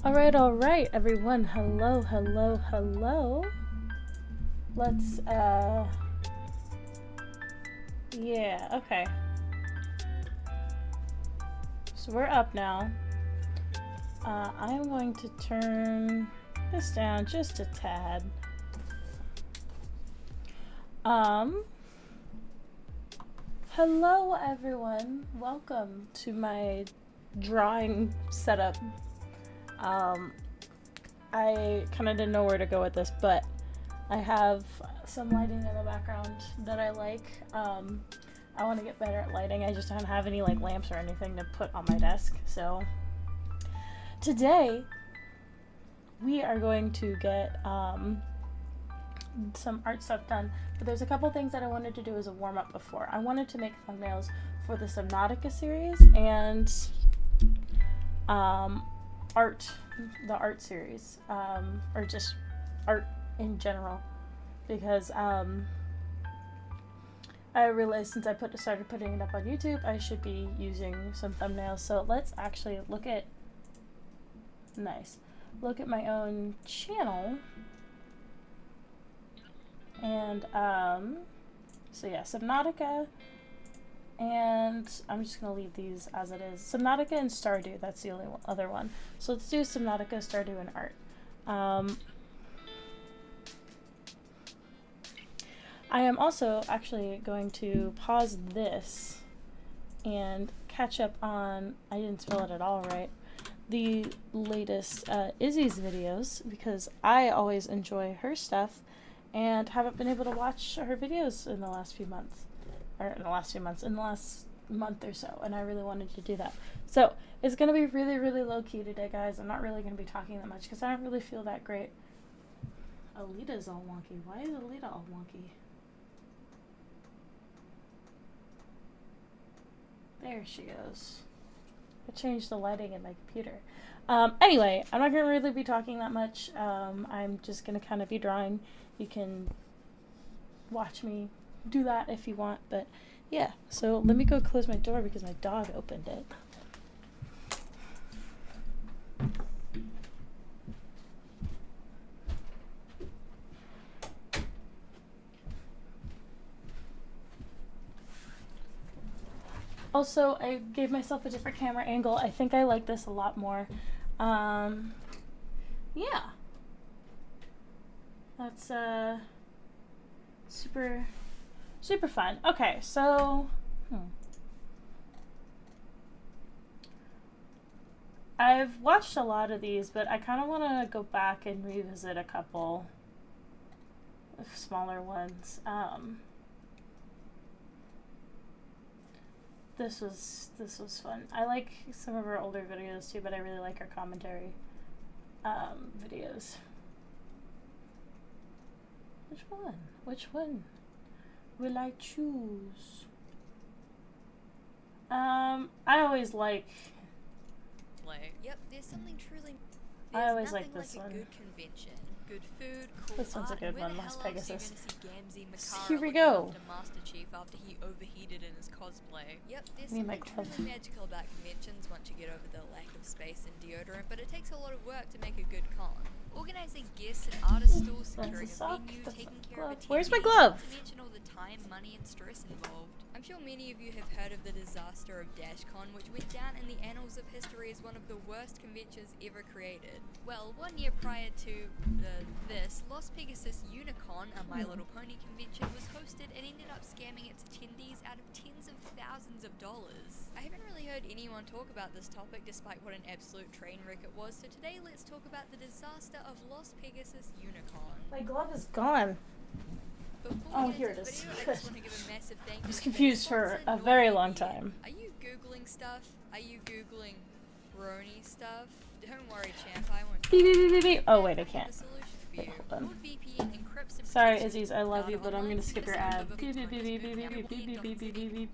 All right, everyone. Hello, hello, hello. Let's, yeah, okay. So we're up now. I'm going to turn this down just a tad. Hello, everyone. Welcome to my drawing setup. I kind of didn't know where to go with this, but I have some lighting in the background that I like. I want to get better at lighting. I just don't have any like lamps or anything to put on my desk. So today we are going to get some art stuff done, but there's a couple things that I wanted to do as a warm-up before. I wanted to make thumbnails for the Subnautica series and the art series, or just art in general, because I realized since I started putting it up on YouTube, I should be using some thumbnails. So let's actually look at my own channel. And so yeah, Subnautica, and I'm just gonna leave these as it is. Subnautica and Stardew, that's the only other one. So let's do Subnautica, Stardew, and art. I am also actually going to pause this and catch up on, I didn't spell it at all right, the latest Izzy's videos, because I always enjoy her stuff and haven't been able to watch her videos in the last month or so, and I really wanted to do that. So it's going to be really, really low-key today, guys. I'm not really going to be talking that much because I don't really feel that great. Alita's all wonky. Why is Alita all wonky? There she goes. I changed the lighting in my computer. Anyway, I'm not going to really be talking that much. I'm just going to kind of be drawing. You can watch me do that if you want, but yeah. So let me go close my door because my dog opened it. Also, I gave myself a different camera angle. I think I like this a lot more. Yeah. That's super fun. Okay, so I've watched a lot of these, but I kind of want to go back and revisit a couple of smaller ones. This was fun. I like some of her older videos too, but I really like her commentary videos. Which one will I choose? I always like. Yep, there's something truly. I always like this one. Good convention, good food, cool this one's a art. good Where one, the Las hell else Pegasus. are you gonna see Gamzee Makara Here we looking go. after Master Chief after he overheated in his cosplay? Yep, there's Me and my something glove. truly magical about conventions once you get over the lack of space and deodorant, but it takes a lot of work to make a good con. Organizing guests and artist stalls, securing a venue, taking care of attendees. Where's my glove? Not to mention all the time, money, and stress involved. I'm sure many of you have heard of the disaster of DashCon, which went down in the annals of history as one of the worst conventions ever created. Well, 1 year prior to this, Las Pegasus Unicon, a My Little Pony convention, was hosted and ended up scamming its attendees out of tens of thousands of dollars. I haven't really heard anyone talk about this topic despite what an absolute train wreck it was, so today let's talk about the disaster of Las Pegasus Unicon. My glove is gone. Oh, here it is. Video, I just want to give a massive thank you I was to confused the for sponsor, a very North long India. time. Are you Googling stuff? Are you Googling brony stuff? Don't worry, champ, I won't. Beep, beep, beep, beep, beep. Oh, wait, I have can't. a solution for Wait, you. hold on. NordVPN encrypts and Sorry, protects Izzy's, I love you, data but I'm online gonna skip your ad. over Beep, beep, beep, Victoria's beep, beep, beep, beep, beep, beep, beep, beep, beep, beep.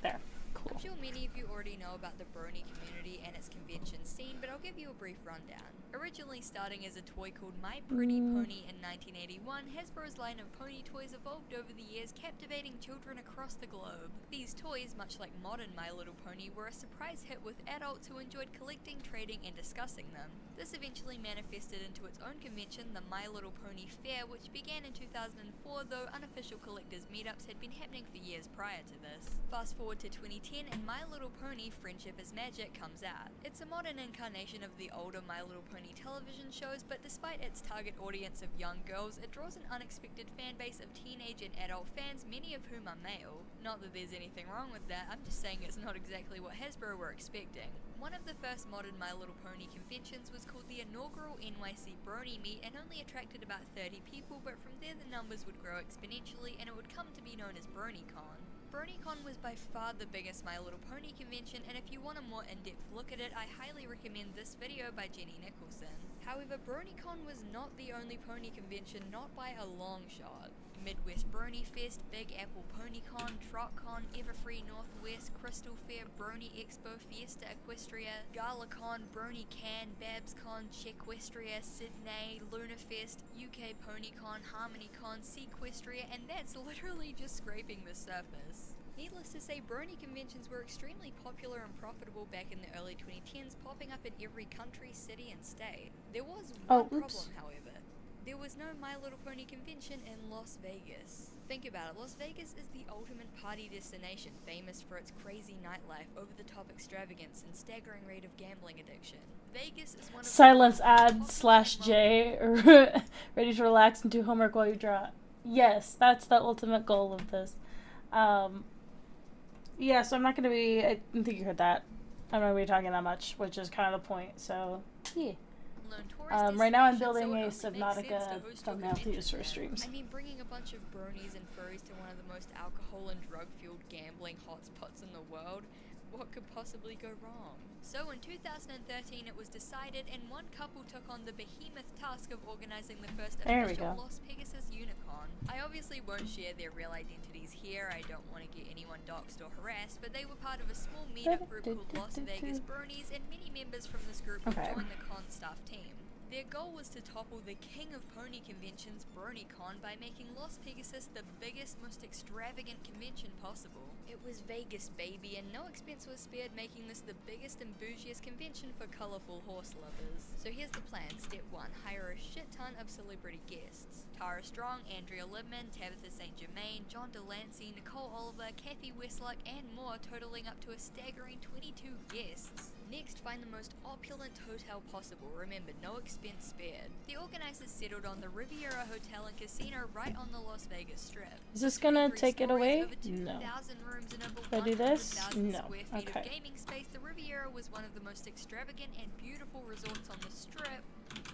There. Cool. sure many of you already know about the brony community and its convention scene, but I'll give you a brief rundown. Originally starting as a toy called My Pretty Pony in 1981, Hasbro's line of pony toys evolved over the years, captivating children across the globe. These toys, much like modern My Little Pony, were a surprise hit with adults who enjoyed collecting, trading, and discussing them. This eventually manifested into its own convention, the My Little Pony Fair, which began in 2004, though unofficial collectors meetups had been happening for years prior to this. Fast forward to 2010 and My Little Pony Friendship is Magic comes out. It's a modern incarnation of the older My Little Pony television shows, but despite its target audience of young girls, it draws an unexpected fan base of teenage and adult fans, many of whom are male. Not that there's anything wrong with that, I'm just saying it's not exactly what Hasbro were expecting. One of the first modern My Little Pony conventions was called the inaugural NYC Brony Meet and only attracted about 30 people, but from there the numbers would grow exponentially and it would come to be known as BronyCon. BronyCon was by far the biggest My Little Pony convention, and if you want a more in-depth look at it, I highly recommend this video by Jenny Nicholson. However, BronyCon was not the only pony convention, not by a long shot. Midwest Brony Fest, Big Apple PonyCon, TrotCon, Everfree Northwest, Crystal Fair, Brony Expo, Fiesta Equestria, GalaCon, Brony Can, BabsCon, Chequestria, Sydney, LunaFest, UK PonyCon, HarmonyCon, Sequestria, and that's literally just scraping the surface. Needless to say, brony conventions were extremely popular and profitable back in the early 2010s, popping up in every country, city, and state. There was one problem, however. There was no My Little Pony convention in Las Vegas. Think about it, Las Vegas is the ultimate party destination, famous for its crazy nightlife, over-the-top extravagance, and staggering rate of gambling addiction. Vegas is one of Silence ad / J. Ready to relax and do homework while you draw. Yes, that's the ultimate goal of this. Yeah, so I'm not going to be, I think you heard that. I'm not going to be talking that much, which is kind of the point, so, yeah. Right now I'm building a Subnautica thumbnail to use for streams. I mean, bringing a bunch of bronies and furries to one of the most alcohol and drug-fueled gambling hotspots in the world, what could possibly go wrong? So in 2013 it was decided, and one couple took on the behemoth task of organizing the first official Las Pegasus Unicon. I obviously won't share their real identities here, I don't want to get anyone doxxed or harassed, but they were part of a small meetup group called Las Vegas Bronies, and many members from this group would join the con staff team. Their goal was to topple the king of pony conventions, BronyCon, by making Las Pegasus the biggest, most extravagant convention possible. It was Vegas, baby, and no expense was spared, making this the biggest and bougiest convention for colorful horse lovers. So here's the plan. Step 1. Hire a shit ton of celebrity guests. Tara Strong, Andrea Libman, Tabitha St. Germain, John Delancey, Nicole Oliver, Kathy Westluck, and more, totaling up to a staggering 22 guests. Next, find the most opulent hotel possible. Remember, no expense spared. The organizers settled on the Riviera Hotel and Casino right on the Las Vegas Strip. Is this gonna take it away? No. Rooms and over Should I do this? 100,000 No. square feet Okay. of gaming space, the Riviera was one of the most extravagant and beautiful resorts on the Strip,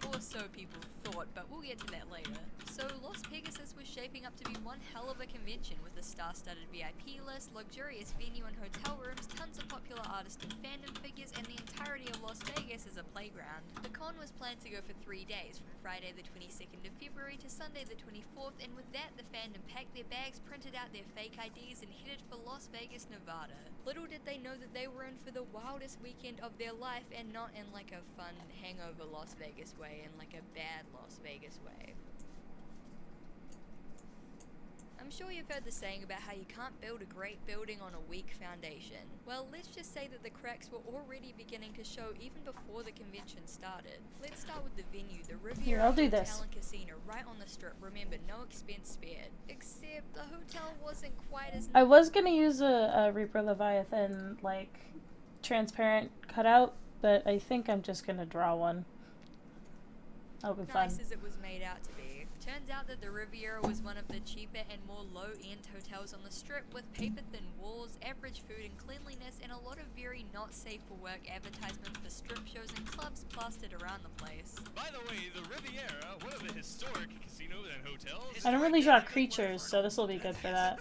or so people thought, but we'll get to that later. So Las Pegasus was shaping up to be one hell of a convention with a star-studded VIP list, luxurious venue and hotel rooms, tons of popular artists and fandom figures, and the entirety of Las Vegas as a playground. The con was planned to go for 3 days, from Friday the 22nd of February to Sunday the 24th, and with that the fandom packed their bags, printed out their fake IDs, and headed for Las Vegas, Nevada. Little did they know that they were in for the wildest weekend of their life, and not in like a fun hangover Las Vegas way, in like a bad Las Vegas way. I'm sure you've heard the saying about how you can't build a great building on a weak foundation. Well, let's just say that the cracks were already beginning to show even before the convention started. Let's start with the venue, the Riviera Hotel and Casino, right on the Strip. Remember, no expense spared. Except the hotel wasn't quite as... I was gonna use a Reaper Leviathan, like, transparent cutout, but I think I'm just gonna draw one. That'll be fun. Nice as it was made out to be. Turns out that the Riviera was one of the cheaper and more low-end hotels on the Strip, with paper-thin walls, average food and cleanliness, and a lot of very not safe for work advertisements for strip shows and clubs plastered around the place. By the way, the Riviera, one of the historic casinos and hotels... I don't really draw creatures, so this will be good for that.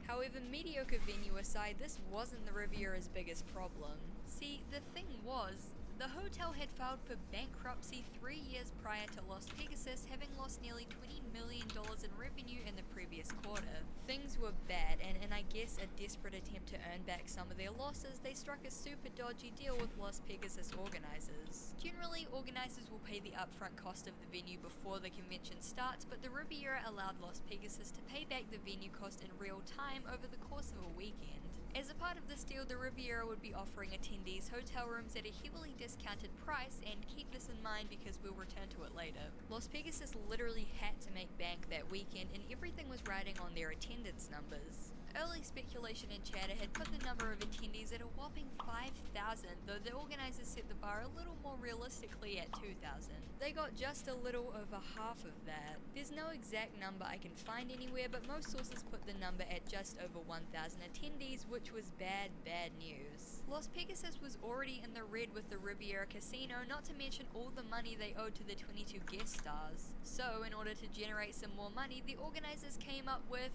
However, mediocre venue aside, this wasn't the Riviera's biggest problem. See, the thing was, the hotel had filed for bankruptcy 3 years prior to Las Pegasus, having lost nearly $20 million in revenue revenue in the previous quarter. Things were bad, and in I guess a desperate attempt to earn back some of their losses, they struck a super dodgy deal with Las Pegasus organizers. Generally, organizers will pay the upfront cost of the venue before the convention starts, but the Riviera allowed Las Pegasus to pay back the venue cost in real time over the course of a weekend. As a part of this deal, the Riviera would be offering attendees hotel rooms at a heavily discounted price, and keep this in mind because we'll return to it later. Las Pegasus literally had to make bank that weekend, and everything was riding on their attendance numbers. Early speculation and chatter had put the number of attendees at a whopping 5,000, though the organizers set the bar a little more realistically at 2,000. They got just a little over half of that. There's no exact number I can find anywhere, but most sources put the number at just over 1,000 attendees, which was bad news. Las Pegasus was already in the red with the Riviera Casino, not to mention all the money they owed to the 22 guest stars. So, in order to generate some more money, the organizers came up with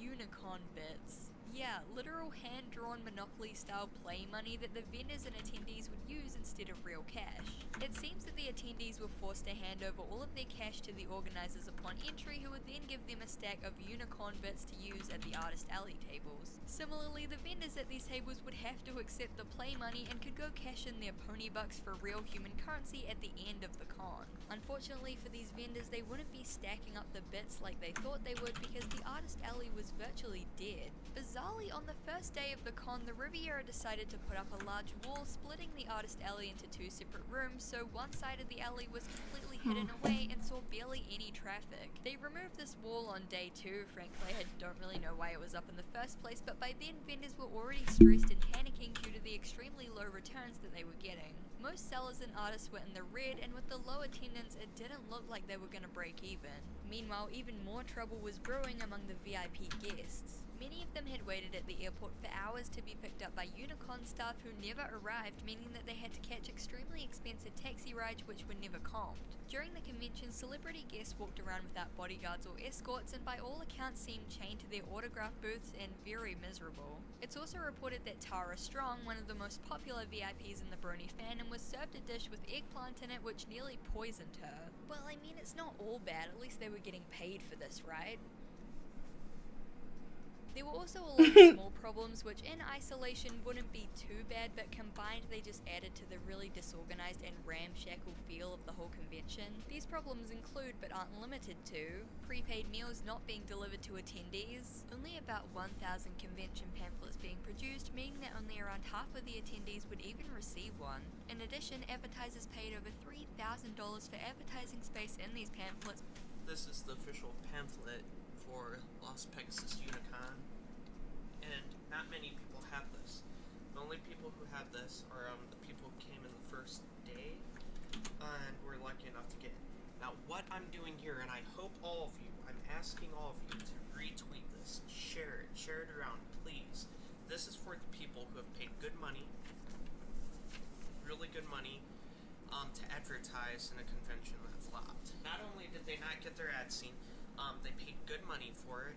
unicorn bits. Yeah, literal hand-drawn Monopoly-style play money that the vendors and attendees would use instead of real cash. It seems that the attendees were forced to hand over all of their cash to the organizers upon entry, who would then give them a stack of unicorn bits to use at the Artist Alley tables. Similarly, the vendors at these tables would have to accept the play money and could go cash in their pony bucks for real human currency at the end of the con. Unfortunately for these vendors, they wouldn't be stacking up the bits like they thought they would because the Artist Alley was virtually dead. Bizarrely, on the first day of the con, the Riviera decided to put up a large wall splitting the Artist Alley into two separate rooms, so one side of the alley was completely hidden away and saw barely any traffic. They removed this wall on day 2, frankly I don't really know why it was up in the first place, but by then vendors were already stressed and panicking due to the extremely low returns that they were getting. Most sellers and artists were in the red, and with the low attendance it didn't look like they were going to break even. Meanwhile, even more trouble was brewing among the VIP guests. Many of them had waited at the airport for hours to be picked up by Unicon staff who never arrived, meaning that they had to catch extremely expensive taxi rides which were never comped. During the convention, celebrity guests walked around without bodyguards or escorts and by all accounts seemed chained to their autograph booths and very miserable. It's also reported that Tara Strong, one of the most popular VIPs in the Brony fandom, was served a dish with eggplant in it which nearly poisoned her. Well, I mean, it's not all bad, at least they were getting paid for this, right? There were also a lot of small problems which in isolation wouldn't be too bad, but combined they just added to the really disorganized and ramshackle feel of the whole convention. These problems include, but aren't limited to, prepaid meals not being delivered to attendees, only about 1,000 convention pamphlets being produced, meaning that only around half of the attendees would even receive one. In addition, advertisers paid over $3,000 for advertising space in these pamphlets. This is the official pamphlet for Las Pegasus Unicon, and not many people have this. The only people who have this are the people who came in the first day and were lucky enough to get it. Now what I'm doing here, and I hope all of you, I'm asking all of you to retweet this, share it around, please. This is for the people who have paid good money, really good money, to advertise in a convention that flopped. Not only did they not get their ad seen, they paid good money for it.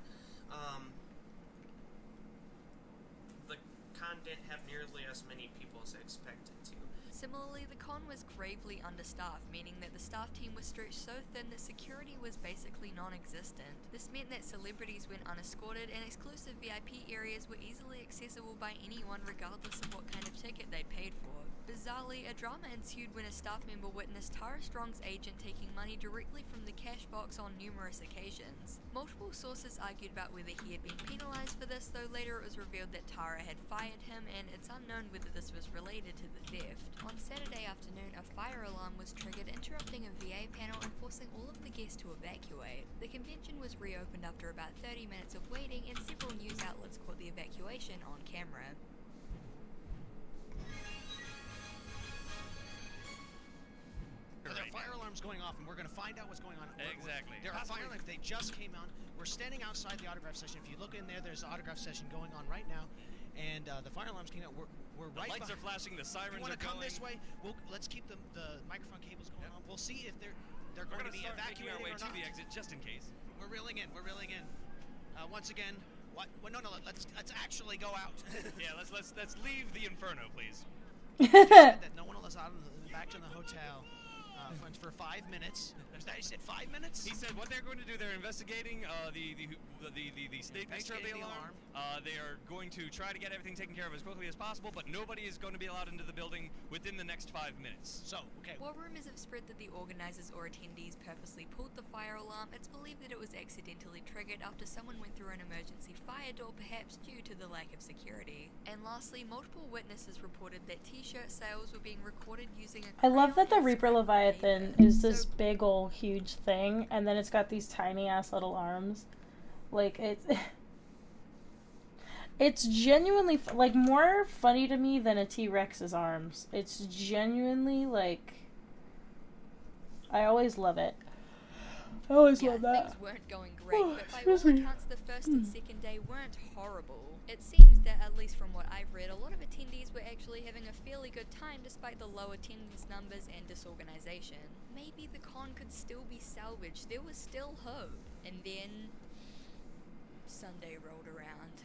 The con didn't have nearly as many people as I expected to. Similarly, the con was gravely understaffed, meaning that the staff team was stretched so thin that security was basically non-existent. This meant that celebrities went unescorted and exclusive VIP areas were easily accessible by anyone regardless of what kind of ticket they'd paid for. Bizarrely, a drama ensued when a staff member witnessed Tara Strong's agent taking money directly from the cash box on numerous occasions. Multiple sources argued about whether he had been penalized for this, though later it was revealed that Tara had fired him, and it's unknown whether this was related to the theft. On Saturday afternoon, a fire alarm was triggered, interrupting a VA panel and forcing all of the guests to evacuate. The convention was reopened after about 30 minutes of waiting, and several news outlets caught the evacuation on camera. There are fire alarms going off, and we're going to find out what's going on. Exactly. There are fire alarms. They just came on. We're standing outside the autograph session. If you look in there, there's an autograph session going on right now, and the fire alarms came out. We're right. The lights are flashing. The sirens are going. You want to come this way? Let's keep the microphone cables going on. We'll see if they're going to be evacuating our way or to not. the exit just in case. We're reeling in. Once again, what? Well, no. Let's actually go out. Yeah, let's leave the inferno, please. Said that no one will let us out back to the hotel for 5 minutes. He said 5 minutes? He said what they're going to do. They're investigating the state nature of the Investigating the alarm. They are going to try to get everything taken care of as quickly as possible, but nobody is going to be allowed into the building within the next 5 minutes. So, okay. While rumors have spread that the organizers or attendees purposely pulled the fire alarm, it's believed that it was accidentally triggered after someone went through an emergency fire door, perhaps due to the lack of security. And lastly, multiple witnesses reported that t-shirt sales were being recorded using a I love that the crayon and Reaper scrap Leviathan paper. is this So big ol' huge thing, and then it's got these tiny ass little arms. Like, it's genuinely, like, more funny to me than a T-Rex's arms. It's genuinely, like, I always love it. I always love that. Things weren't going great, Oh, but by excuse all me. accounts, the first and second day weren't horrible. It seems that, at least from what I've read, a lot of attendees were actually having a fairly good time despite the low attendance numbers and disorganization. Maybe the con could still be salvaged. There was still hope. And then Sunday rolled around.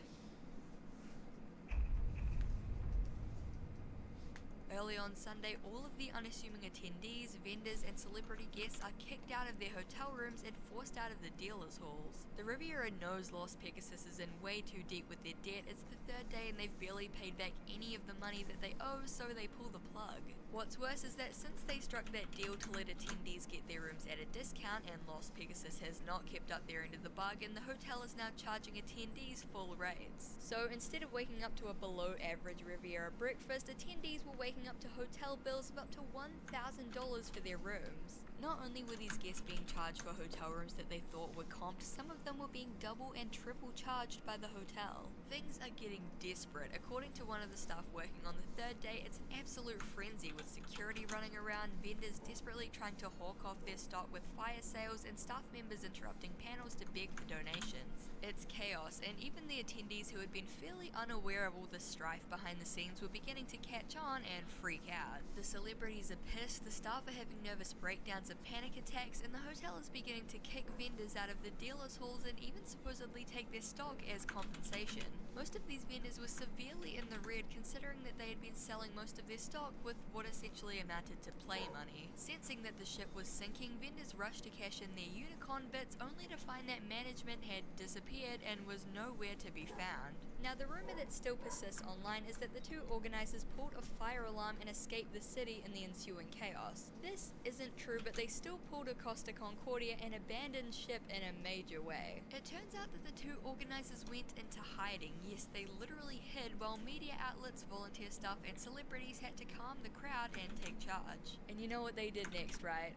Early on Sunday, all of the unassuming attendees, vendors, and celebrity guests are kicked out of their hotel rooms and forced out of the dealers' halls. The Riviera knows Los Pegasus is in way too deep with their debt. It's the third day and they've barely paid back any of the money that they owe, so they pull the plug. What's worse is that since they struck that deal to let attendees get their rooms at a discount and Los Pegasus has not kept up their end of the bargain, the hotel is now charging attendees full rates. So instead of waking up to a below average Riviera breakfast, attendees were waking up to hotel bills of up to $1,000 for their rooms. Not only were these guests being charged for hotel rooms that they thought were comped, some of them were being double and triple charged by the hotel. Things are getting desperate. According to one of the staff working on the third day, it's an absolute frenzy with security running around, vendors desperately trying to hawk off their stock with fire sales, and staff members interrupting panels to beg for donations. It's chaos, and even the attendees who had been fairly unaware of all the strife behind the scenes were beginning to catch on and freak out. The celebrities are pissed, the staff are having nervous breakdowns and panic attacks, and the hotel is beginning to kick vendors out of the dealers' halls and even supposedly take their stock as compensation. Most of these vendors were severely in the red, considering that they had been selling most of their stock with what essentially amounted to play money. Sensing that the ship was sinking, vendors rushed to cash in their unicorn bits, only to find that management had disappeared and was nowhere to be found. Now, the rumor that still persists online is that the two organizers pulled a fire alarm and escaped the city in the ensuing chaos. This isn't true, but they still pulled a Costa Concordia and abandoned ship in a major way. It turns out that the two organizers went into hiding. Yes, they literally hid while media outlets, volunteer staff, and celebrities had to calm the crowd and take charge. And you know what they did next, right?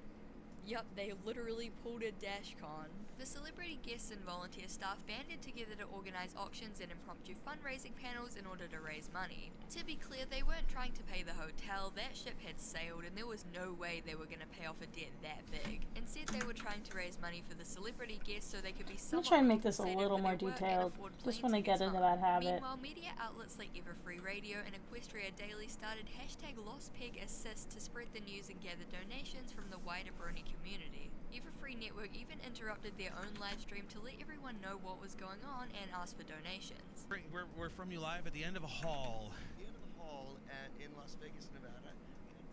Yup, they literally pulled a DashCon. The celebrity guests and volunteer staff banded together to organize auctions and impromptu fundraising panels in order to raise money. To be clear, they weren't trying to pay the hotel. That ship had sailed and there was no way they were going to pay off a debt that big. Instead, they were trying to raise money for the celebrity guests so they could be I'm somewhat gonna try and make this a compensated little for more their work and detailed. afford Just plane want to get tickets into home. that habit. Meanwhile, media outlets like Everfree Radio and Equestria Daily started hashtag LostPegAssist to spread the news and gather donations from the wider Brony community. Everfree Network even interrupted their own live stream to let everyone know what was going on and ask for donations. We're from you live at the end of a hall. The end of the hall in Las Vegas, Nevada, at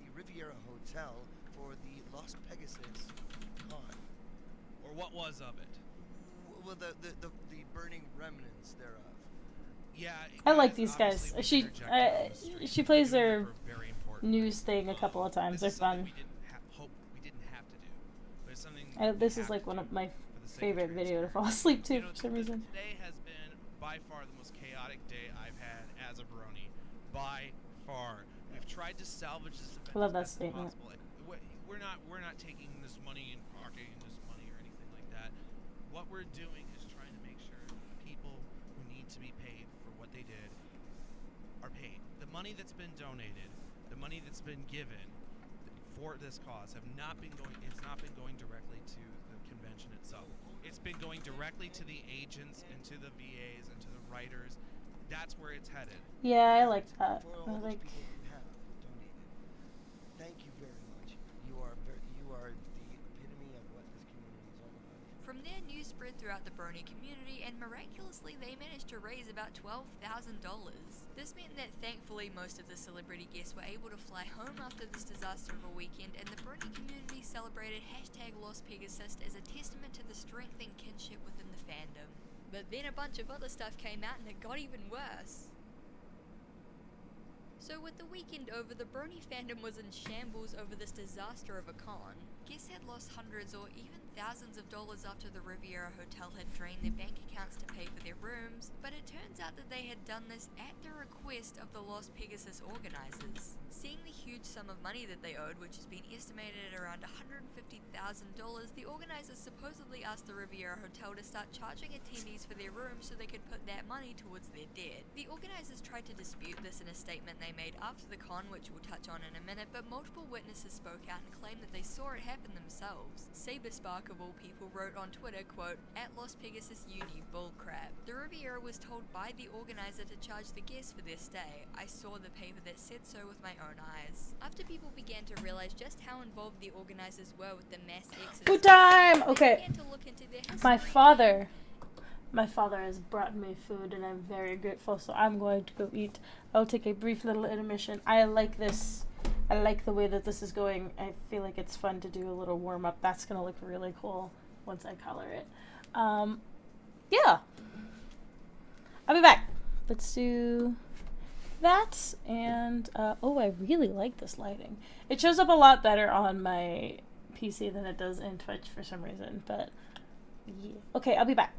the Riviera Hotel for the Las Pegasus Con. Or what was of it? Well, the burning remnants thereof. Yeah. I like these guys. obviously we interjected on the stream. She plays Doing their it for very important news thing a couple of times. They're This is something fun. we didn't hope we didn't have to do, but it's something This we is have like to one do of my for the sake of favorite video to transparency. fall asleep to You know, for some reason. Today has been by far the most chaotic day I've had as a brony. By far, we've tried to salvage this event I love that as best as statement. possible. We're not taking this money and pocketing this money or anything like that. What we're doing is trying to make sure people who need to be paid for what they did are paid. The money that's been donated, the money that's been given for this cause have not been going. It's not been going directly to the convention itself. It's been going directly to the agents and to the VAs and to the writers. That's where it's headed. Yeah, I like that. For I all those like. people who have donated, thank you very much. You are the epitome of what this community is all about. From there, news spread throughout the Brony community, and miraculously they managed to raise about $12,000. This meant that thankfully most of the celebrity guests were able to fly home after this disaster of a weekend, and the Brony community celebrated #LostPegasus as a testament to the strength and kinship within the fandom. But then a bunch of other stuff came out and it got even worse. So with the weekend over, the Brony fandom was in shambles over this disaster of a con. Guests had lost hundreds or even thousands of dollars after the Riviera Hotel had drained their bank accounts to pay for their rooms, but it turns out that they had done this at the request of the Lost Pegasus organizers. Seeing the huge sum of money that they owed, which has been estimated at around $150,000, the organizers supposedly asked the Riviera Hotel to start charging attendees for their rooms so they could put that money towards their debt. The organizers tried to dispute this in a statement they made after the con, which we'll touch on in a minute, but multiple witnesses spoke out and claimed that they saw it happen themselves. Saberspark, of all people, wrote on Twitter, quote, "At Lost Pegasus Uni, bullcrap. The Riviera was told by the organizer to charge the guests for their stay. I saw the paper that said so with my own eyes." After people began to realize just how involved the organizers were with the mass exodus, Food time! they Okay. began to look into their history. My father has brought me food and I'm very grateful, so I'm going to go eat. I'll take a brief little intermission. I like this. I like the way that this is going. I feel like it's fun to do a little warm up. That's going to look really cool once I color it. Yeah. I'll be back. Let's do that. And, oh, I really like this lighting. It shows up a lot better on my PC than it does in Twitch for some reason, but yeah. Okay, I'll be back.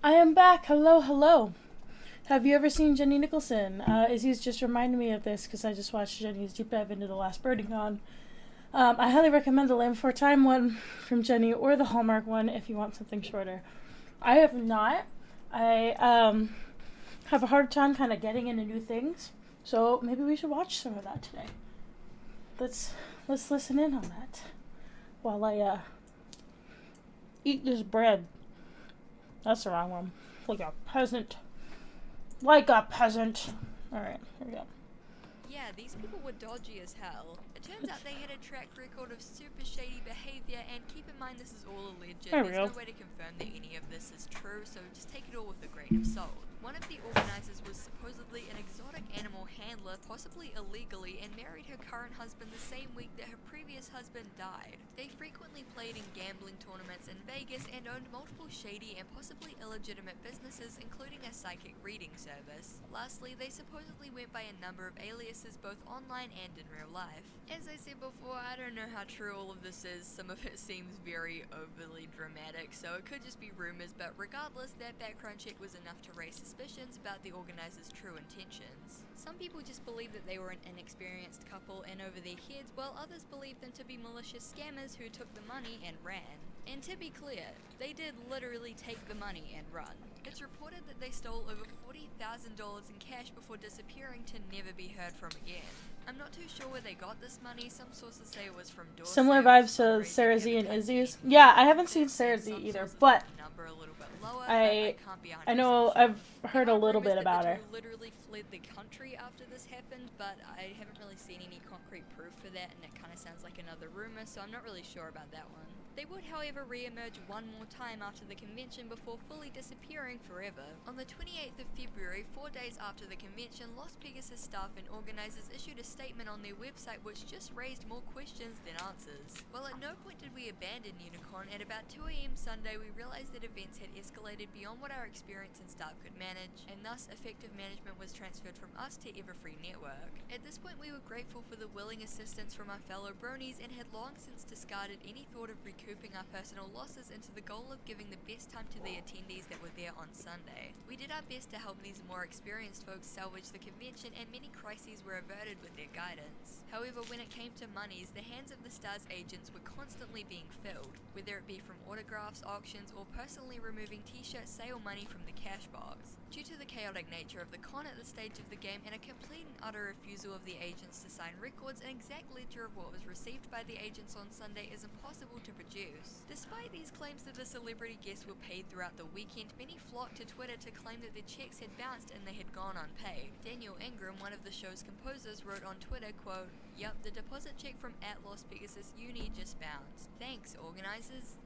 I am back. Hello, hello. Have you ever seen Jenny Nicholson? Izzy's just reminded me of this because I just watched Jenny's deep dive into the last BirdieCon. I highly recommend the Land Before Time one from Jenny or the Hallmark one if you want something shorter. I have not. I have a hard time kind of getting into new things, so maybe we should watch some of that today. Let's listen in on that while I eat this bread. That's the wrong one. Like a peasant. Like a peasant. Alright, here we go. Yeah, these people were dodgy as hell. It turns out they had a track record of super shady behavior, and keep in mind this is all alleged. There we There's go. no way to confirm that any of this is true, so just take it all with a grain of salt. One of the organizers was supposedly an exotic animal handler, possibly illegally, and married her current husband the same week that her previous husband died. They frequently played in gambling tournaments in Vegas and owned multiple shady and possibly illegitimate businesses, including a psychic reading service. Lastly, they supposedly went by a number of aliases both online and in real life. As I said before, I don't know how true all of this is. Some of it seems very overly dramatic, so it could just be rumors, but regardless, that background check was enough to raise suspicions about the organizers' true intentions. Some people just believe that they were an inexperienced couple and over their heads, while others believe them to be malicious scammers who took the money and ran. And to be clear, they did literally take the money and run. It's reported that they stole over $40,000 in cash before disappearing to never be heard from again. I'm not too sure where they got this money. Some sources say it was from door Similar sales, vibes to fundraising, Sarah and Z and other Izzy's. companies. Yeah, I haven't seen Some Sarah Z sources either, put but the number a little bit lower, I but I can't be 100% I know sure. I've heard a There are little rumors bit that about the her. two literally fled the country after this happened, but I haven't really seen any concrete proof for that, and it kind of sounds like another rumor, so I'm not really sure about that one. They would, however, re-emerge one more time after the convention before fully disappearing forever. On the 28th of February, 4 days after the convention, Las Pegasus staff and organizers issued a statement on their website which just raised more questions than answers. Well, at no point did we abandon Unicorn. At about 2 AM Sunday, we realized that events had escalated beyond what our experience and staff could manage, and thus effective management was transferred from us to Everfree Network. At this point, we were grateful for the willing assistance from our fellow bronies and had long since discarded any thought of recouping our personal losses into the goal of giving the best time to the attendees that were there on Sunday. We did our best to help these more experienced folks salvage the convention, and many crises were averted with their guidance. However, when it came to monies, the hands of the Stars agents were constantly being filled, whether it be from autographs, auctions, or personally removing t-shirt sale money from the cash box. Due to the chaotic nature of the con at this stage of the game and a complete and utter refusal of the agents to sign records, an exact ledger of what was received by the agents on Sunday is impossible to produce. Despite these claims that the celebrity guests were paid throughout the weekend, many flocked to Twitter to claim that their checks had bounced and they had gone unpaid. Daniel Ingram, one of the show's composers, wrote on Twitter, quote, "Yup, the deposit check from at Las Pegasus Uni just bounced. Thanks, organizers.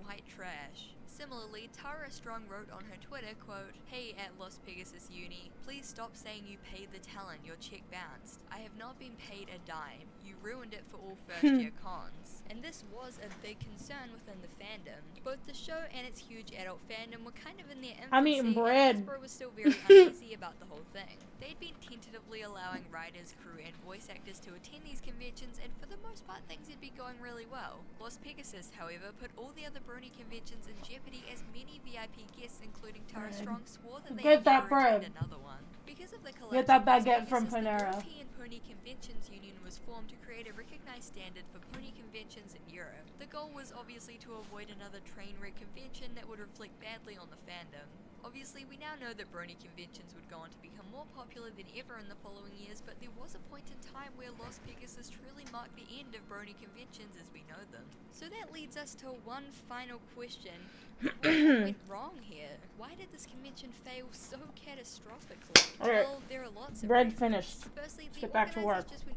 #white trash." Similarly, Tara Strong wrote on her Twitter, quote, "Hey at Las Pegasus Uni, please stop saying you paid the talent, your check bounced. I have not been paid a dime. You ruined it for all first year cons." And this was a big concern within the fandom. Both the show and its huge adult fandom were kind of in their infancy, I'm eating bread. and Hasbro was still very uneasy about the whole thing. They'd been tentatively allowing writers, crew, and voice actors to attend these conventions, and for the most part things had been going really well. Las Pegasus, however, put all the other Brony conventions in jeopardy as many VIP guests, including Tara Strong, swore that they Get would that never bread. attend another one. Because of the collapse Get that of Las baguette from Pegasus, Panera. the European Pony Conventions Union was formed to create a recognized standard for pony conventions in Europe. The goal was obviously to avoid another train wreck convention that would reflect badly on the fandom. Obviously, we now know that Brony conventions would go on to become more popular than ever in the following years, but there was a point in time where Las Pegasus truly marked the end of Brony conventions as we know them. So that leads us to one final question. What went wrong here? Why did this convention fail so catastrophically? Alright. Well, there are lots of Bread reasons. finished. Firstly, Let's the get back to organizers work. just went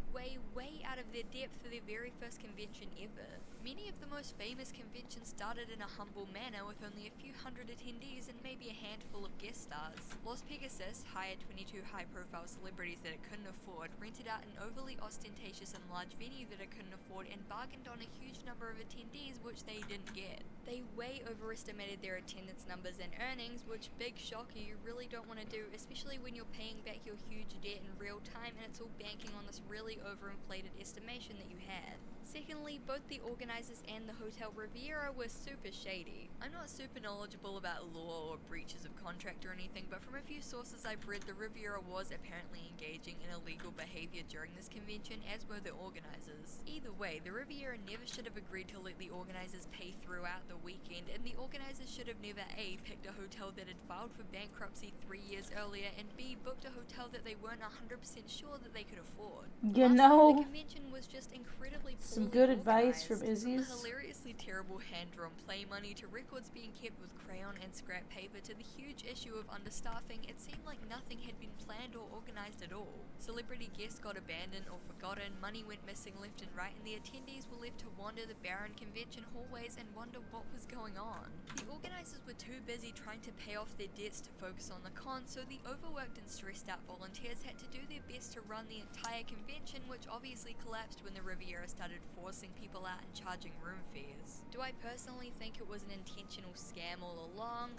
way out of their depth for their very first convention ever. Many of the most famous conventions started in a humble manner with only a few hundred attendees and maybe a handful of guest stars. Las Pegasus hired 22 high-profile celebrities that it couldn't afford, rented out an overly ostentatious and large venue that it couldn't afford, and bargained on a huge number of attendees which they didn't get. They way overestimated their attendance numbers and earnings, which, big shocker, you really don't want to do, especially when you're paying back your huge debt in real time and it's all banking on this really overinflated estimation that you had. Secondly, both the organizers and the Hotel Riviera were super shady. I'm not super knowledgeable about law or breaches of contract or anything, but from a few sources I've read, the Riviera was apparently engaging in illegal behavior during this convention, as were the organizers. Either way, the Riviera never should have agreed to let the organizers pay throughout the weekend, and the organizers should have never A, picked a hotel that had filed for bankruptcy 3 years earlier, and B, booked a hotel that they weren't 100% sure that they could afford. You Lastly, know, the convention was just incredibly some poorly good advice from organized, Izzy's. From the hilariously terrible hand-drawn play money to records being kept with crayon and scrap paper to the huge issue of understaffing, it seemed like nothing had been planned or organized at all. Celebrity guests got abandoned or forgotten, money went missing left and right, and the attendees were left to wander the barren convention hallways and wonder what was going on. The organizers were too busy trying to pay off their debts to focus on the con, so the overworked and stressed out volunteers had to do their best to run the entire convention, which obviously collapsed when the Riviera started forcing people out and charging room fees. Do I personally think it was an intentional scam all along?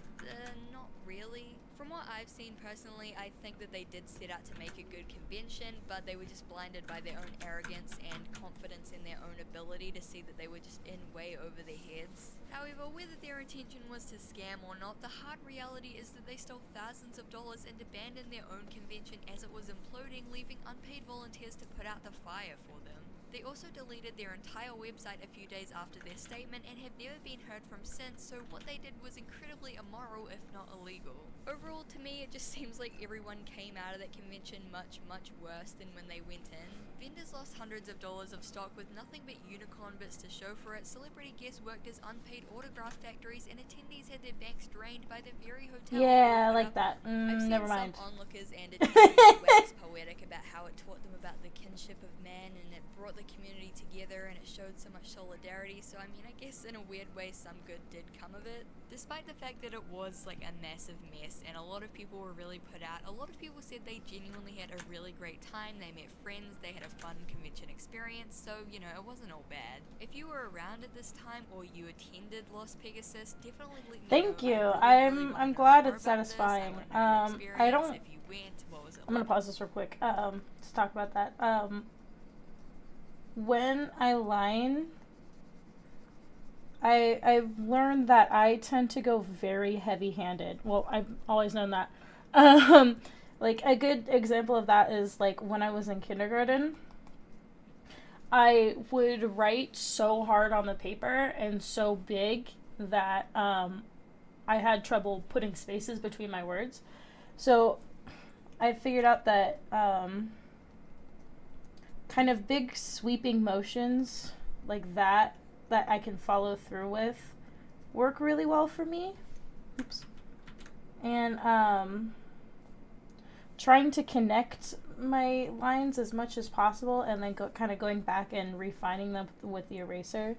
Not really. From what I've seen personally, I think that they did set out to make a good convention, but they were just blinded by their own arrogance and confidence in their own ability to see that they were just in way over their heads. However, whether their intention was to scam or not, the hard reality is that they stole thousands of dollars and abandoned their own convention as it was imploding, leaving unpaid volunteers to put out the fire for them. They also deleted their entire website a few days after their statement and have never been heard from since, so what they did was incredibly immoral if not illegal. Overall, to me, it just seems like everyone came out of that convention much, much worse than when they went in. Vendors lost hundreds of dollars of stock with nothing but unicorn bits to show for it, celebrity guests worked as unpaid autograph factories, and attendees had their banks drained by the very hotel. Yeah, I like that. I've seen Never mind. some onlookers and attendees wax poetic about how it taught them about the kinship of man, and it brought the community together, and it showed so much solidarity, so I mean, I guess in a weird way some good did come of it. Despite the fact that it was like a massive mess and a lot of people were really put out, a lot of people said they genuinely had a really great time, they met friends, they had a fun convention experience, so you know, it wasn't all bad. If you were around at this time or you attended Las Pegasus, definitely let me Thank know. you. I really wanna I'm know glad more it's about this. satisfying. I wanna know your I experience, don't. if you went, what was it I'm gonna like? pause this real quick. To talk about that. When I line, I've learned that I tend to go very heavy-handed. Well, I've always known that. Like a good example of that is like when I was in kindergarten, I would write so hard on the paper and so big that I had trouble putting spaces between my words. So I figured out that kind of big sweeping motions like that I can follow through with work really well for me. Oops. And trying to connect my lines as much as possible and then going back and refining them with the eraser,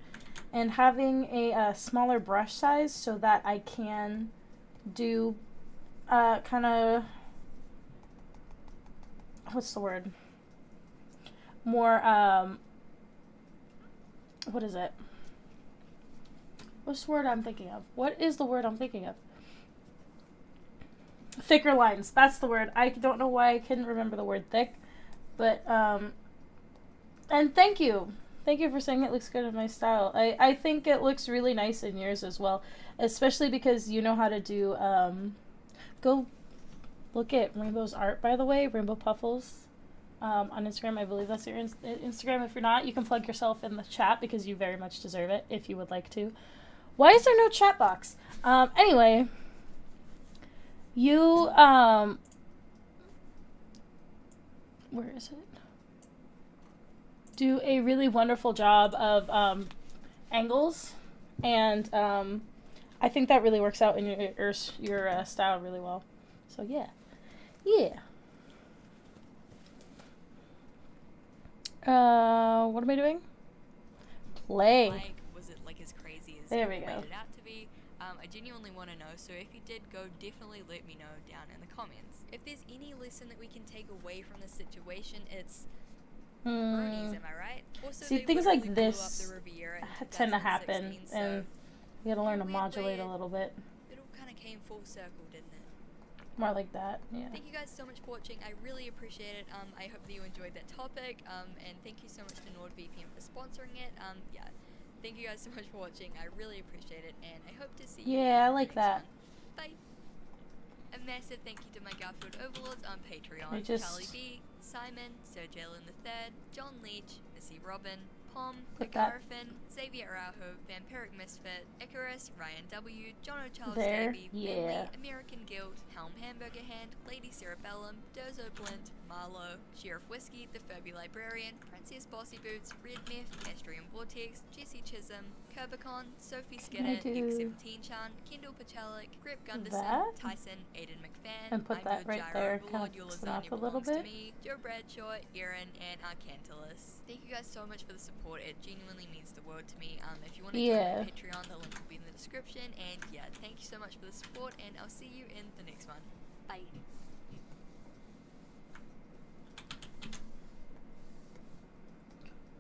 and having a smaller brush size so that I can do kind of, what's the word? More, what is it? What's the word I'm thinking of? What is the word I'm thinking of? Thicker lines. That's the word. I don't know why I couldn't remember the word thick. But, and thank you. Thank you for saying it looks good in my style. I think it looks really nice in yours as well. Especially because you know how to do, go look at Rainbow's art, by the way. Rainbow Puffles. On Instagram. I believe that's your Instagram. If you're not, you can plug yourself in the chat because you very much deserve it if you would like to. Why is there no chat box? Anyway, you, where is it? Do a really wonderful job of angles, and I think that really works out in your style really well. So yeah. What am I doing? Play. Like, was it like as crazy as There we you go. made it out to be? I genuinely want to know, so if you did go, definitely let me know down in the comments. If there's any lesson that we can take away from this situation, it's bronies, am I right? Also, See, they things literally like blew up this the Riviera in tend to happen, 2016, and so you gotta learn to in a weird modulate way, a little bit. it all kind of came full circle, didn't it? More like that, yeah. Thank you guys so much for watching. I really appreciate it. I hope that you enjoyed that topic. And thank you so much to NordVPN for sponsoring it. Yeah. Thank you guys so much for watching. I really appreciate it, and I hope to see you. Yeah, I in the like next that. one. Bye. A massive thank you to my Garfield Overlords on Patreon: I just Charlie B, Simon, Sir Jalen III, John Leach, Missy Robin, Pom, Put that Garfin, Xavier Araujo, Vampiric Misfit, Icarus, Ryan W, Jono Charles there. Davey, Yeah. Finley, American Guild, Helm Hamburger Hand, Lady Cerebellum, Dozo Blint, Marlowe, Sheriff Whiskey, The Furby Librarian, Princess Bossy Boots, Red Myth, Astrium Vortex, Jesse Chisholm, Curbicon, Sophie Skinner, do X17chan, Kendall Pachalik, Grip Gunderson, that. Tyson, Aiden McFan, And put I'm that Your right Gyro there, Overlord, kinda Your fix it off Lasagna a little Belongs to bit. Me, Joe Bradshaw, Aaron, and Arcantilus. Thank you guys so much for the support. It genuinely means the world to me. If you want to join Yeah. my Patreon, the link will be in the description. And yeah, thank you so much for the support, and I'll see you in the next one. Bye.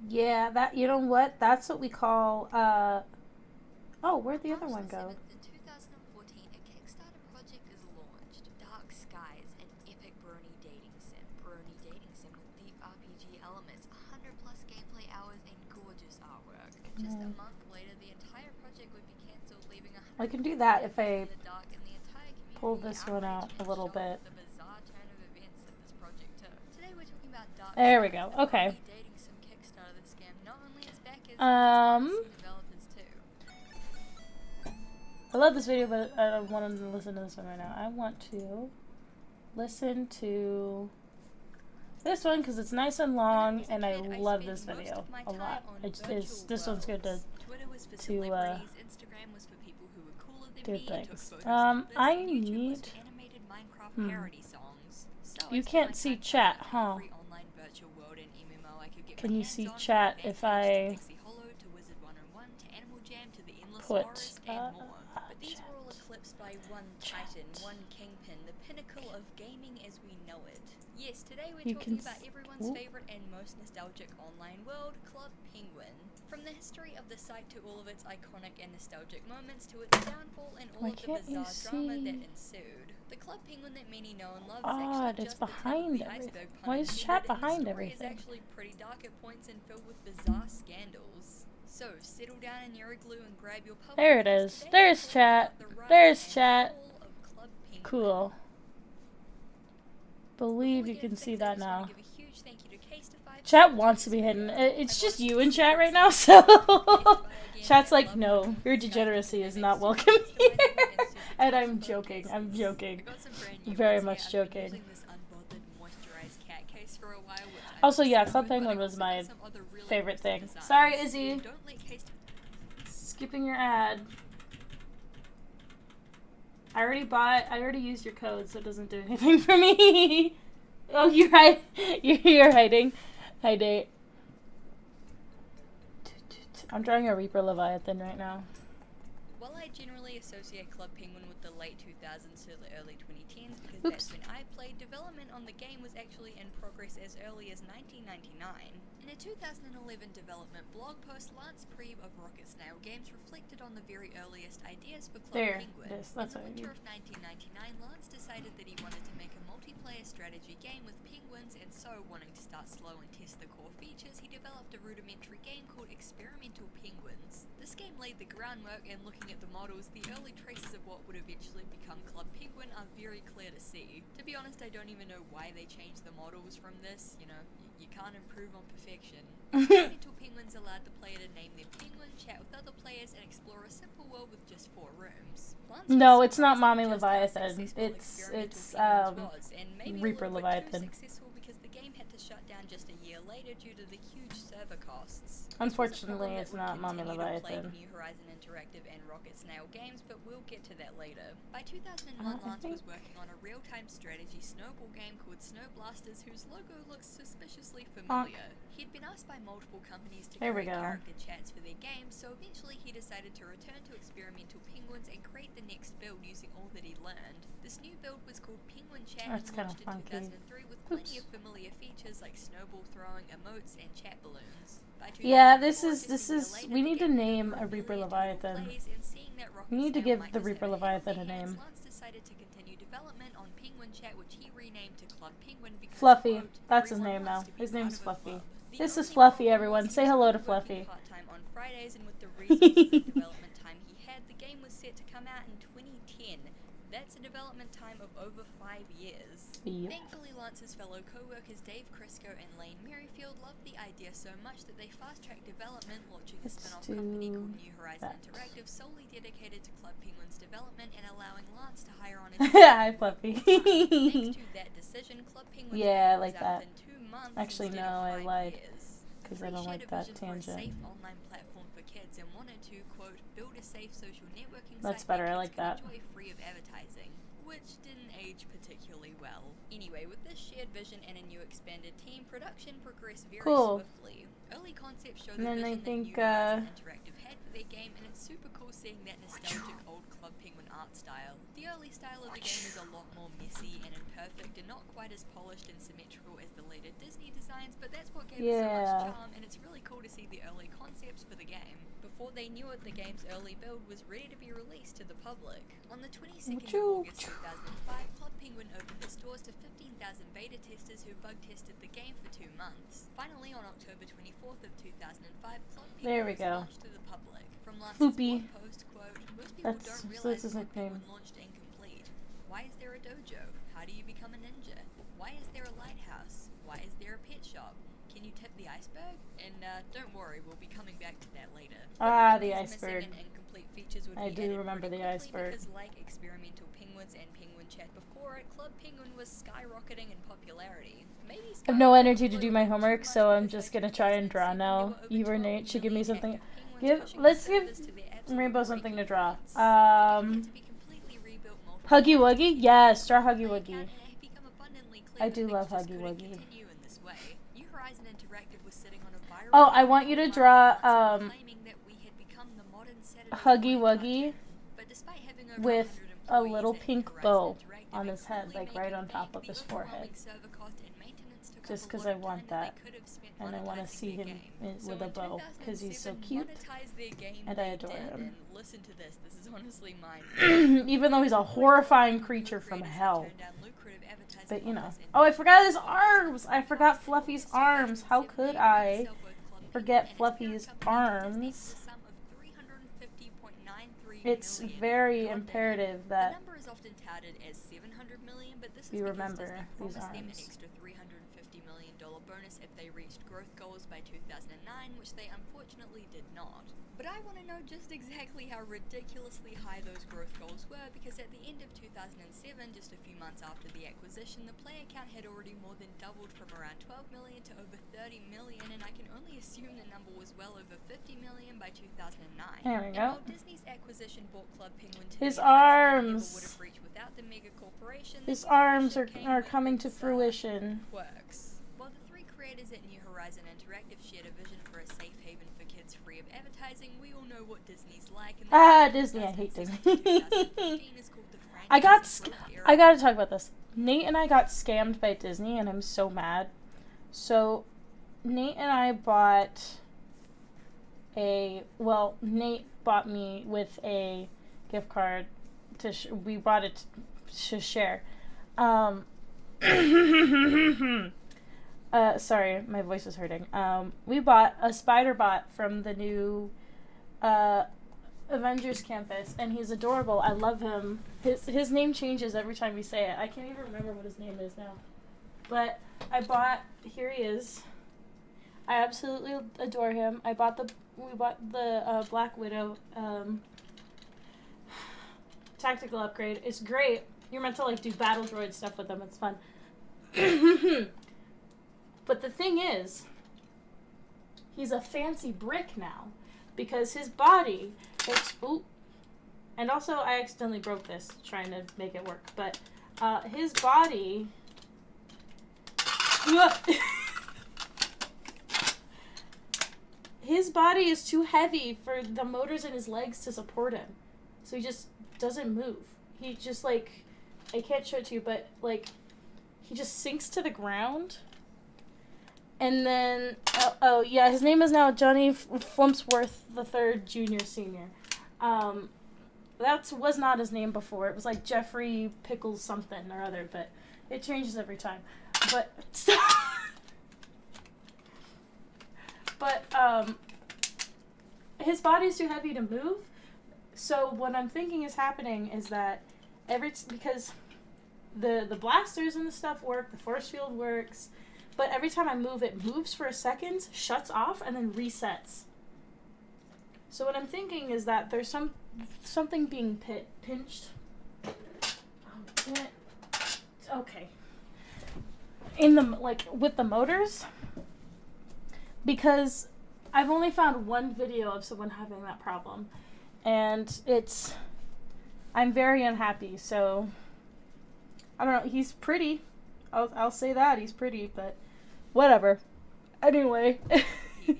Yeah, that, you know what? That's what we call, oh, where'd the other one go? In 2014, a Kickstarter project is launched. Dark Skies, an epic brony dating sim. Brony dating sim with deep RPG elements, 100 plus gameplay hours, and gorgeous artwork. Just a month later, the entire project would be cancelled, leaving I can do that if I in the dark, and the entire community pull this one out outraged a and little shocked bit. at the bizarre turn of events that this project took. Today we're talking about Dark There we Skies, go. the Okay. brony dating sim Kickstarter that scammed not only its backers, but its Um, artists and developers too. I love this video, but I don't want to listen to this one right now. I want to listen to this one because it's nice and long, and I love this video a lot. This one's good to Twitter was for to, celebrities, Instagram was for people who were cooler than do me and took things. photos like this, I and YouTube was need. for animated Minecraft parody songs. So You I spent can't my see time chat, trying huh? every online virtual world and MMO I could get Can my you hands see on, chat from if Vantage to I Pixie Hollow to Wizard 101 to Animal Jam to the Endless put Forest and more. But these were all eclipsed by one titan, one kingpin, the pinnacle of gaming as we know it. Yes, today we're You talking can about s- everyone's Ooh. favorite and most nostalgic online world, Club Penguin. From the history of the site to all of its iconic and nostalgic moments to its downfall and all Why of the can't you bizarre drama that see? ensued. The Club Penguin that many know and love is Odd, actually it's just the tip of behind the everything. iceberg, pun Why is intended, chat and the behind story everything? is actually pretty dark at points and filled with bizarre scandals. So settle down in your igloo and grab your puppy. There it because is. today There's we're talking chat. about the rise There's and chat. fall of Club Penguin. Cool. Believe Before you we get can into see things, I that just wanna now. give a huge thank you to Casetify for Chat sponsoring wants to this be hidden. video. It's I just wanna you in thank chat right Casetify now, for so again. chat's I like, love no, working your with these guys degeneracy because is they not make welcome super here. customizable and super And tough I'm phone joking. I'm cases. joking. I got some brand new Very ones much here. I've been joking. using this unbothered moisturized cat case for a while, which I'm Also, yeah, obsessed Club with, but Penguin I've was also my got some other really favorite awesome thing. designs. Sorry, Izzy. Don't let Skipping your ad. I already used your code, so it doesn't do anything for me. Oh, you're right. You're hiding. Hi, date. I'm drawing a Reaper Leviathan right now. While I generally associate Club Penguin with the late 2000s to the early 2010s because Oops. that's when I played, development on the game was actually in progress as early as 1999. In a 2011 development blog post, Lance Preeb of Rocket Snail Games reflected on the very earliest ideas for Club There, Penguin. this, that's in what I the winter need. of 1999, Lance decided that he wanted to make a multiplayer strategy game with penguins, and so, wanting to start slow and test the core features, he developed a rudimentary game called Experimental Penguins. This game laid the groundwork, and looking at the models, the early traces of what would eventually become Club Penguin are very clear to see. To be honest, I don't even know why they changed the models from this. You know, you can't improve on perfection. Experimental Penguins allowed the player to name their penguin, chat with other players, and explore a simple world with just 4 rooms. Lance No, was it's not surprised Mommy at just how Leviathan. successful It's Experimental Penguins was, and maybe Reaper a little Leviathan. bit too successful because the game had to shut down just a year later due to the huge server costs. Unfortunately, it's not Mommy Leviathan. New Horizon Interactive and Rocket Snail games, but we'll get to that later. By 2001, I Lance think- was working on a real-time strategy snowball game called Snow Blasters, whose logo looks suspiciously familiar. He'd been asked by multiple companies to There we create go. character chats for their games, so eventually he decided to return to Experimental Penguins and create the next build using all that he learned. This new build was called Penguin Chat That's and kinda launched in funky. 2003 with plenty Oops. of familiar features like snowball throwing, emotes, and chat balloons. By Yeah, 2004, this just a year is. later, We the need to game had name over a Reaper million total Leviathan. plays, and seeing that Rocket We need to Snail give might the just have Reaper a hit on Leviathan their a hands, name. Lance decided decided to continue development on Penguin Chat, which he renamed to Club Penguin because, Fluffy. quote, That's his "Everyone name wants now. to be His part name's of a Fluffy. club." The This is only Fluffy, problem everyone. was he Say was hello only to working Fluffy. part-time on Fridays, and with the resources and development time he had, the game was set to come out in 2010. That's a development time of over 5 years. Yep. Thankfully, Lance's fellow co-workers Dave Crisco and Lane Merrifield loved the idea so much that they fast-tracked development, launching a Let's spin-off do company called New Horizon that. Interactive, solely dedicated to Club Penguin's development and allowing Lance to hire on his Hi, Fluffy. Thanks to that decision, Club Penguin's Yeah, I game like was that. out within 2 months Actually, instead no, of I 5 lied. years. Because The I don't three like shared a that vision for a tangent. safe online platform for kids and wanted to, quote, build a safe social networking That's site better, I that like kids can that. enjoy free of advertising, which didn't age particularly well. Anyway, with this shared vision and a new expanded team, production progressed very Cool. swiftly. Early concepts show the And then I vision think, that New Horizon Interactive had for their game, and it's super cool seeing that nostalgic old Club Penguin art style. The early style of the game is a lot more messy and imperfect and not quite as polished and symmetrical as the later Disney designs, but that's what gave it so much Yeah. charm, and it's really cool to see the early concepts for the game. Before they knew it, the game's early build was ready to be released to the public. On the 22nd of Wachoo. August 2005, Club Penguin opened its doors to 15,000 beta testers who bug tested the game for 2 months. Finally, on October 24th of 2005, Club Penguin There we was go. launched to the public. From Lance's Floopy. blog post, quote, "Most people That's- don't so realize that's his Club nickname. Penguin launched incomplete. Why is there a dojo? How do you become a ninja? Why is there a lighthouse? Why is there a pet shop? Can you tip the iceberg?" And don't worry, we'll be coming back to that later. Ah, But the many of these iceberg. missing and incomplete features would I be do added remember pretty the quickly iceberg. Because like Experimental Penguins and Penguin Chat before it, Club Penguin was skyrocketing in popularity. Maybe I have no skyrocketing energy was to a do little my bit too homework, much so I'm because just by gonna try and draw 2007 now. there were over You or 12 Nate should give me million something. active Penguins Give, pushing let's the give servers to their absolute Rainbow something to breaking draw. points. The game had to be completely rebuilt multiple Huggy times Wuggy? to Yes, draw the Huggy player Wuggy. count, and it had become abundantly clear I that do things love just Huggy couldn't Wuggy. continue in this way. New Horizon Interactive was sitting on a viral Oh, I game want you to online draw, announcing, claiming that we had become the modern Saturday Huggy morning Wuggy cartoon. But despite having over with 100 a employees little at New pink Horizon bow Interactive on and his head, clearly like right making on top bank, of the his overwhelming forehead. server cost and maintenance took Just up a because lot I of want time that. they could have spent And I want to monetizing see their him game. with So a in bow, because he's so 2007, cute. monetized their game And I they adore did, him. And listen to this is honestly mind Even though he's a horrifying creature from hell. But you know. Oh, I forgot his arms! I forgot Fluffy's arms. How could I forget Fluffy's arms? It's very imperative The that number is often touted as 700 million, but this is we because remember Disney these promised them an arms. extra $350 million bonus if they reached growth goals by 2009, which they unfortunately did not. But I want to know just exactly how ridiculously high those growth goals were, because at the end of 2007, just a few months after the acquisition, the player count had already more than doubled from around 12 million to over 30 million, and I can only assume the number was well over 50 million by 2009. There we And go. while Disney's acquisition brought Club Penguin to His the heights they arms. never would have reached without the mega corporation, His the arms partnership came are with coming to its, fruition. quirks. While the three creators at New Horizon Interactive shared a vision for a safe haven for kids free of advertising, we all know what Disney's like. And Ah, that's Disney, I hate 2006 Disney. to 2015 is called the I got franchise growth era. I gotta talk about this. Nate and I got scammed by Disney, and I'm so mad. So, Nate and I bought Nate bought me with a gift card we bought it to share. Sorry, my voice is hurting. We bought a spider bot from the new Avengers campus, and he's adorable. I love him. His name changes every time we say it. I can't even remember what his name is now. But here he is. I absolutely adore him. We bought the Black Widow tactical upgrade. It's great. You're meant to do battle droid stuff with them. It's fun. But the thing is, he's a fancy brick now, because his body and also I accidentally broke this trying to make it work, but his body his body is too heavy for the motors in his legs to support him, so he just doesn't move. He just I can't show it to you, but he just sinks to the ground. And then, yeah, his name is now Johnny Flumpsworth III, Jr., Sr. That was not his name before. It was like Jeffrey Pickles something or other, but it changes every time. But his body's too heavy to move. So what I'm thinking is happening is that because the blasters and the stuff work, the force field works, but every time I move, it moves for a second, shuts off, and then resets. So what I'm thinking is that there's something being pinched. Oh, damn it. Okay. With the motors, because I've only found one video of someone having that problem, and I'm very unhappy. So I don't know. He's pretty. I'll say that he's pretty, but whatever. Anyway. And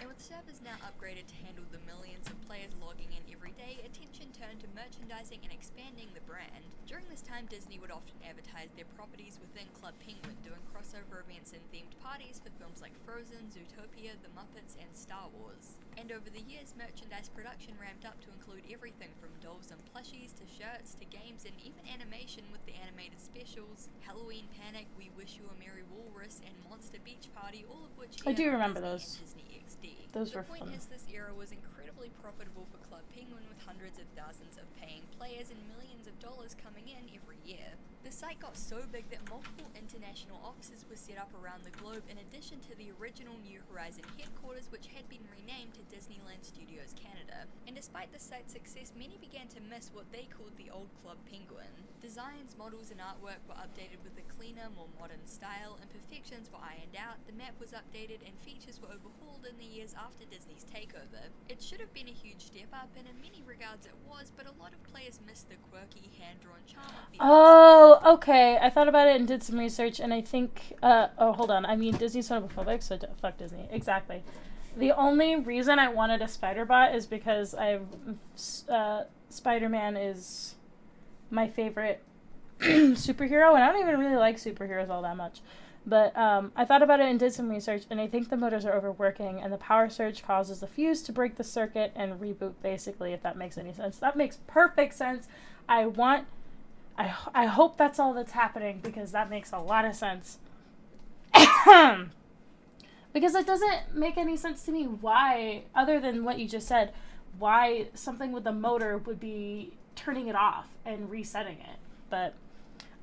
with servers now upgraded to handle the millions of players logging in every day, attention turned to merchandising and expanding the brand. During this time, Disney would often advertise their properties within Club Penguin, doing crossover events and themed parties for films like Frozen, Zootopia, The Muppets, and Star Wars. And over the years, merchandise production ramped up to include everything from dolls and plushies to shirts to games and even animation with the animated specials, Halloween Panic, We Wish You a Merry Walrus, and Monster Beach Party, all of which I do remember Disney those. and Disney XD. Those The were point fun. is, this era was incredibly profitable for Club Penguin, with hundreds of thousands of paying players and millions of dollars coming in every year. The site got so big that multiple international offices were set up around the globe, in addition to the original New Horizon headquarters, which had been renamed to Disneyland Studios Canada. And despite the site's success, many began to miss what they called the old Club Penguin. Designs, models, and artwork were updated with a cleaner, more modern style. Imperfections were ironed out, the map was updated, and features were overhauled in the years after Disney's takeover. It should have been a huge step up, and in many regards it was, but a lot of players missed the quirky, hand-drawn charm of the Oh, okay. I thought about it and did some research, and I think, hold on. I mean, Disney's homophobic, so fuck Disney. Exactly. The only reason I wanted a Spider-Bot is because Spider-Man is my favorite superhero, and I don't even really like superheroes all that much. But I thought about it and did some research, and I think the motors are overworking, and the power surge causes the fuse to break the circuit and reboot, basically, if that makes any sense. That makes perfect sense. I hope that's all that's happening, because that makes a lot of sense. Because it doesn't make any sense to me why, other than what you just said, why something with a motor would be turning it off and resetting it. But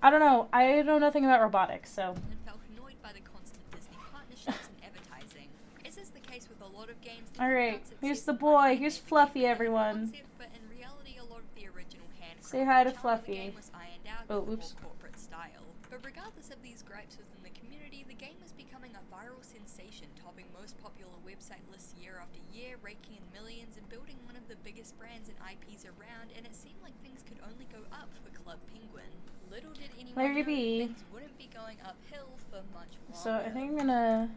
I don't know. I know nothing about robotics, so. And felt annoyed by the constant Disney partnerships and advertising. As is the case with a lot of games. Alright, here's the boy. Here's Fluffy, everyone. Concept, but in reality, a lot of the original handcrafted Say hi to charm of the Fluffy. game was ironed out Oh, with a oops. more corporate style. But regardless of these gripes within the community, the game was becoming a viral sensation, topping most popular website lists year after year, raking in millions, and building one of the biggest brands and IPs around. And it seemed like things could only go up for Club Penguin. Little did anyone Larry know B. that things wouldn't be going uphill for much longer. So I think I'm gonna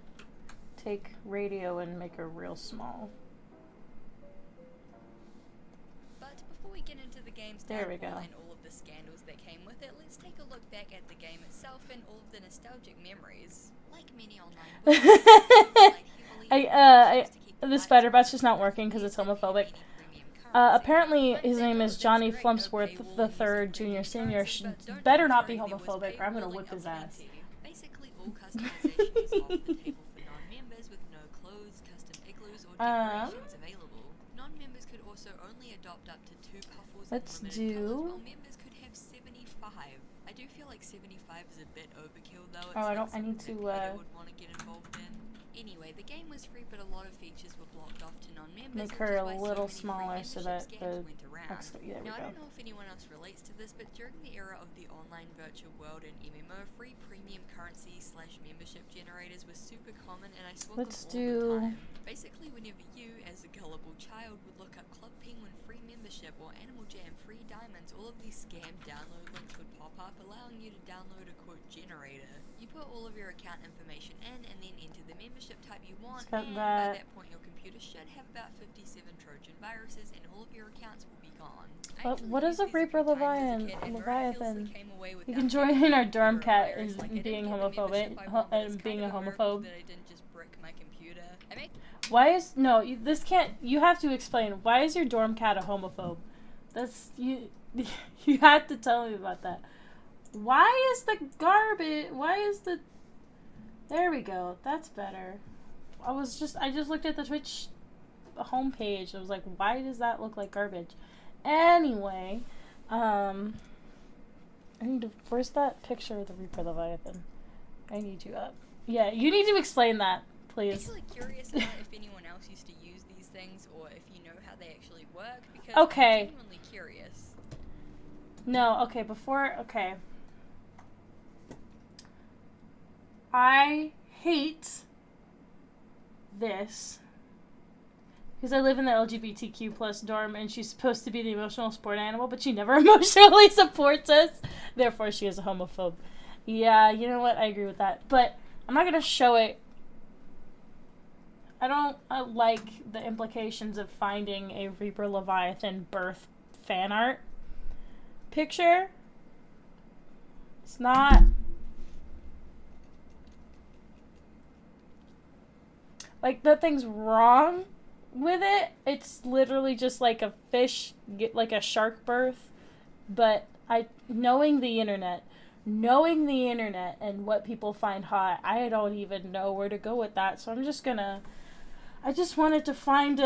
take radio and make her real small. But before we get into the game's There we downfall go. and all of the scandals that came with it, let's take a look back at the game itself and all of the nostalgic memories. Like many online The Spider-Bot's just not working because it's homophobic. Apparently his name is Johnny Flumpsworth the Third, Junior, Senior. Better not be homophobic, or I'm gonna whip his ass. Basically, all customization is off the table for non-members, with no clothes, custom igloos, or decorations available. Non-members could also only adopt up to 2 puffles Let's in limited do- colors, while members could have 75. I do feel like 75 is a bit overkill, though. It's Oh, I not don't- I need something to, that Peter would want to get involved in. Anyway, the game was free, but a lot of features were blocked off to non-members. Make which her is a why little so many free smaller so membership that scams the- went around. There we Now, I go. don't know if anyone else relates to this, but during the era of the online virtual world and MMO, free premium currency / membership generators were super common, and I saw Let's them all the do- time. Basically, whenever you, as a gullible child, would look up Club Penguin free membership or Animal Jam free diamonds, all of these scam download links would pop up, allowing you to download a quote generator. You put all of your account information in, and then enter the membership type you want, got and that. by that point your computer should have about 57 Trojan viruses, and all of your accounts will be gone. I What- actually what is used a these Reaper few times as a Leviathan- kid and Leviathan? miraculously came away You without can join getting in our a dorm computer cat virus. is Like, I didn't being get the homophobic membership I want, but it's and being kind a of miracle homophobe. that I didn't just brick my computer. Why is no? This can't. You have to explain. Why is your dorm cat a homophobe? That's you. You had to tell me about that. Why is the garbage? Why is the? There we go. That's better. I just looked at the Twitch homepage. I was like, why does that look like garbage? Anyway, I need to. Where's that picture of the Reaper Leviathan? I need you up. Yeah, you need to explain that, I'm please. actually curious about if anyone else used to use these things or if you know how they actually work because Okay. I'm genuinely curious. No, okay, okay. I hate this because I live in the LGBTQ plus dorm and she's supposed to be the emotional support animal, but she never emotionally supports us. Therefore, she is a homophobe. Yeah, you know what? I agree with that. But I'm not going to show it. I don't like the implications of finding a Reaper Leviathan birth fan art picture. It's not. Like, nothing's wrong with it. It's literally just like a fish, like a shark birth. But knowing the internet and what people find hot, I don't even know where to go with that. So I just wanted to find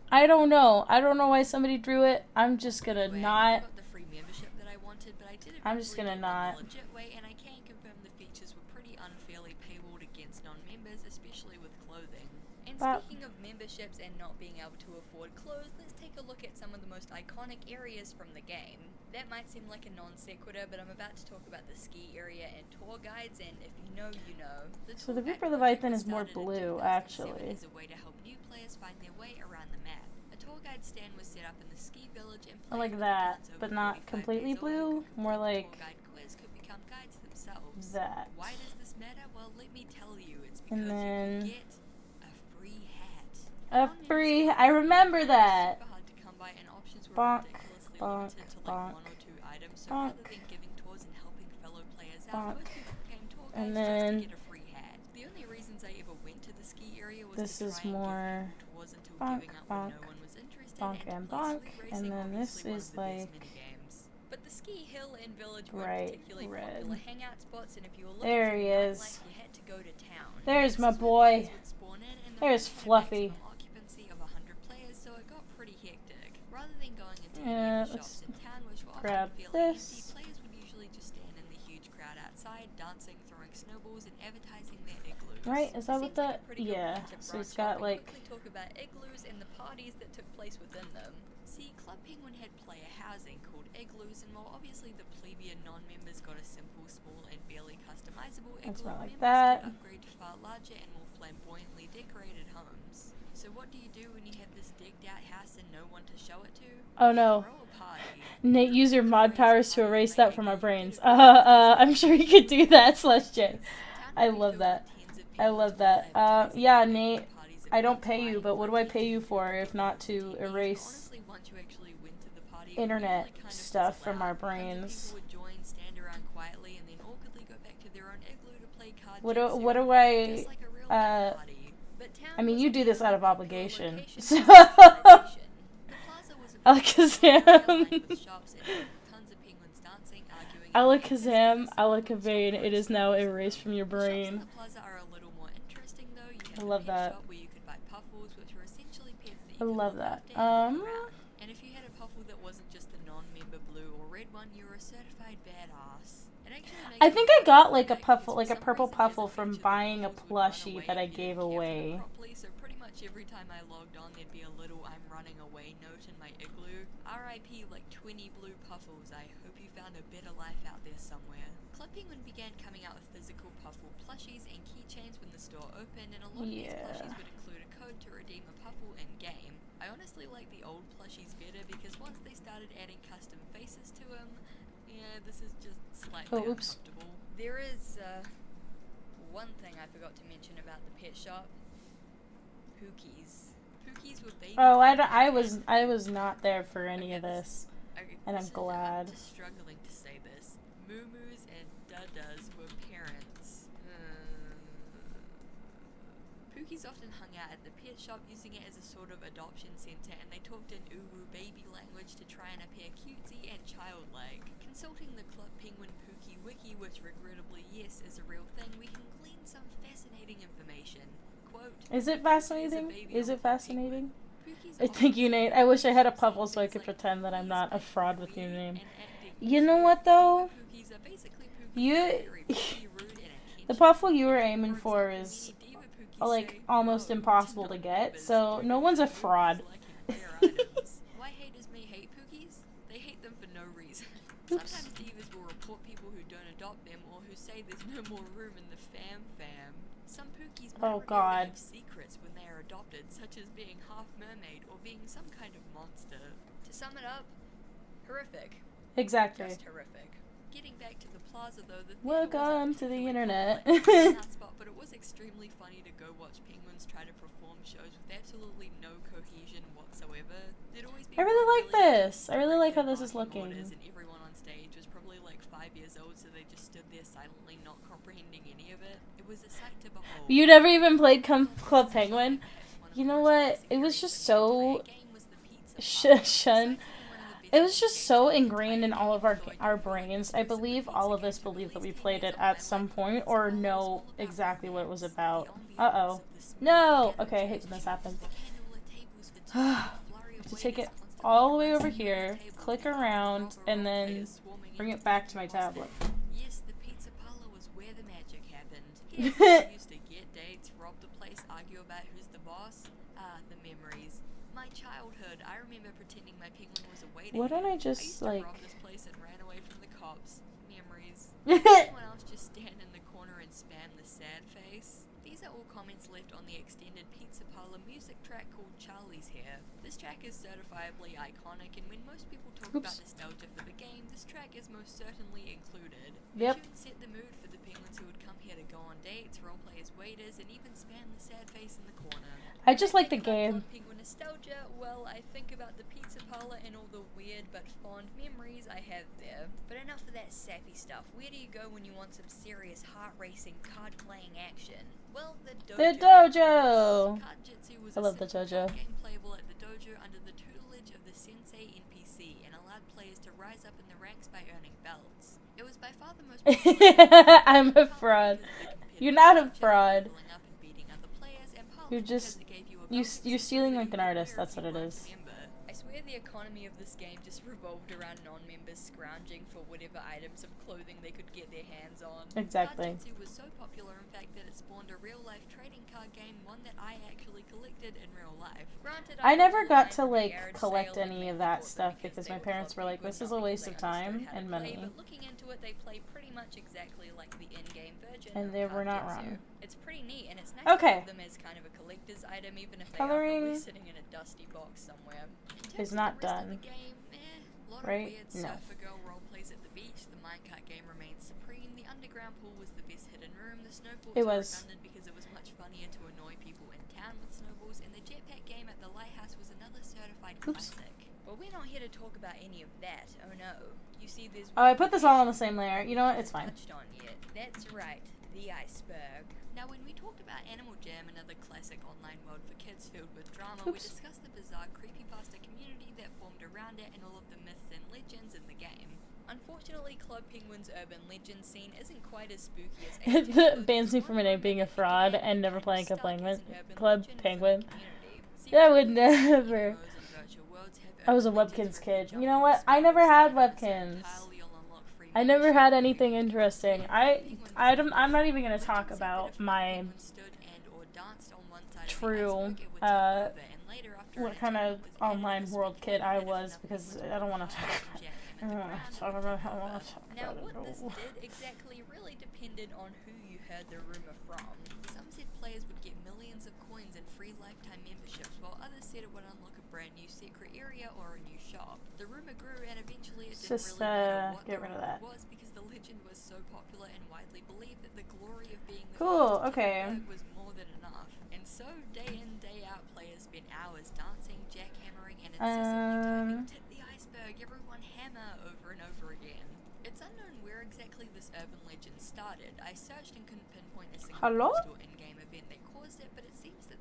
I don't know. I don't know why somebody drew it. I'm just gonna Anyway, not. I got the free membership that I wanted, but I did it I'm just gonna not. the legit way, and I can confirm the features were pretty unfairly paywalled against non-members, especially with clothing. And speaking of memberships and not being able to afford clothes, let's take a look at some of the most iconic areas from the game. That might seem like a non sequitur, but I'm about to talk about the ski area and tour guides, and if you know, you know. So the tour Reaper guide Leviathan project is more was started in blue, 2007 actually. as a way to help new players find their way around the map. A tour guide stand was set up in the ski village, and I like players with that, accounts but over not 45 completely days old who blue, could more complete the like tour guide quiz could become guides themselves. that. Why does this matter? Well, let me tell you. It's And because then you can get a free hat. a free. I remember that. Super hard to come by, and options were Bonk, ridiculously bonk, limited to like bonk, one or two items. So bonk, rather than giving tours and helping fellow players bonk. out, most people became tour And guides just then to get a free hat. The only reasons I ever went to the ski area was this to is try and more give people tours until bonk, giving up bonk, when no one was interested. bonk, and and to play bonk. sleek And racing, then this obviously one is of the best like minigames. But the ski hill and village were bright particularly red. popular hangout spots, and if you were looking There for he the is. nightlife, you had to go to town. There's This my is where boy. players would spawn in, and the There's place had a Fluffy. maximum occupancy of 100 players, so it got pretty hectic. Rather than going into any Yeah, of the shops let's in town, which were grab often fairly empty, this. players would usually just stand in the huge crowd outside, dancing, throwing snowballs, and advertising their igloos. Right? Is that what Seems like that? a pretty good Yeah. point to So it's branch off got and like. quickly talk about igloos and the parties that took place within them. See, Club Penguin had player housing called igloos, and while obviously the plebeian non-members got a simple, small, and barely customizable That's igloo, not like members that. could upgrade to far larger and more flamboyantly decorated homes. So what do you do when you have this decked-out house and no one to show it to? Oh no. Throw a party. Nate, use your mod powers to erase that from our brains. I'm sure you could do that, Slush J. I love that. I love that. Yeah, Nate, I don't pay you, but what do I pay you for if not to erase internet stuff from our brains? What do I, I mean, you do this out of obligation, so. Alakazam. Alakazam, Alakazam, it is now erased from your brain. I love that. I love that. And if you had a puffle that wasn't just the non-member blue or red one, you were a certified badass. I think I got like a puffle, like a purple puffle from buying a plushie that I gave away. So pretty much every time I logged on, there'd be a little "I'm running away" note in my igloo. R.I.P. like 20 blue puffles. I hope you found a better life out there somewhere. Club Penguin began coming out with physical puffle plushies and keychains when the store opened, and a lot of these plushies would include a code to redeem a puffle in game. I honestly like the old plushies better because once they started adding custom faces to them, yeah, this is just slightly uncomfortable. There is one thing I forgot to mention about the pet shop. Pookies. Pookies were baby. Oh, I was not there for any of this, Okay, and I'm glad. I'm just struggling to say this. Moo-moos and Duddas were parents. Pookies often hung out at the pet shop, using it as a sort of adoption center, and they talked in uwu baby language to try and appear cutesy and childlike. Consulting the Club Penguin Pookie Wiki, which regrettably, yes, is a real thing, we can glean some fascinating information. Quote, Is it fascinating? Is it fascinating? Pookies I think you, Nate. I wish I had a puffle so I could pretend that I'm not a fraud with your name. You know what, though? You... The puffle you were aiming for is, like, almost impossible to get, so no one's a fraud. Why haters may hate Pookies? They hate them for no reason. Oops. Sometimes divas will report people who don't adopt them or who say there's no more room in the fam. Some Pookies might Oh, regret God. they have secrets when they are adopted, such as being half mermaid or being some kind of monster. To sum it up, horrific. Exactly. Just horrific. Getting back to the plaza though, the Welcome to the internet. spot, but it was extremely funny to go watch penguins try to perform shows with absolutely no cohesion whatsoever. There'd always be I really one like this. I really like how this is barking looking. orders, and everyone on stage was probably like 5 years old, so they just stood there silently, not comprehending any of it. It was a sight to behold. You never even played Club Penguin? You know what? It was just so... Shun. It was just so ingrained in all of our brains. I believe all of us believe that we played it at some point or know exactly what it was about. Uh-oh. No! Okay, I hate when this happens. To take it all the way over here, click around, and then bring it back to my tablet. Yes, the pizza parlor was where the magic happened. Here, we used to get dates, rob the place, argue about who's the boss. Ah, the memories. My childhood, I remember pretending my penguin was a waiter. Why don't I I just, used to like... rob this place and ran away from the cops. Memories. Someone else just stand in the corner and spam the sad face. These are all comments left on the extended pizza parlor music track called Charlie's Hair. This track is certifiably iconic, and when most people talk about nostalgia for the game, this track is most certainly included. Yep. The tune set the mood for the penguins who would come here to go on dates, roleplay as waiters, and even spam the sad face in the corner. I just like the Think about game. Club Penguin nostalgia, well, I think about the pizza parlor and all the weird but fond memories I have there. But enough of that sappy stuff. Where do you go when you want some serious, heart-racing, card-playing action? Well, the dojo. The dojo! Card Jitsu was I love the a simple dojo. card game playable at the dojo under the tutelage of the sensei NPC and allowed players to rise up in the ranks by earning belts. It was by far the most I'm a fraud. You're not a fraud. You're just... You're stealing like an artist, that's what it is. I swear the economy of this game just revolved around non-members scrounging for whatever items of clothing they could get their hands on. Exactly. Card Jitsu was so popular, in fact, that it spawned a real-life trading card game, one that I actually collected in real life. Granted, I never wasn't got to, alive for the like, yard collect sale and any of mainly that bought them stuff because they my were parents were Club like, this is a Penguin, not waste of because they time understood how and to play, money. but looking into it, they play pretty much exactly like the in-game version And of they were Card not Jitsu. wrong. It's pretty neat, and it's nice Okay. to have them as kind of a collector's item, even if they Coloring are probably sitting in a dusty box somewhere. In is terms of not the rest of done. the game, a lot Right? of weird No. surfer girl role plays at the beach. The minecart game remains supreme. The underground pool was the best hidden room. The snowballs It were was. redundant because it was much funnier to annoy people in town with snowballs. And the jetpack game at the lighthouse was another certified Oops. classic. But we're not here to talk about any of that. Oh no. You see, there's Oh, I put this all on the same layer. You know what? It's fine. touched on yet. That's right, the Iceberg. Now, when we talked about Animal Jam, another classic online world for kids filled with drama, we Oops. discussed the bizarre creepypasta community that formed around it and all of the myths and legends in the game. Unfortunately, Club Penguin's urban legend scene isn't quite as spooky as It bans me from being a fraud and never playing Club Penguin. Yeah, I would never. I was a Webkins kid. You know what? I never had Webkins. I never had anything interesting. I'm not even gonna talk about my true what kind of online world kid I was because I don't want to talk about Now, what this did exactly really depended on who you heard the rumor from. Some said players would get millions of coins and free lifetime memberships, while others said it would unlock a brand new secret area or a new shop. The rumor grew, and eventually it didn't Just, really matter what get the rid of rumor that. was because the legend was so popular and widely believed that the glory of being the Cool, first okay. Iceberg was more than enough. And so, day in, day out, players spent hours dancing, jackhammering, and incessantly typing "Tip the Iceberg, everyone hammer" over and over again. It's unknown where exactly this urban legend started. I searched and couldn't pinpoint a single Hello? post or in-game event that caused it, but it seems that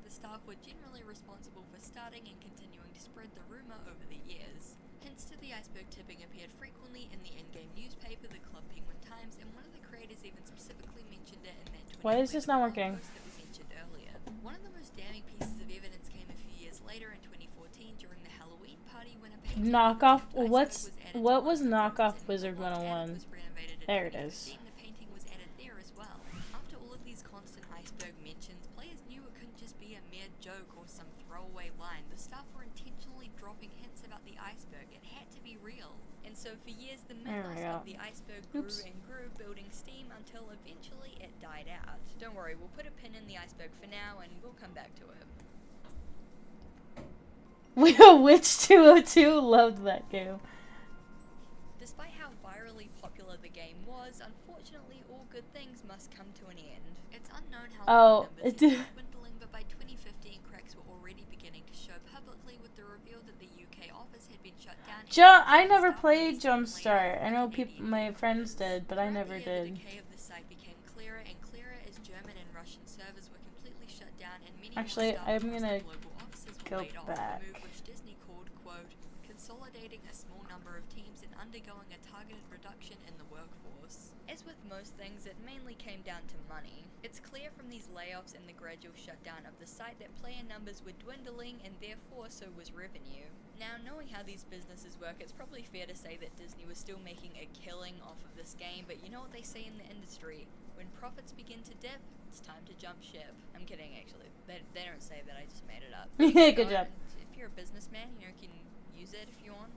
were generally responsible for starting and continuing to spread the rumor over the years. Hints to the iceberg tipping appeared frequently in the in-game newspaper, the Club Penguin Times, and one of the creators even specifically mentioned it in that 20 Why is this not working? post that we mentioned earlier. One of the most damning pieces of evidence came a few years later in 2014 during the Halloween party when a painting Knockoff. of the What's iceberg was added what to was one of the knockoff rooms, and Wizard when the wall 101? was renovated in There it is. 2015, the painting was added there as well. After all of these constant iceberg mentions, players knew it couldn't just be a mere joke or some throwaway line. The staff were intentionally dropping hints about the iceberg. It had to be real. And so for years, the mythos of the iceberg grew and grew, building steam until eventually it died out. Don't worry, we'll put a pin in the iceberg for now and we'll come back to it. Witch 202 loved that game. Despite how virally popular the game was, unfortunately all good things must come to an end. It's unknown how long the numbers had been dwindling, but by 2015 cracks were already beginning to show publicly with the reveal that the UK office had been shut down. I never played Jumpstart. I know my friends did, but I never did. The decay of the site became clearer and clearer as German and Russian servers were completely shut down and many Actually, more staff I'm across gonna the global offices were go laid off, back. a move which Disney called, quote, consolidating a small number of teams and undergoing a targeted reduction in the workforce. As with most things, it mainly came down to money. It's clear from these layoffs and the gradual shutdown of the site that player numbers were dwindling and therefore so was revenue. Now, knowing how these businesses work, it's probably fair to say that Disney was still making a killing off of this game, but you know what they say in the industry? When profits begin to dip, it's time to jump ship. I'm kidding, actually. They don't say that, I just made it up. Good job. If you're a businessman, you can use it if you want.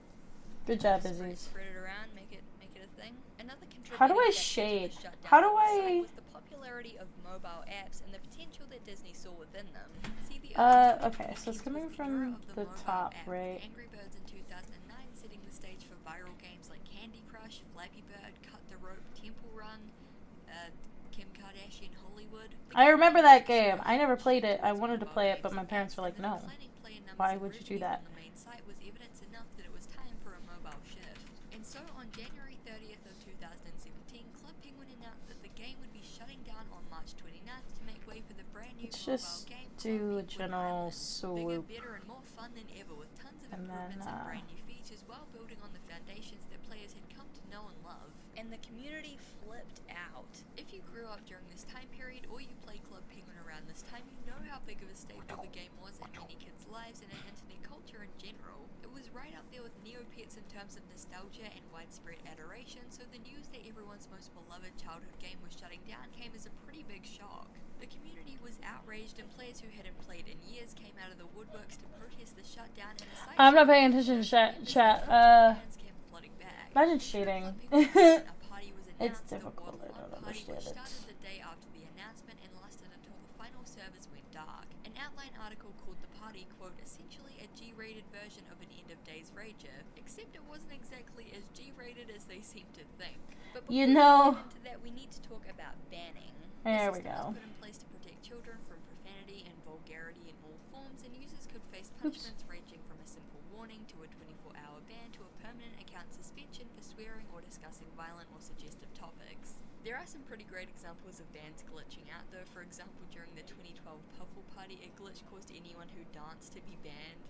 Good job, Spread Izzy. it around, make it a thing. Another contributing How do I factor to the shade? shutdown How do of the site I- was the popularity of mobile apps and the potential that Disney saw within them. See, the Okay, so it's coming from the top, right? Angry Birds in 2009 setting the stage for viral games like Candy Crush, Flappy Bird, Cut the Rope, Temple Run, Kim Kardashian Hollywood. I remember that game. I never played it. I wanted to play it, but my parents were like, no. Why would you do that? On the main site was evidence enough that it was time for a mobile shift. And so on January 30th of 2017, Club Penguin announced that the game would be shutting down on March 29th to make way for the brand new Let's mobile just game do a Club Penguin general Island. swoop. Bigger, better, and more fun than ever with tons of And improvements then, and brand new features while building on the foundations that players had come to know and love. And the community flipped out. If you grew up during this time period or you played Club Penguin around this time, you know how big of a staple the game was in many kids' lives and in internet culture in general. It was right up there with Neopets in terms of nostalgia and widespread adoration, so the news that everyone's most beloved childhood game was shutting down came as a pretty big shock. The community was outraged and players who hadn't played in years came out of the woodworks to protest the shutdown and the site. I'm not paying attention to chat. Fans came flooding back. Imagine cheating. A party was It's announced, the difficult, World I don't One Party, understand which it. started the day after the announcement and lasted until the final servers went dark. An outline article called the party, quote, essentially a G-rated version of an end of days rager, except it wasn't exactly as G-rated as they seemed to think. But before You we know- get into that, we need to talk about banning. There The we system go. was put in place to protect children from profanity and vulgarity in all forms, and users could face punishments ranging from a simple warning to a 24-hour ban to a permanent account suspension for swearing or discussing violent or suggestive topics. There are some pretty great examples of bans glitching out though. For example, during the 2012 Puffle Party, a glitch caused anyone who danced to be banned.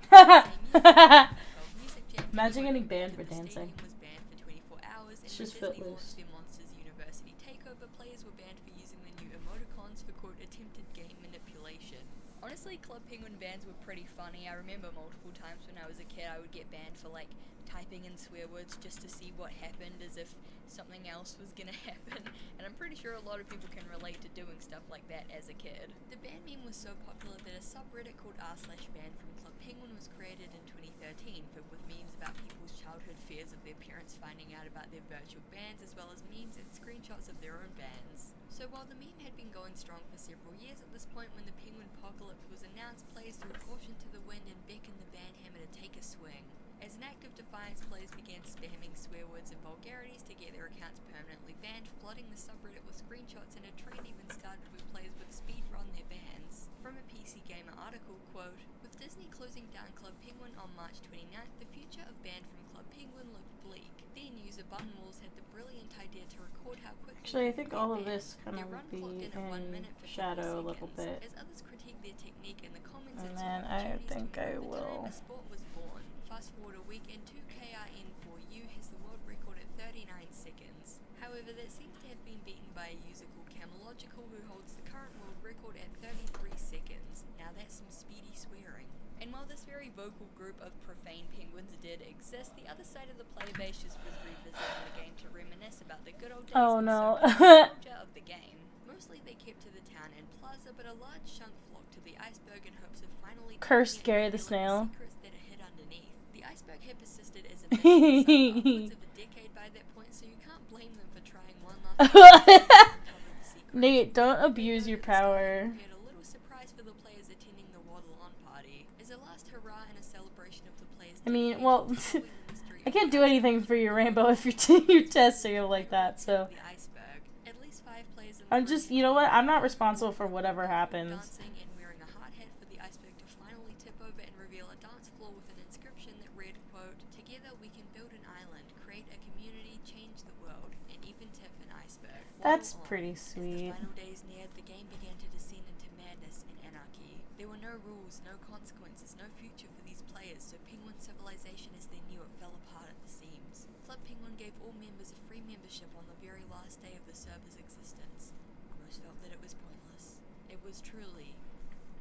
Imagine getting banned for The dancing. stadium was banned for 24 hours, and It's when just Disney Footloose. launched their Monsters University takeover, players were banned for using the new emoticons for quote attempted game manipulation. Honestly, Club Penguin bans were pretty funny. I remember multiple times when I was a kid I would get banned for like typing in swear words just to see what happened, as if something else was gonna happen, and I'm pretty sure a lot of people can relate to doing stuff like that as a kid. The ban meme was so popular that a subreddit called r/ban from Club Penguin was created in 2013, filled with memes about people's childhood fears of their parents finding out about their virtual bans, as well as memes and screenshots of their own bans. So while the meme had been going strong for several years, at this point when the Penguin Apocalypse was announced, players threw caution to the wind and beckoned the ban hammer to take a swing. As an act of defiance, players began spamming swear words and vulgarities to get their accounts permanently banned, flooding the subreddit with screenshots, and a trend even started where players would speedrun their bans. From a PC Gamer article, quote, with Disney closing down Club Penguin on March 29th, the future of Banned from Club Penguin looked bleak. Then user Buttonwalls had the brilliant idea to record how quickly Actually, I think they all of ran. this kind Their of run would clocked be in at 1 in minute 54 shadow a little seconds. bit. As others critiqued their technique in the comments And saw then I opportunities think to I improve the time will. a sport was born. Fast forward a week and 2KRN4U has the world record at 39 seconds. However, that seems to have been beaten by a user called Camological who holds the current world record at 33 seconds. Now that's some speedy swearing. And while this very vocal group of profane penguins did exist, the other side of the player base just was revisiting the game to reminisce about the good old days Oh and no. nostalgia of the game. Mostly they kept to the town and plaza, but a large chunk flocked to the Iceberg in hopes of finally Cursed finding Gary and the revealing Snail. the secrets that are hid underneath. The Iceberg had persisted as a mission for upwards of a decade by that point, so you can't blame them for trying one last time to uncover the secret. Nate, don't They abuse your noted the start power. prepared a little surprise for the players attending the Waddle On party. As a last hurrah and a celebration of the players' I mean, dedication well, to solving the mystery I of can't the do anything Iceberg, for your rainbow if you're you're testing it like that. So the Iceberg. At least 5 players in the I'm room just, had you know what? been I'm not responsible for whatever happens. dancing and wearing a hard hat for the Iceberg to finally tip over and reveal a dance floor with an inscription that read, quote, "Together we can build an island, create a community, change the world, and even tip an iceberg." That's Waddle on. pretty As the sweet. final days neared, the game began to descend into madness and anarchy. There were no rules, no consequences, no future for these players, so Penguin civilization as they knew it fell apart at the seams. Club Penguin gave all members a free membership on the very last day of the server's existence. Most felt that it was pointless. It was truly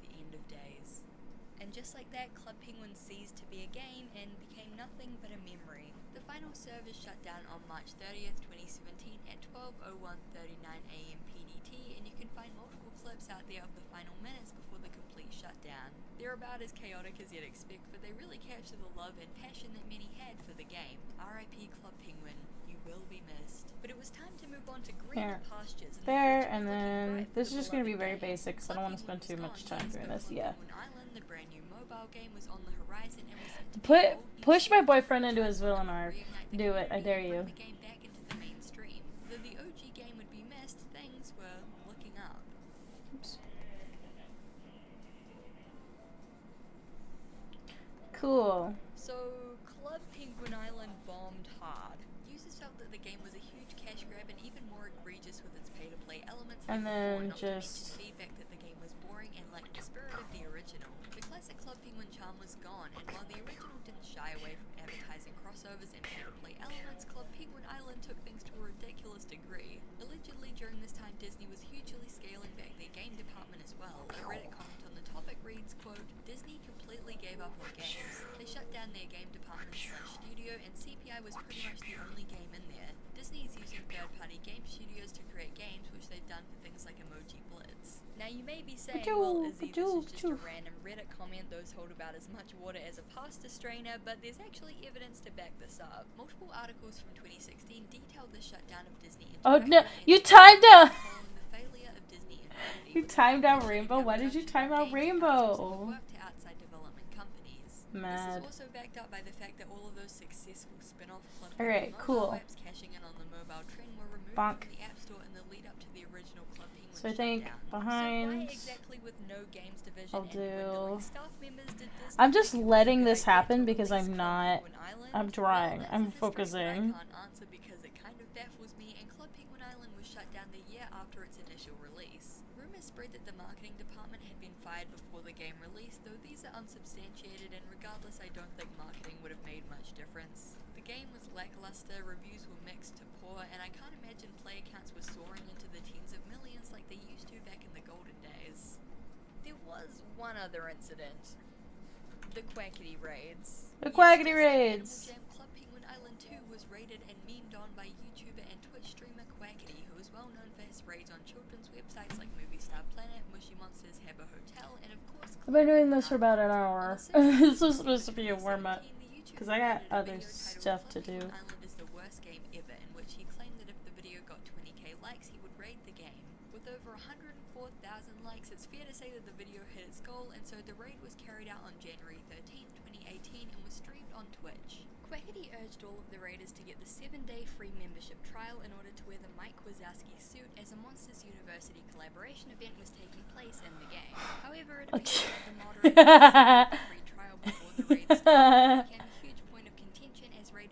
the end of days. And just like that, Club Penguin ceased to be a game and became nothing but a memory. The final server shut down on March 30th, 2017 at 12:01:39 AM PDT, and you can find multiple clips out there of the final minutes before the complete shutdown. They're about as chaotic as you'd expect, but they really capture the love and passion that many had for the game. RIP Club Penguin, you will be missed. But it was time to move on to greener pastures. And the There, future was and looking then bright for this is the just gonna be beloved very game. basic, so I don't want to spend too much time doing this. Yeah. Penguin Island, the brand new mobile game, was on the horizon and was set to be Put a bold new push my shift. boyfriend into his villain arc. Reignite the Do it, I community dare and you. bring the game back into the mainstream. Though the OG game would be missed, things were looking up. Oops. Cool. So, Club Penguin Island bombed hard. Users felt that the game was a huge cash grab and even more egregious with its pay-to-play elements And than before, then not to mention just feedback that the game was boring and lacked the spirit of the original. The classic Club Penguin charm was gone, and while the original didn't shy away from advertising crossovers and pay-to-play elements, Club Penguin Island took things to a ridiculous degree. Allegedly, during this time, Disney was hugely scaling back their game department as well. A Reddit comment on the topic reads, quote, "Disney completely gave up on games. They shut down their game department/studio, and CPI was pretty much the only game in there. Disney is using third-party game studios to create games, which they've done for things like Emoji Blitz." Now you may be saying, well, Izzy, this is just a random Reddit comment, those hold about as much water as a pasta strainer, but there's actually evidence to back this up. Multiple articles from 2016 detailed the shutdown of Disney Oh no, Interactive you and timed out. following the failure of Disney Infinity, You which timed out eventually Rainbow. Why did you production time out games outsourced Rainbow? work to outside development companies. Mad. This is also backed up by the fact that all of those successful spin-off Club Alright, Penguin cool. mobile apps cashing in on the mobile trend were removed Bonk. from the App Store in the lead up to the original Club Penguin So I think shutdown. So behind, why exactly, with no games division I'll and dwindling do. staff members, did Disney I'm just think it was a letting good this idea happen to because release I'm Club not. Penguin Island? I'm drawing. Well, I'm that's a mystery that I focusing. can't answer because it kind of baffles me, and Club Penguin Island was shut down the year after its initial release. Rumors spread that the marketing department had been fired before the game released, though these are unsubstantiated, and regardless, I don't think marketing would have made much difference. The game was lackluster, reviews were mixed to poor, and I can't imagine player counts were soaring into the tens of millions like they used to back in the golden days. There was one other incident. The Quackity Raids. The Yes, Quackity just like Animal Raids. Jam, Club Penguin Island 2 was raided and memed on by YouTuber and Twitch streamer Quackity, who is well known for his raids on children's websites like Movie Star Planet, Mushy Monsters, Habbo Hotel, and of course I've been doing this for about an hour. This was supposed to be a warm up. Because I got other stuff to do. Island is the worst game ever, in which he claimed that if the video got 20k likes, he would raid the game. With over 104,000 likes, it's fair to say that the video hit its goal, and so the raid was carried out on January 13, 2018, and was streamed on Twitch. Quackity urged all of the raiders to get the 7-day free membership trial in order to wear the Mike Wazowski suit, as a Monsters University collaboration event was taking place in the game. However, it appears that the moderator the free trial before the raid started became a huge point of contention, as raid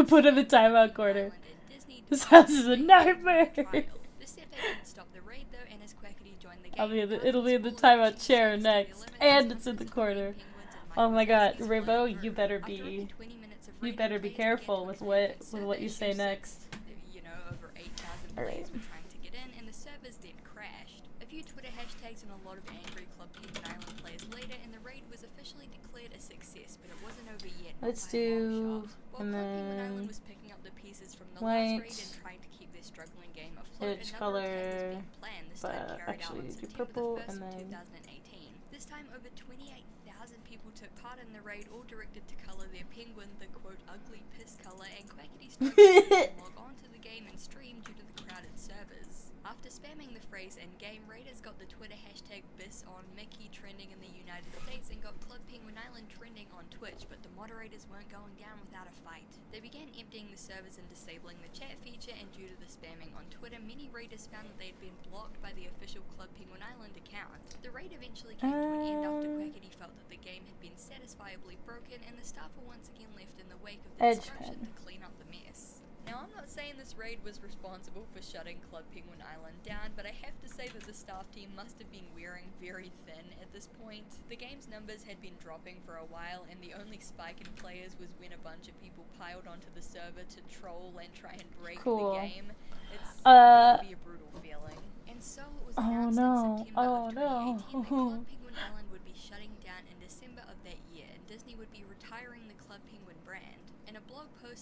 put in the timeout corner. Island and Disney This house is a decided to nightmare. trial. The setback didn't stop the raid though, and as Quackity joined the game, It'll be in the thousands timeout followed chair James next, to the and limit it's in the as corner. penguins and Oh my God, microplastics Rainbow, flooded you through. better After only be. 20 minutes of You raiding, better be players careful began with to what return with what you say surveys next. you know, over 8,000 All right. players were trying to get in, and the servers then crashed. A few Twitter hashtags and a lot of angry Club Penguin Island players later, and the raid was officially declared a success, but it wasn't over yet. not Let's by a long do, shot. While and Club Penguin then Island was picking up the pieces from the white, last raid and trying to keep their struggling game afloat, edge another attack was color, being planned, this but time carried out actually on do September purple, the 1st, and then 2018. This time over 28,000 people took part in the raid, all directed to colour their penguin the quote ugly piss colour, and Quackity struggled to log onto the game and stream due to the crowded servers. After spamming the phrase in-game, raiders got the Twitter hashtag #BissOnMickey trending in the United States and got Club Penguin Island trending on Twitch, but the moderators weren't going down without a fight. They began emptying the servers and disabling the chat feature, and due to the spamming on Twitter, many raiders found that they had been blocked by the official Club Penguin Island account. The raid eventually came to an end after Quackity felt that the game had been satisfiably broken, and the staff were once again left in the wake of the Edge destruction pen. to clean up the mess. Now, I'm not saying this raid was responsible for shutting Club Penguin Island down, but I have to say that the staff team must have been wearing very thin at this point. The game's numbers had been dropping for a while, and the only spike in players was when a bunch of people piled onto the server to troll and try and break Cool. the game. It's gotta be a brutal feeling. And so it was Oh announced no, in September oh of 2018 no. that Club Penguin Island would be shutting down in December of that year, and Disney would be retiring the Club Penguin brand. In a blog post,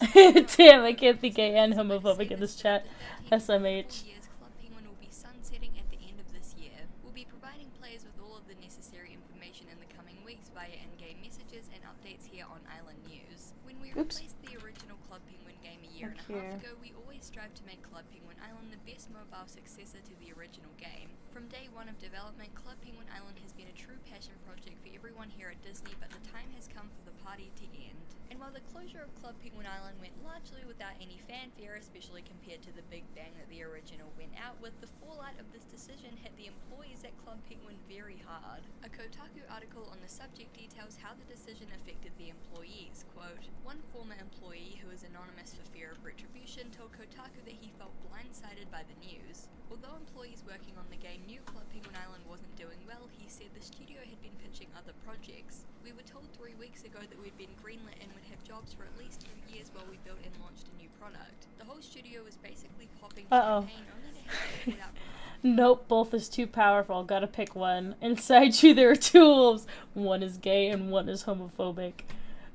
Damn, I can't be gay and homophobic in this chat. SMH. Club Penguin will be sunsetting at the end of this year. We'll be providing players with all of the necessary information in the coming weeks via in-game messages and updates here on Island News. When we Oops. replaced the original Club Penguin game a year and a half ago, we always strived to make Club Penguin Island the best mobile successor to the original game. From day one of development, Club Penguin Island has been a true passion project for everyone here at Disney, but the time has come for the party to end. And while the closure of Club Penguin Island went largely without any fanfare, especially compared to the big bang that the original went out with, the fallout of this decision hit the employees at Club Penguin very hard. A Kotaku article on the subject details how the decision affected the employees. Quote, one former employee who is anonymous for fear of retribution told Kotaku that he felt blindsided by the news. Although employees working on the game knew Club Penguin Island wasn't doing well, he said the studio had been pitching other projects. We were told 3 weeks ago that we'd been greenlit and would have jobs for at least 2 years while we built and launched a new product. The whole studio was basically popping champagne only to have it pulled out from Nope, both is too powerful. Gotta pick one. Inside you there are two wolves. One is gay and one is homophobic.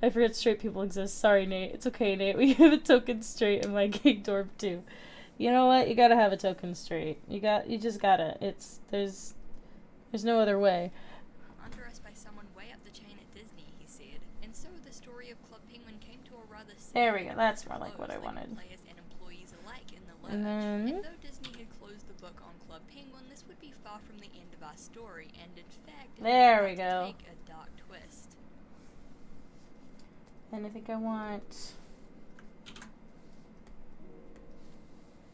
I forget straight people exist. Sorry, Nate. It's okay, Nate. We have a token straight in my gay dorm too. You know what? You gotta have a token straight. You just gotta. There's no other way. under us by someone way up the chain at Disney, he said. And so the story of Club Penguin came to a rather sad There we go. and That's abrupt more like what I close, leaving wanted. players and employees alike in the lurch. And then- And though Disney had closed the book on Club Penguin, this would be far from the end of our story, and in fact, it was There about we to go. take a dark twist. And I think I want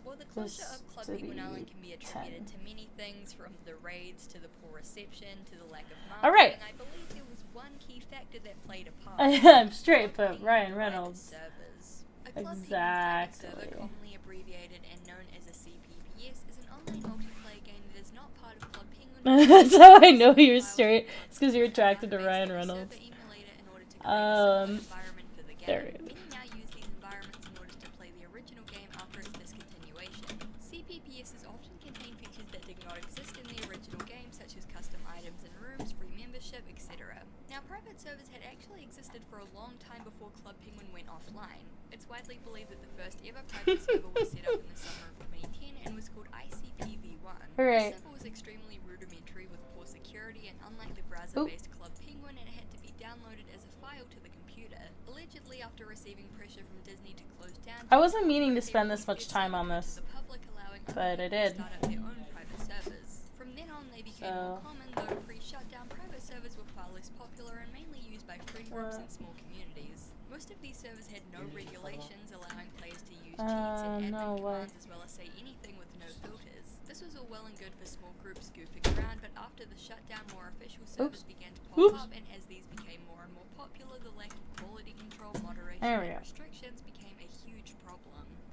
While the closure this of Club to Penguin be Island can be attributed 10. to many things, from the raids to the poor reception to the lack of All right. marketing, I believe there was one key factor that played a part. I'm straight, but Club Ryan Penguin Reynolds. private servers. A Club Penguin private Exactly. server, commonly abbreviated and known as a CPPS, is an online multiplayer game that is not part of Club Penguin. That's how I know you're straight. It's because you're attracted to Ryan Reynolds. Server emulator in order to create a similar environment for the game. there it is. Many now use these environments in order to play the original game after its discontinuation. CPPSs often contain features that did not exist in the original game, such as custom items and rooms, free membership, etc. Now, private servers had actually existed for a long time before Club Penguin went offline. It's widely believed that the first ever private server was set up in the summer of 2010 and was called ICPV1. Alright. The server was extremely rudimentary with poor security, and unlike the browser-based Club Penguin, it had to be downloaded as a file to the computer. Allegedly, after receiving pressure from Disney to close down, I wasn't meaning to they spend this released much their time on server this, to the public, allowing other but I people to did. start up their own private servers. From then on, they became more common, though pre-shutdown private servers were far less popular and mainly used by friend groups and small communities. Most of these servers had no regulations, allowing players to use cheats and admin no way. commands, as well as say anything with no filters. This was all well and good for small groups goofing around, but after the shutdown, more official servers began to pop up, and as these became more and more popular, the lack of quality control, moderation, There we and go. restrictions became a huge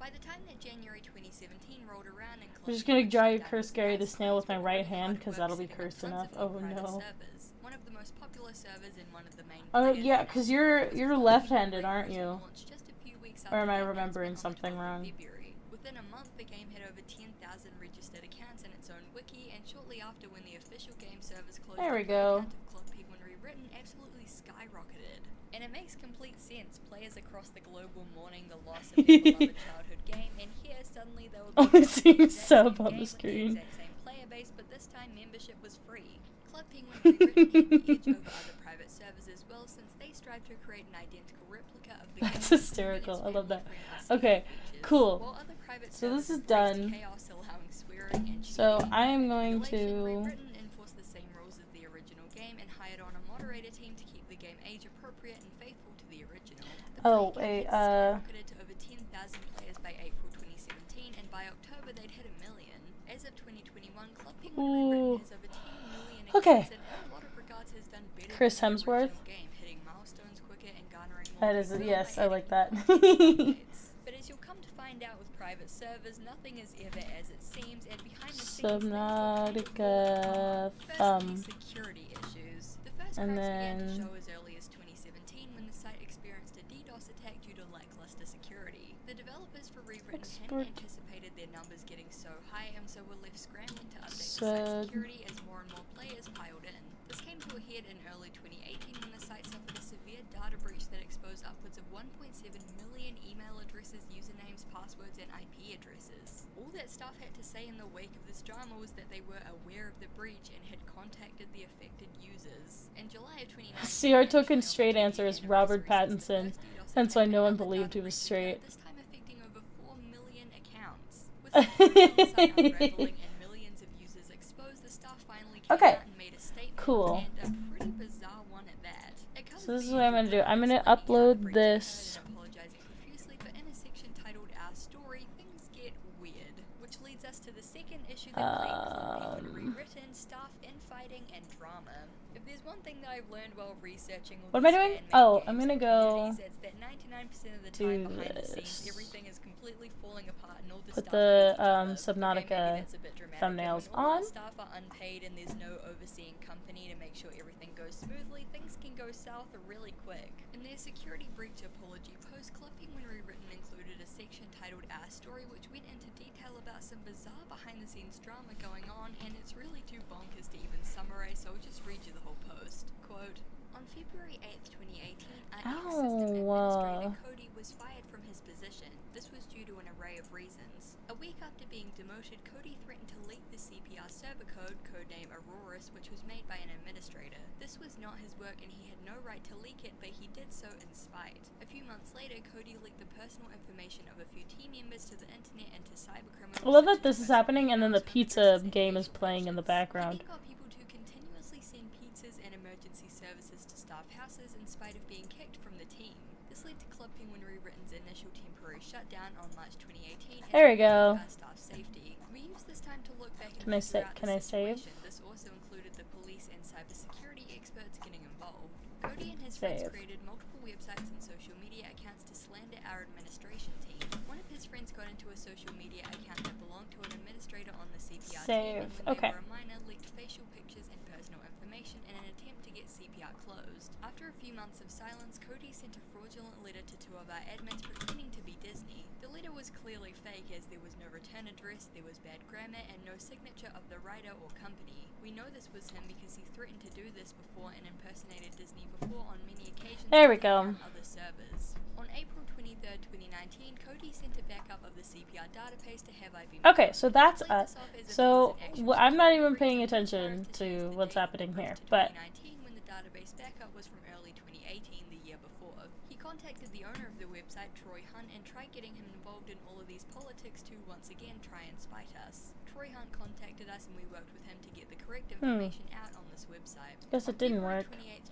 By the time that January 2017 rolled around and I'm just gonna drive shut down Curse Gary the its Snail with my were right already hand, hard because at that'll work be setting up cursed tons enough. of Oh new private no. servers. One of the most popular servers in one of the main Oh players yeah, in because Iceberg you're was left-handed, Great aren't Britain you? launched just a few weeks Or am after I the remembering announcement on the something 12th of wrong? February. Within a month, the game had over 10,000 registered accounts in its own wiki, and shortly after, when the official game servers closed, There we the go. account of Club Penguin Rewritten absolutely skyrocketed. And it makes complete sense. Players across the globe were mourning the loss of their beloved childhood game, and here suddenly they were Oh, being it seems exact sub same on game the with screen. The exact same player base, but this time membership was free. Club Penguin Rewritten had the edge over other private servers as well, since they strive to create an identical replica of the game. That's hysterical. I love that. Okay, cool. While other private So this is servers done. embraced chaos, allowing swearing and So cheating, I am going Regulation to. Rewritten enforced the same rules as the original game and hired on a moderator team to keep the game age appropriate and faithful to the original. The Oh, play wait, count had skyrocketed to over 10,000 players by April 2017, and by October they'd hit 1 million. As of 2021, Club Penguin Ooh. Rewritten has over 10 million Okay. accounts, and in a lot of regards has done better Chris than the Hemsworth. original game, hitting milestones quicker and garnering more That is, goodwill yes, by I like adding that. more content updates. But as you'll come to find out with private servers, nothing is ever as it seems, and behind the scenes, things look kind of Subnautica, Firstly, security issues. The first and cracks began to then- show as early as 2017 when the site experienced a DDoS attack due to lackluster security. The developers for Rewritten Expert. hadn't anticipated their numbers getting so high, and so were left scrambling to update the Sub- site's security as more and more players piled in. This came to a head in early 2018 when the site suffered a severe data breach that exposed upwards of 1.7 million email addresses, usernames, passwords, and IP addresses. All that staff had to say in the wake of this drama was that they were aware of the breach and had contacted the affected users. In July of 2019, CR token National straight Security answer is Anniversary Robert says the Pattinson. first DDoS Hence why attack no one and other believed he data was breaches straight. occurred, this time affecting over 4 million accounts. With security on the site unraveling and millions of users exposed, the staff finally came Okay. out and made a statement, Cool. and a pretty bizarre one at that. It covers So this is the what I'm gonna do. I'm gonna explaining how the upload breach this. occurred and apologizing profusely, but in a section titled Our Story, things get weird. Which leads us to the second issue that plagued Club Penguin Rewritten, staff infighting, and drama. If there's one thing that I've learned while researching all What am I these doing? fan-made Oh, games I'm gonna and go communities, it's that 99% of the time do behind the this. scenes, everything is completely falling apart and all the Put staff the, hate each other. Okay, Subnautica maybe that's a bit dramatic, but thumbnails when all on. the staff are unpaid and there's no overseeing company to make sure everything goes smoothly, things can go south really quick. In their security breach apology post, Club Penguin Rewritten included a section titled Our Story, which went into detail about some bizarre behind-the-scenes drama going on, and it's really too bonkers to even summarize, so I'll just read you the whole post. Quote, on February 8th, 2018, our ex-system administrator Cody was fired from his position. This was due to an array of reasons. A week after being demoted, Cody threatened to leak the CPR server code, codename Auroras, which was made by an administrator. This was not his work and he had no right to leak it, but he did so in spite. A few months later, Cody leaked the personal information of a few team members to the internet and to cybercriminals. I love such that this as is happening and then the personal pizza addresses and game is facial playing in the pictures. background. He got people to continuously send pizzas and emergency services to staff houses in spite of being kicked from the team. This led to Club Penguin Rewritten's initial temporary shutdown on March 2018. There we go. Staff safety. We used this time to look back and Can I figure sa- out can the I save? situation. This also included the police and cybersecurity experts getting involved. Cody and his friends Save. created multiple websites and social media accounts to slander our administration team. One of his friends got into a social media account that belonged to an administrator on the CPR team, Save. and when Okay. they were a minor, leaked facial pictures and personal information in an attempt to get CPR closed. After a few months of silence, Cody sent a fraudulent letter to two of our admins pretending to be Disney. The letter was clearly fake as there was no return address, there was bad grammar, and no signature of the writer or company. We know this was him because he threatened to do this before and impersonated Disney before on many occasions. There we to take go. down other servers. On April 23rd, 2019, Cody sent a backup of the CPR database to Have I Been Okay, so that's Played us. this off as if it So was an actual I'm not security even breach, paying and attention decided change to the what's date happening of the here, breach to but 2019 when the database backup was from early 2018, the year before. He contacted the owner of the website, Troy Hunt, and tried getting him involved in all of these politics to once again try and spite us. Troy Hunt contacted us and we worked with him to get the correct information out on this website. Guess it On didn't February work. 28th,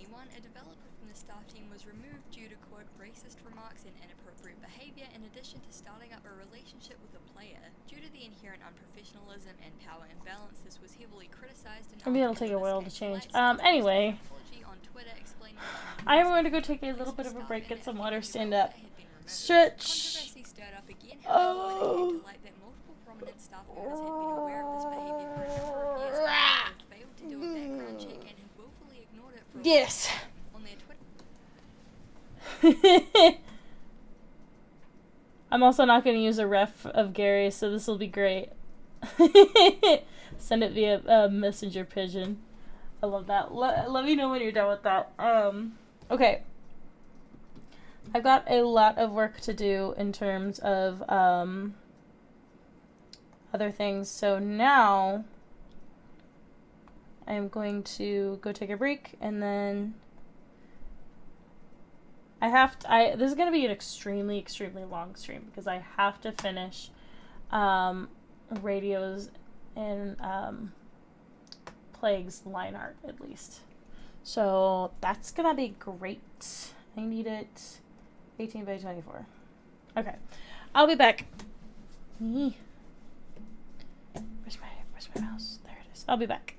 2021, a developer from the staff team was removed due to, quote, racist remarks and inappropriate behavior, in addition to starting up a relationship with a player. Due to the inherent unprofessionalism and power imbalance, this was heavily criticized and maybe it'll after take a this while to came change. light, Scott Anyway, posted an apology on Twitter explaining that I am going to go take a little bit of a break, get some water, stand up, stretch. stirred up again, however, when it came to light that multiple prominent staff members had been aware of this behavior for a number of years, but had failed to do a background check and had willfully ignored it for a Yes. on their Twitter. I'm also not going to use a ref of Gary, so this will be great. Send it via messenger pigeon. I love that. Let me know when you're done with that. Okay. I've got a lot of work to do in terms of other things. So now I'm going to go take a break, and then this is going to be an extremely long stream because I have to finish Radios and Plague's line art at least. So that's going to be great. I need it 18 by 24. Okay. I'll be back. Where's my mouse? There it is. I'll be back.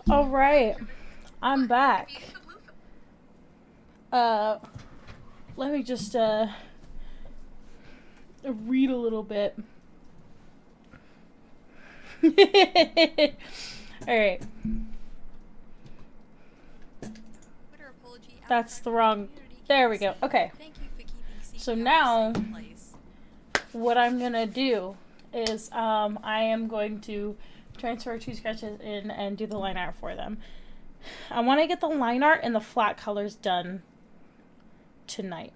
All right, I'm back. Let me just read a little bit. All right. Twitter apology That's outside the of wrong. community There can we be go. seen. Okay. Thank you for keeping So CPR a now, safe place. what I'm gonna do is I am going to transfer 2 sketches in and do the line art for them. I want to get the line art and the flat colors done tonight.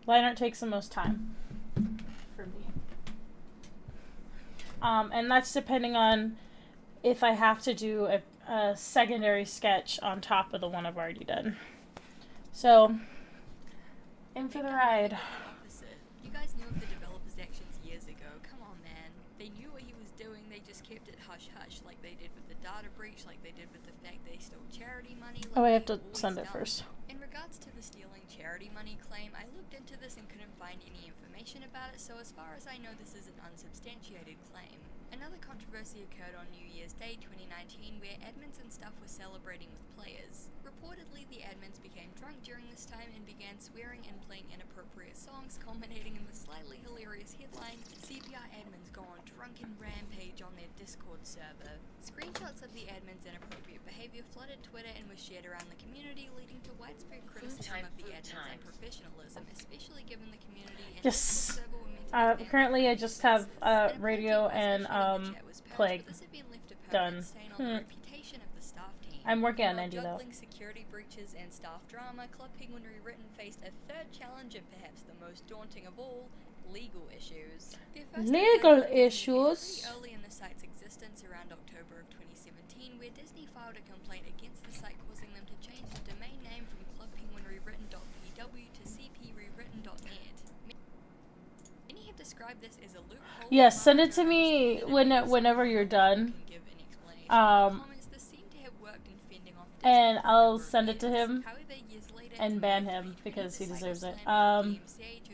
Line art takes the most time for me. And that's depending on if I have to do a secondary sketch on top of the one I've already done. So, in for the ride. Opposite. You guys knew of the developer's actions years ago. Come on, man. They knew what he was doing. They just kept it hush-hush, like they did with the data breach, like they did with the fact they stole charity money. Like Oh, I have they to always send it done. first. In regards to the stealing charity money claim, I looked into this and couldn't find any information about it, so as far as I know, this is an unsubstantiated claim. Another controversy occurred on New Year's Day 2019 where admins and stuff were celebrating with players. Reportedly, the admins became drunk during this time and began swearing and playing inappropriate songs, culminating in the slightly hilarious headline, CPR admins go on drunken rampage on their Discord server. Screenshots of the admins' inappropriate behavior flooded Twitter and were shared around the community, leading to widespread criticism of the admins' unprofessionalism, especially given the community and Yes. Discord server were meant to be Currently I just have radio and plague done. I'm working on Indy though. Juggling security breaches and staff drama, Club Penguin Rewritten faced a third challenge and perhaps the most daunting of all, legal issues. Their first Legal encounter with Disney came issues? pretty early in the site's existence around October of 2017, where Disney filed a complaint against the site causing them to change the domain name from clubpenguinrewritten.pw to cprewritten.net. Many have described this as a loophole. Yes, send it to me whenever you're done. And I'll send it to him and ban him because he deserves it. Due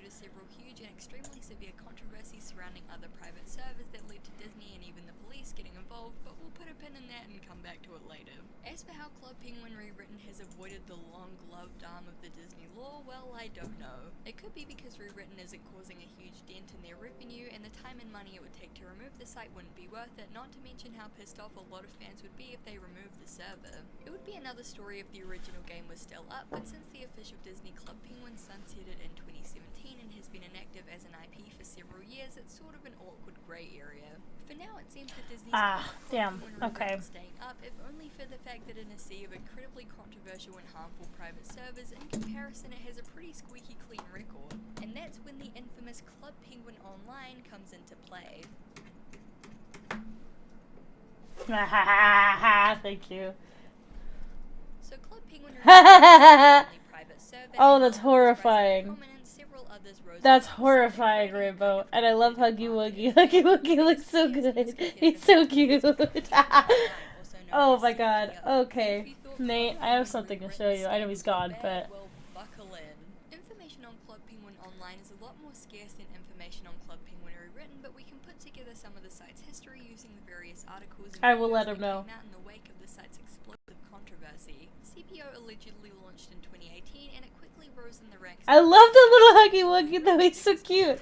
to several huge and extremely severe controversies surrounding other private servers that led to Disney and even the police getting involved, but we'll put a pin in that and come back to it later. As for how Club Penguin Rewritten has avoided the long-gloved arm of the Disney law, well, I don't know. It could be because Rewritten isn't causing a huge dent in their revenue, and the time and money it would take to remove the site wouldn't be worth it, not to mention how pissed off a lot of fans would be if they removed the server. It would be another story if the original game was still up, but since the official Disney Club Penguin sunsetted in 2017 and has been inactive as an IP for several years, it's sort of an awkward grey area. For now, it seems that Disney's staying up, if only for the fact that in a sea of incredibly controversial and harmful private servers, in comparison it has a pretty squeaky clean record. And that's when the infamous Club Penguin Online comes into play. Thank you. So Club Penguin private server. Oh, that's horrifying. That's horrifying, Rainbow. And I love Huggy Wuggy. Huggy Wuggy looks so good. He's so cute. Oh my god. Okay. Nate, I have something to show you. I know he's gone, but... Well, buckle in. Information on Club Penguin Online is a lot more scarce than information on Club Penguin Rewritten, but we can put together some of the site's history using the various articles and I will let videos him that know. came out in the wake of the site's explosive controversy. CPO allegedly launched in 2018, and it quickly rose in the ranks. I love the little Huggy Wuggy though. He's so cute.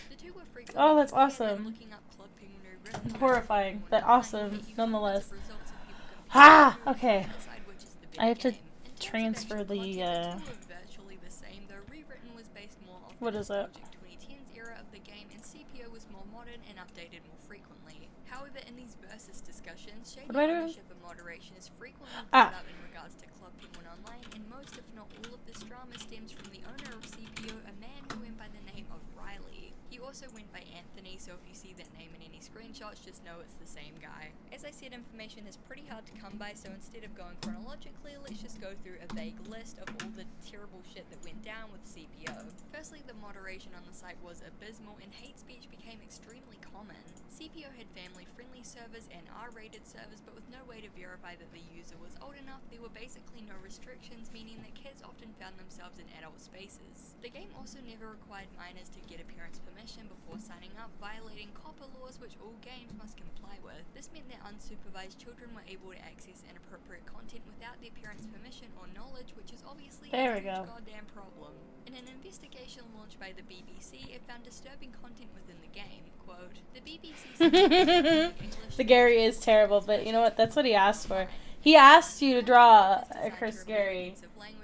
The two were frequently Oh, that's compared, awesome. and looking up Club Penguin Rewritten Horrifying, but awesome nonetheless. results of people Ah, comparing okay. to decide which is the I have to better game. In terms of transfer actual the, content, the two are virtually the same, though Rewritten was based more off What the is it? nostalgic 2010s era of the game, and CPO was more modern and updated more frequently. However, in these versus discussions, shady What am I doing? ownership and moderation is frequently Ah. brought up in regards to Club Penguin Online, and most, if not all, of this drama stems from the owner of CPO, a man who went by the name of Riley. He also went by Anthony, so if you see that name in any screenshots, just know it's the same guy. As I said, information is pretty hard to come by, so instead of going chronologically, let's just go through a vague list of all the terrible shit that went down with CPO. Firstly, the moderation on the site was abysmal, and hate speech became extremely common. CPO had family-friendly servers and R-rated servers, but with no way to verify that the user was old enough, there were basically no restrictions, meaning that kids kids often found themselves in adult spaces. The game also never required minors to get a parent's permission before signing up, violating COPPA laws which all games must comply with. This meant that unsupervised children were able to access inappropriate content without their parents' permission or knowledge, which is obviously a huge goddamn problem. In an investigation launched by the BBC, it found disturbing content within the game. Quote, the BBC said The Gary is terrible, but you know what? That's what he asked for. He asked you to draw a Chris Gary,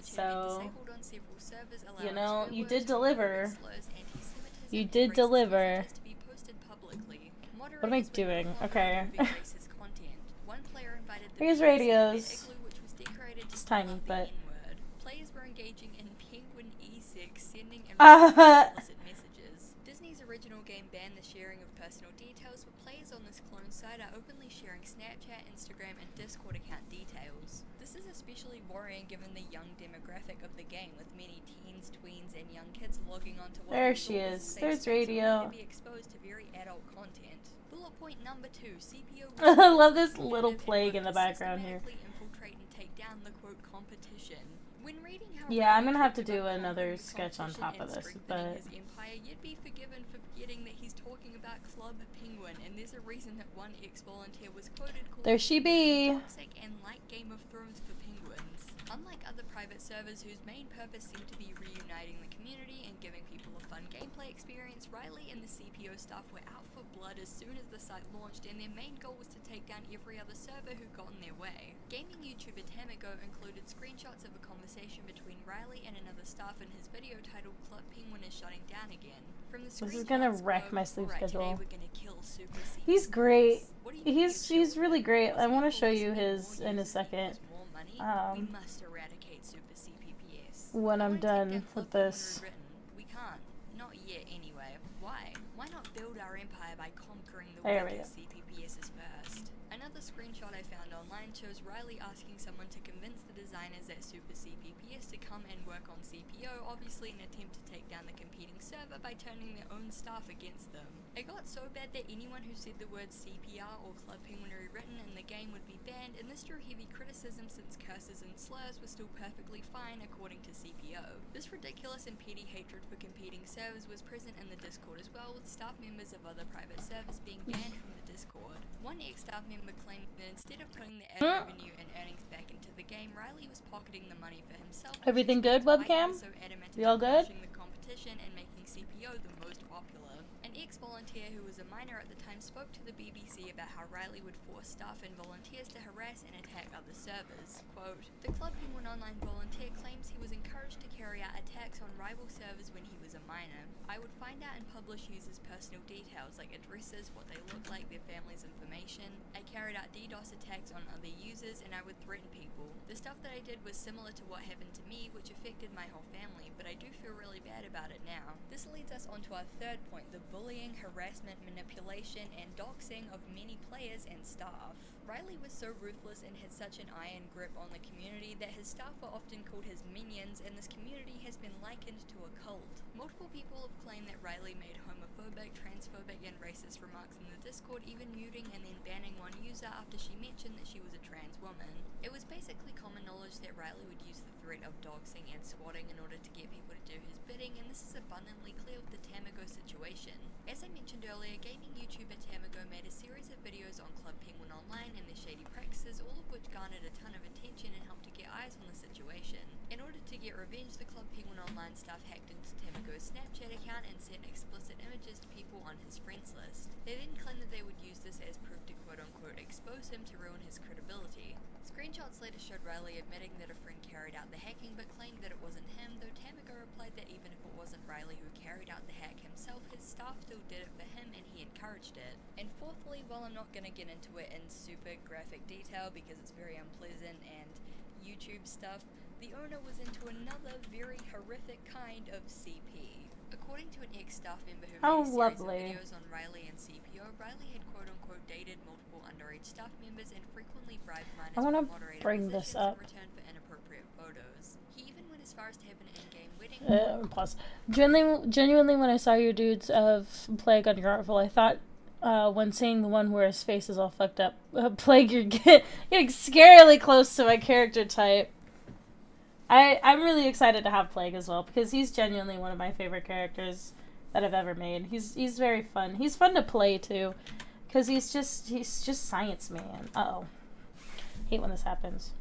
so, you know, you did deliver. You did deliver. What am I doing? Okay. Here's radios. It's tiny, but... Players were engaging in penguin e-sex, sending and explicit messages. Disney's original game banned the sharing of personal details, but players on this clone site are openly sharing Snapchat, Instagram, and Discord account details. This is especially worrying given the young demographic of the game, with many teens, tweens, and young kids logging onto what there she is. There's radio. To be exposed to very adult content. Bullet point number 2: CPU. I love this little plague in the background here. Infiltrate and take down the quote competition. When reading how yeah, I'm gonna have to do another sketch on top of this, but his empire, you'd be forgiven for forgetting that he's talking about Club Penguin, and there's a reason that one ex-volunteer was quoted calling there she be. toxic and like Game of Thrones for penguins. Unlike other private servers whose main purpose seemed to be reuniting the community and giving people a fun gameplay experience, Riley and the CPO staff were out for blood as soon as the site launched, and their main goal was to take down every other server who got in their way. Gaming YouTuber Tamigo included screenshots of a conversation between Riley and another staff in his video titled Club Penguin is shutting down again. From the this is gonna wreck my sleep schedule. He's He's great. He's really great. I want to show you his in a second. We must eradicate Super CPPS. When I'm done with this. We can't. Not yet anyway. Why? Why not build our empire by conquering the There we wicked go. CPPSs first? Another screenshot I found online shows Riley asking someone to convince the designers at Super CPPS to come and work on CPO, obviously in an attempt to take down the competing server by turning their own staff against them. It got so bad that anyone who said the word CPR or Club Penguinery written in the game would be banned, and this drew heavy criticism since curses and slurs were still perfectly fine according to CPO. This ridiculous and petty hatred for competing servers was present in the Discord as well, with staff members of other private servers being banned from the Discord. One ex-staff member claimed that instead of putting the ad revenue and earnings back into the game, Riley was pocketing the money for himself. Everything good, webcam? So adamant We all about good? pushing the competition and making CPO the most popular. An ex-volunteer who was a minor at the time spoke to the BBC about how Riley would force staff and volunteers to harass and attack other servers. Quote, the Club Penguin Online volunteer claims he was encouraged to carry out attacks on rival servers when he was a minor. I would find out and publish users' personal details like addresses, what they look like, their family's information. I carried out DDoS attacks on other users, and I would threaten people. The stuff that I did was similar to what happened to me, which affected my whole family, but I do feel really bad about it now. This leads us on to our third point, the bullying, harassment, manipulation, and doxing of many players and staff. Riley was so ruthless and had such an iron grip on the community that his staff were often called his minions, and this community has been likened to a cult. Multiple people have claimed that Riley made homophobic, transphobic, and racist remarks in the Discord, even muting and then banning one user after she mentioned that she was a trans woman. It was basically common knowledge that Riley would use the threat of doxing and swatting in order to get people to do his bidding, and this is abundantly clear with the Tamigo situation. As I mentioned earlier, gaming YouTuber Tamigo made a series of videos on Club Penguin Online and their shady practices, all of which garnered a ton of attention and helped to get eyes on the situation. In order to get revenge, the Club Penguin Online staff hacked into Tamigo's Snapchat account and sent explicit images to people on his friends list. They then claimed that they would use this as proof to quote-unquote expose him to ruin his credibility. Screenshots later showed Riley admitting that a friend carried out the hacking but claimed that it wasn't him, though Tamigo replied that even if it wasn't Riley who carried out the hack himself, his staff still did it for him and he encouraged it. And fourthly, while I'm not going to get into it in super graphic detail because it's very unpleasant and YouTube stuff, the owner was into another very horrific kind of CP. According to an ex-staff member who How made a series lovely. of videos on Riley and CPO, Riley had quote-unquote dated multiple underage staff members and frequently bribed minors I wanna with moderator bring this positions up. in return for inappropriate photos. He even went as far as to have an in-game wedding. Pause. Genuinely, when I saw your dudes of Plague on your artful, I thought, when seeing the one where his face is all fucked up, Plague, you're getting scarily close to my character type. I'm really excited to have Plague as well because he's genuinely one of my favorite characters that I've ever made. He's very fun. He's fun to play too, because he's just science man. Uh-oh. Hate when this happens.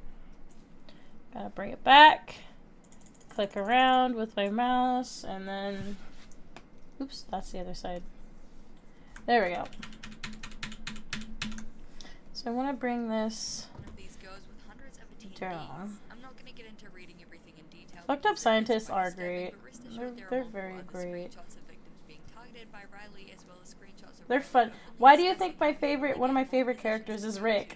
Gotta bring it back. Click around with my mouse and then, oops, that's the other side. There we go. So I want to bring this One of these goes with hundreds of attendees. down. I'm not going to get into reading everything in detail. Fucked up because it is scientists quite are disturbing, great. but rest assured there are They're multiple very other great. screenshots of victims being targeted by Riley, as well as screenshots of They're Riley fun. and Why do you police think as one of my well favorite as characters is positions Rick?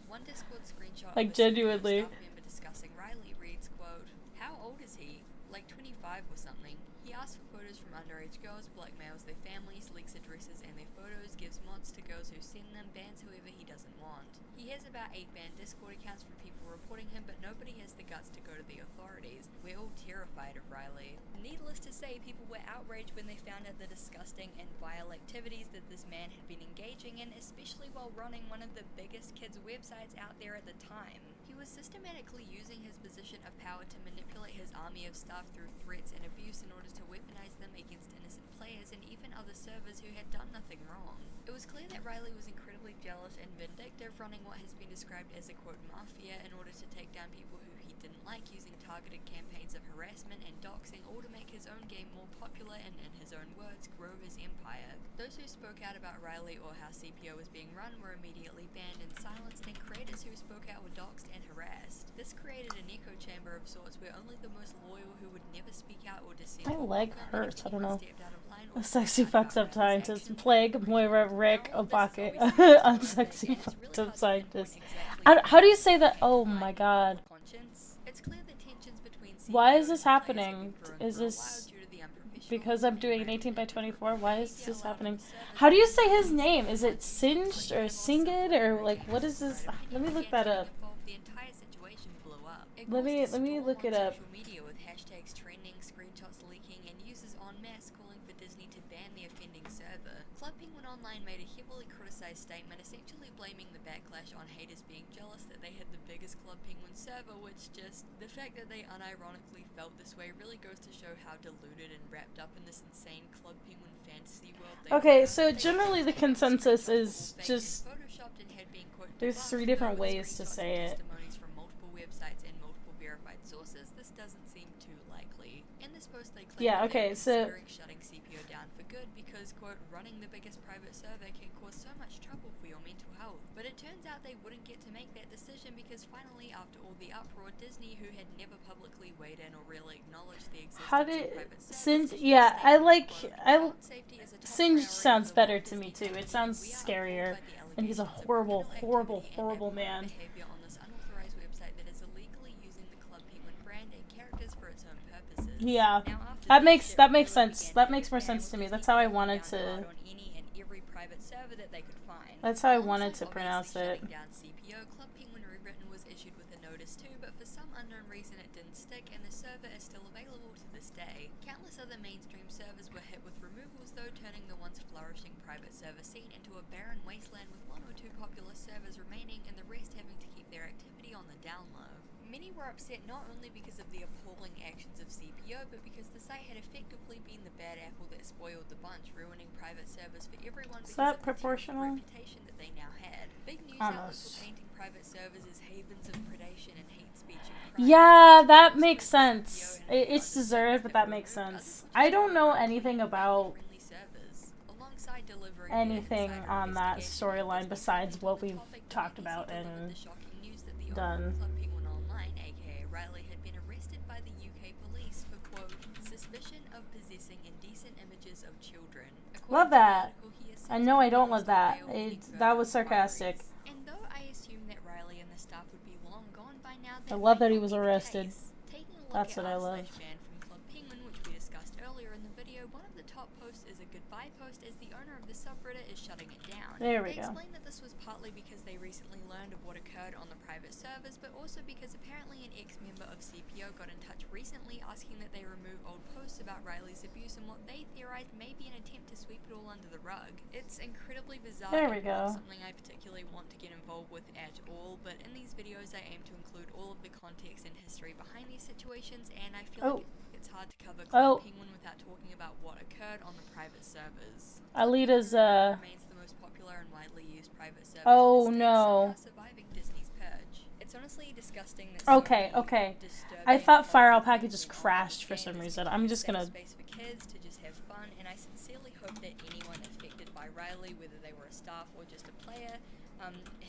One Discord screenshot Like, of a CPO genuinely. staff member discussing Riley reads, quote, "How old is he? Like 25 or something. He asks for photos from underage girls, blackmails their families, leaks addresses and their photos, gives mods to girls who send them, bans whoever he doesn't want. He has about 8 banned Discord accounts from people reporting him, but nobody has the guts to go to the authorities. We're all terrified of Riley." Needless to say, people were outraged when they found out the disgusting and vile activities that this man had been engaging in, especially while running one of the biggest kids' websites out there at the time. He was systematically using his position of power to manipulate his army of staff through threats and abuse in order to weaponize them against innocent players and even other servers who had done nothing wrong. It was clear that Riley was incredibly jealous and vindictive, running what has been described as a quote mafia in order to take down people who he didn't like, using targeted campaigns of harassment and doxing, all to make his own game more popular and, in his own words, grow his empire. Those who spoke out about Riley or how CPO was being run were immediately banned and silenced, and creators who spoke out were doxed and harassed. This created an echo chamber of sorts where only the most loyal who would never speak out or dissent. My leg were welcome, and hurts. if I don't anyone know. stepped out of line or A sexy spoke out fucked about up Riley's scientist. actions, Plague, Moira, Rick, now, all this Obake. is always subject to Unsexy debate, and it's fucked really up hard to scientist. pinpoint exactly How do you say what that? is Oh behind my the god. conscience. It's clear that tensions between Why CPO is this and players have happening? been brewing Is for a this while due to the unprofessional because I'm and doing an rampant 18 by 24? Why is media this allowed on happening? the servers How do you that say his users name? Is it can Singed or Singed or like what is this? Let me look that up. The entire situation blew up. It Let me caused a storm look on it up. social media with hashtags trending, screenshots leaking, and users en masse calling for Disney to ban the offending server. Club Penguin Online made a heavily criticized statement essentially blaming the backlash on haters being jealous that they had the biggest Club Penguin server, which just, the fact that they unironically felt this way really goes to show how deluded and wrapped up in this insane Club Penguin fantasy world they Okay, were. so They generally the claimed consensus screenshots is were fake just and photoshopped and had been, quote, there's debunked, 3 different though with ways to screenshots say and it. testimonies from multiple websites and multiple verified sources, this doesn't seem too likely. In this post, they claim Yeah, that they okay, were so considering shutting CPO down for good because, quote, running the biggest private server can cause so much trouble for your mental health. But it turns out they wouldn't get to make that decision because finally, after all the uproar, Disney, who had never publicly weighed in or really acknowledged the existence how of did private servers, Singed? issued a Yeah, I statement, like quote, "Health safety is a top Singed priority sounds for the better Walt to me Disney too. It Company, sounds and we are scarier, appalled by the and he's a allegations of horrible, criminal horrible, activity and horrible abhorrent man. behavior on this unauthorized website that is illegally using the Club Penguin brand and characters for its own purposes." Yeah, Now, after that this, makes shit that makes really sense. began That to makes hit more the fan, sense to with me. Disney That's how I cracking wanted down to. hard on any and every private server that they could find. That's how I Alongside wanted to pronounce obviously it. shutting down CPO, Club Penguin Rewritten was issued with a notice too, but for some unknown reason it didn't stick, and the server is still available to this day. Countless other mainstream servers were hit with removals, though, turning the once flourishing private server scene into a barren wasteland with 1 or 2 popular servers remaining and the rest having to keep their activity on the down low. Many were upset not only because of the appalling actions of CPO, but because the site had effectively been the bad apple that spoiled the bunch, ruining private servers for everyone Is because that of the terrible proportional? reputation that they now had. Big news outlets Almost. were painting private servers as havens of predation and hate speech and crime. Yeah, that Most makes of the sense. CPO and a few It's other deserved, servers but that that were makes removed, sense. others were I just don't know relatively anything about family-friendly servers. Alongside delivering anything insider on that investigation, storyline Disney besides reported what on the we've topic, talked BBC about delivered and the shocking news that the owner done. of Club Penguin Online, aka Riley, had been arrested by the UK police for, quote, suspicion of possessing indecent images of children. Love According to the that. article, he has I since know I been don't released love on that. bail pending That further was sarcastic. inquiries. And though I assume that Riley and the staff would be long gone by now, I that love might that he not was be the arrested. case. Taking a look That's at what I love. r/ban from Club Penguin, which we discussed earlier in the video, one of the top posts is a goodbye post as the owner of the subreddit is shutting it down. There we They go. explained that this was partly because they recently learned of what occurred on the private servers, but also because apparently an ex-member of CPO got in touch recently asking that they remove old posts about Riley's abuse and what they theorized may be an attempt to sweep it all under the rug. It's incredibly bizarre There we and not go. something I particularly want to get involved with at all, but in these videos I aim to include all of the context and history behind these situations, and I feel like it's hard to cover Club Penguin without talking about what occurred on the private servers. Alita's, Remains the most popular and widely used private service to this day, somehow surviving Disney's purge. It's honestly disgusting that so many disturbing I thought Fire horrible Alpaca things just went on in crashed this for game some as reason. they I'm keep just safe gonna... space for kids to just have fun, and I sincerely hope that anyone affected by Riley, whether they were a staff or just a player,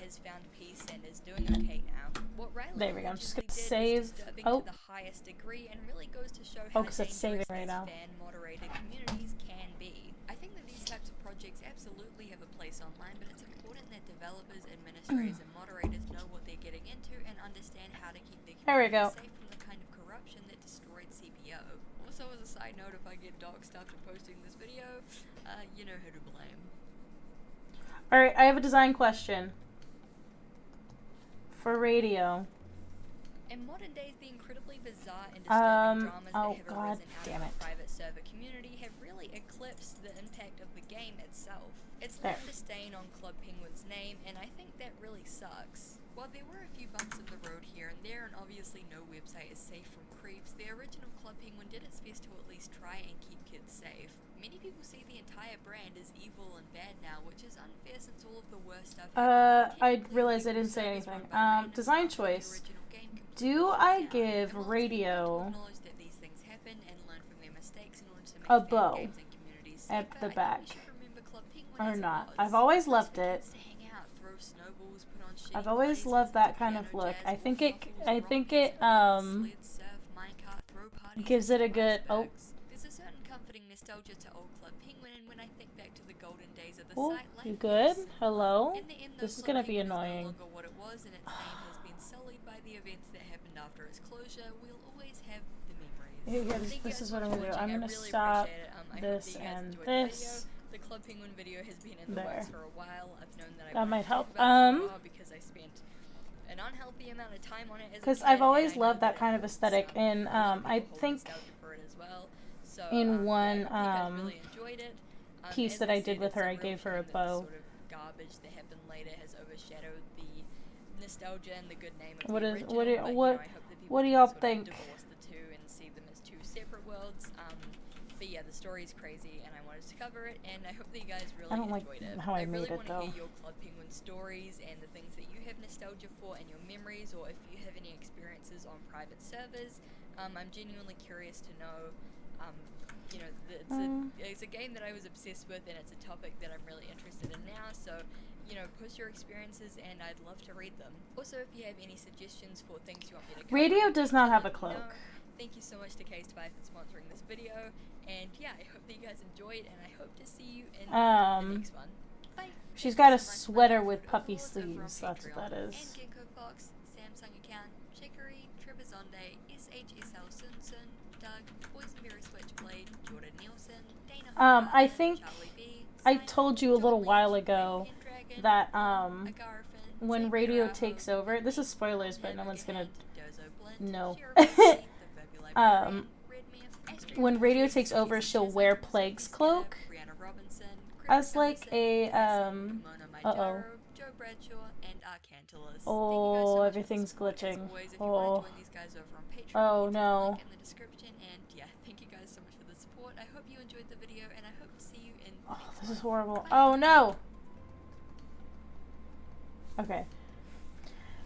has found peace and is doing okay now. What Riley There we go. I'm just gonna allegedly did save. was disturbing to the highest degree and really goes to show how because it's saving dangerous right these now. fan-moderated communities can be. I think that these types of projects absolutely have a place online, but it's important that developers, administrators, and moderators know what they're getting into and understand how to keep their There we community go. safe from the kind of corruption that destroyed CPO. Also, as a side note, if I get doxxed after posting this video, you know who to blame. Alright, I have a design question. For radio. In modern days, the incredibly bizarre and disturbing dramas that have God arisen out damn of it. the private server community have really eclipsed the impact of the game itself. It's There. left a stain on Club Penguin's name, and I think that really sucks. While there were a few bumps in the road here and there, and obviously no website is safe from creeps, the original Club Penguin did its best to at least try and keep kids safe. Many people see the entire brand as evil and bad now, which is unfair since all of the worst stuff I realized I didn't say anything. Design choice. Do I give radio a bow at the back or not? I've always loved it. I've always loved that kind of look. I think it gives it a good There's a certain comforting nostalgia to old Club Penguin, and when I think back to the golden days of the Oh, site, you life good? is Hello? in the end, This is Club gonna be Penguin annoying. no longer what it was, and its name has been sullied by the events that happened after its closure. We'll always have the memories. This is what I'm gonna do. I'm gonna stop this and this. The Club Penguin video has been in the works for a while. I've known that That might help. because I spent an unhealthy amount of time on it as Because a kid, I've always and I know loved that kind of aesthetic, and I think for it as well. So, in one I really enjoyed it. piece As that I said, did with it's her, I real gave her a shame that the bow. sort of garbage that happened later has overshadowed the nostalgia and the good name of What the is- original, what do- but, what- you know, I hope that people what do can y'all sort of think? divorce the two and see them as two separate worlds. But yeah, the story is crazy, and I wanted to cover it, and I hope that you guys really I don't like enjoyed it. how I really made it, want to though. hear your Club Penguin stories and the things that you have nostalgia for and your memories, or if you have any experiences on private servers. I'm genuinely curious to know. You know, it's a game that I was obsessed with, and it's a topic that I'm really interested in now. So, you know, post your experiences, and I'd love to read them. Also, if you have any suggestions for things you want me to cover, Radio does not have a let me cloak. know. Thank you so much to K-Spy for sponsoring this video, and yeah, I hope that you guys enjoyed, and I hope to see you in the next one. Bye. She's Thank got you a so much for sweater my with food puffy awards over on sleeves. That's what that Patreon. is. And Genko Fox, Samsung Account, Chicory, Trebizonde, SHSL Sunsun, Doug, Boysenberry Switchblade, Jordan Nielsen, Dana I Harper, think Charlie B, I Simon, told you a little John while Lynch, ago Pendragon, that Agarfin, when Zephyr, radio Hope, takes over, this is Lee, spoilers, but no Ned one's gonna Dozo Blint, know. Sheriff Lucy, the Fabulous Librarian, Red Myth, Astrid When radio Martinez, takes over, Jason she'll Jessup, wear Sophie Plague's Skinner, cloak Brianna Robinson, as Chris like a Ellison, Mona Maidaro, Joe Bradshaw, and Arcantilus. Oh, everything's glitching. Always, if you want to join these guys over on Patreon, Oh, use the no. link in the description. And yeah, thank you guys so much for the support. I hope you enjoyed the video, and I hope to see you in the next This is one. horrible. Bye. Oh no. Okay.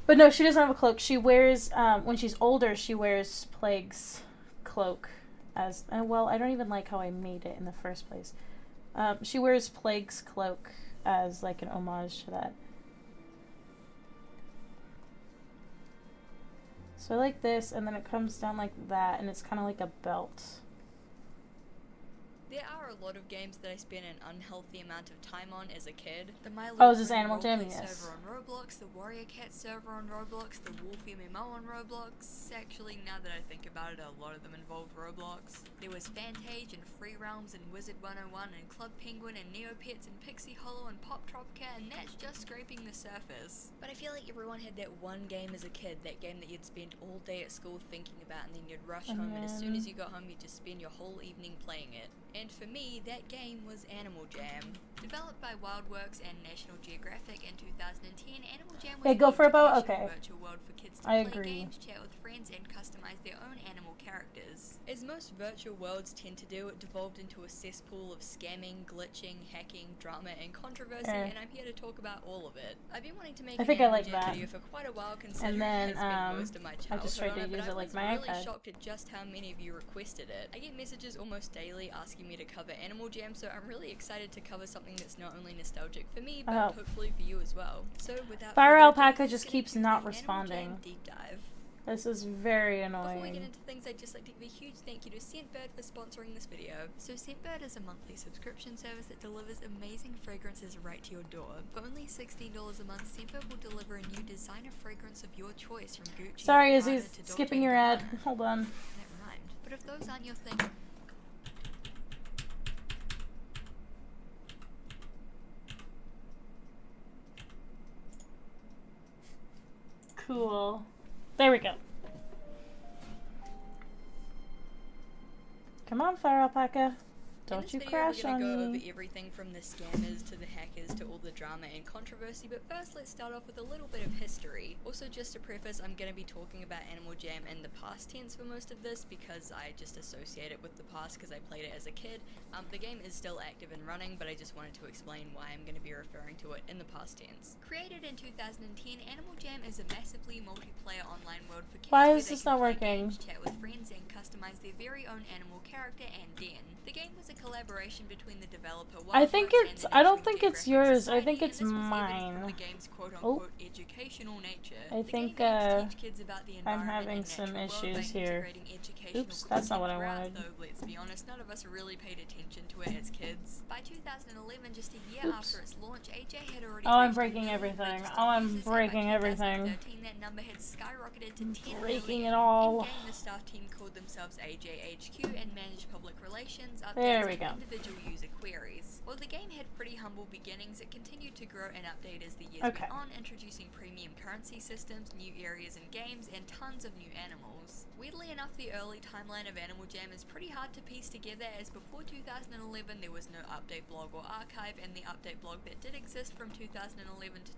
But no, she doesn't have a cloak. She wears, when she's older, she wears Plague's cloak as, well, I don't even like how I made it in the first place. She wears Plague's cloak as, like, an homage to that. So I like this, and then it comes down like that, and it's kind of like a belt. There are a lot of games that I spent an unhealthy amount of time on as a kid. The My Oh, Little is this Pony Animal Jam? roleplay Yes. server on Roblox, the Warrior Cat server on Roblox, the Wolf MMO on Roblox. Actually, now that I think about it, a lot of them involved Roblox. There was Fantage and Free Realms and Wizard 101 and Club Penguin and Neopets and Pixie Hollow and Pop Tropica, and that's just scraping the surface. But I feel like everyone had that one game as a kid, that game that you'd spend all day at school thinking about, and then you'd rush home, and as soon as you got home you'd just spend your whole evening playing it. And for me, that game was Animal Jam. Developed by Wildworks and National Geographic in 2010, Animal Jam was Hey, go an for a boat? educational Okay. virtual world for kids to I play agree. games, chat with friends, and customize their own animal characters. As most virtual worlds tend to do, it devolved into a cesspool of scamming, glitching, hacking, drama, and controversy, and I'm here to talk about all of it. I've been wanting to make I think an I Animal like Jam that. video for quite a while, considering then, it has been most of my childhood I just tried to on it, use but it I like was my really iPad. shocked at just how many of you requested it. I get messages almost daily asking me to cover Animal Jam, so I'm really excited to cover something that's not only nostalgic for me, but hopefully for you as well. So without Fire further ado, Alpaca let's just get keeps into not the Animal responding. Jam deep dive. This is very Before we get annoying. into things, I'd just like to give a huge thank you to Scentbird for sponsoring this video. So Scentbird is a monthly subscription service that delivers amazing fragrances right to your door. For only $16 a month, Scentbird will deliver a new designer fragrance of your choice, from Gucci Sorry, to Izzy's Prada to skipping Dolce & your ad. Gabbana. Hold on. That rhymed. But if those aren't your thing, Cool. There we go. Come on, Fire Alpaca. Don't you crash on we're gonna go me. over everything from the scammers to the hackers to all the drama and controversy, but first let's start off with a little bit of history. Also, just to preface, I'm gonna be talking about Animal Jam in the past tense for most of this because I just associate it with the past because I played it as a kid. The game is still active and running, but I just wanted to explain why I'm gonna be referring to it in the past tense. Created in 2010, Animal Jam is a massively multiplayer online world for kids. Why where is they this can not play working? games, chat with friends, and customize their very own animal character and den. The game was a collaboration between the developer I think Wildworks and it's. the I don't National think it's Geographic yours. I think Society, it's and this was evident mine. from the game's quote-unquote educational nature. I The think, game aims to teach kids about the I'm environment having and some natural world by issues here. integrating educational Oops, that's not what I content wanted. throughout, though let's be honest, none of us really paid attention to it as kids. By 2011, just a year Oops. after its launch, AJ had already Oh, I'm reached breaking 1 million everything. registered Oh, I'm users, and by breaking everything. 2013, that number had skyrocketed to 10 Breaking million. it all. In-game, the staff team called themselves AJHQ and managed public relations, updates, There we and go. individual user queries. While the game had pretty humble beginnings, it continued to grow and update as the years Okay. went on, introducing premium currency systems, new areas and games, and tons of new animals. Weirdly enough, the early timeline of Animal Jam is pretty hard to piece together, as before 2011 there was no update blog or archive, and the update blog that did exist from 2011 to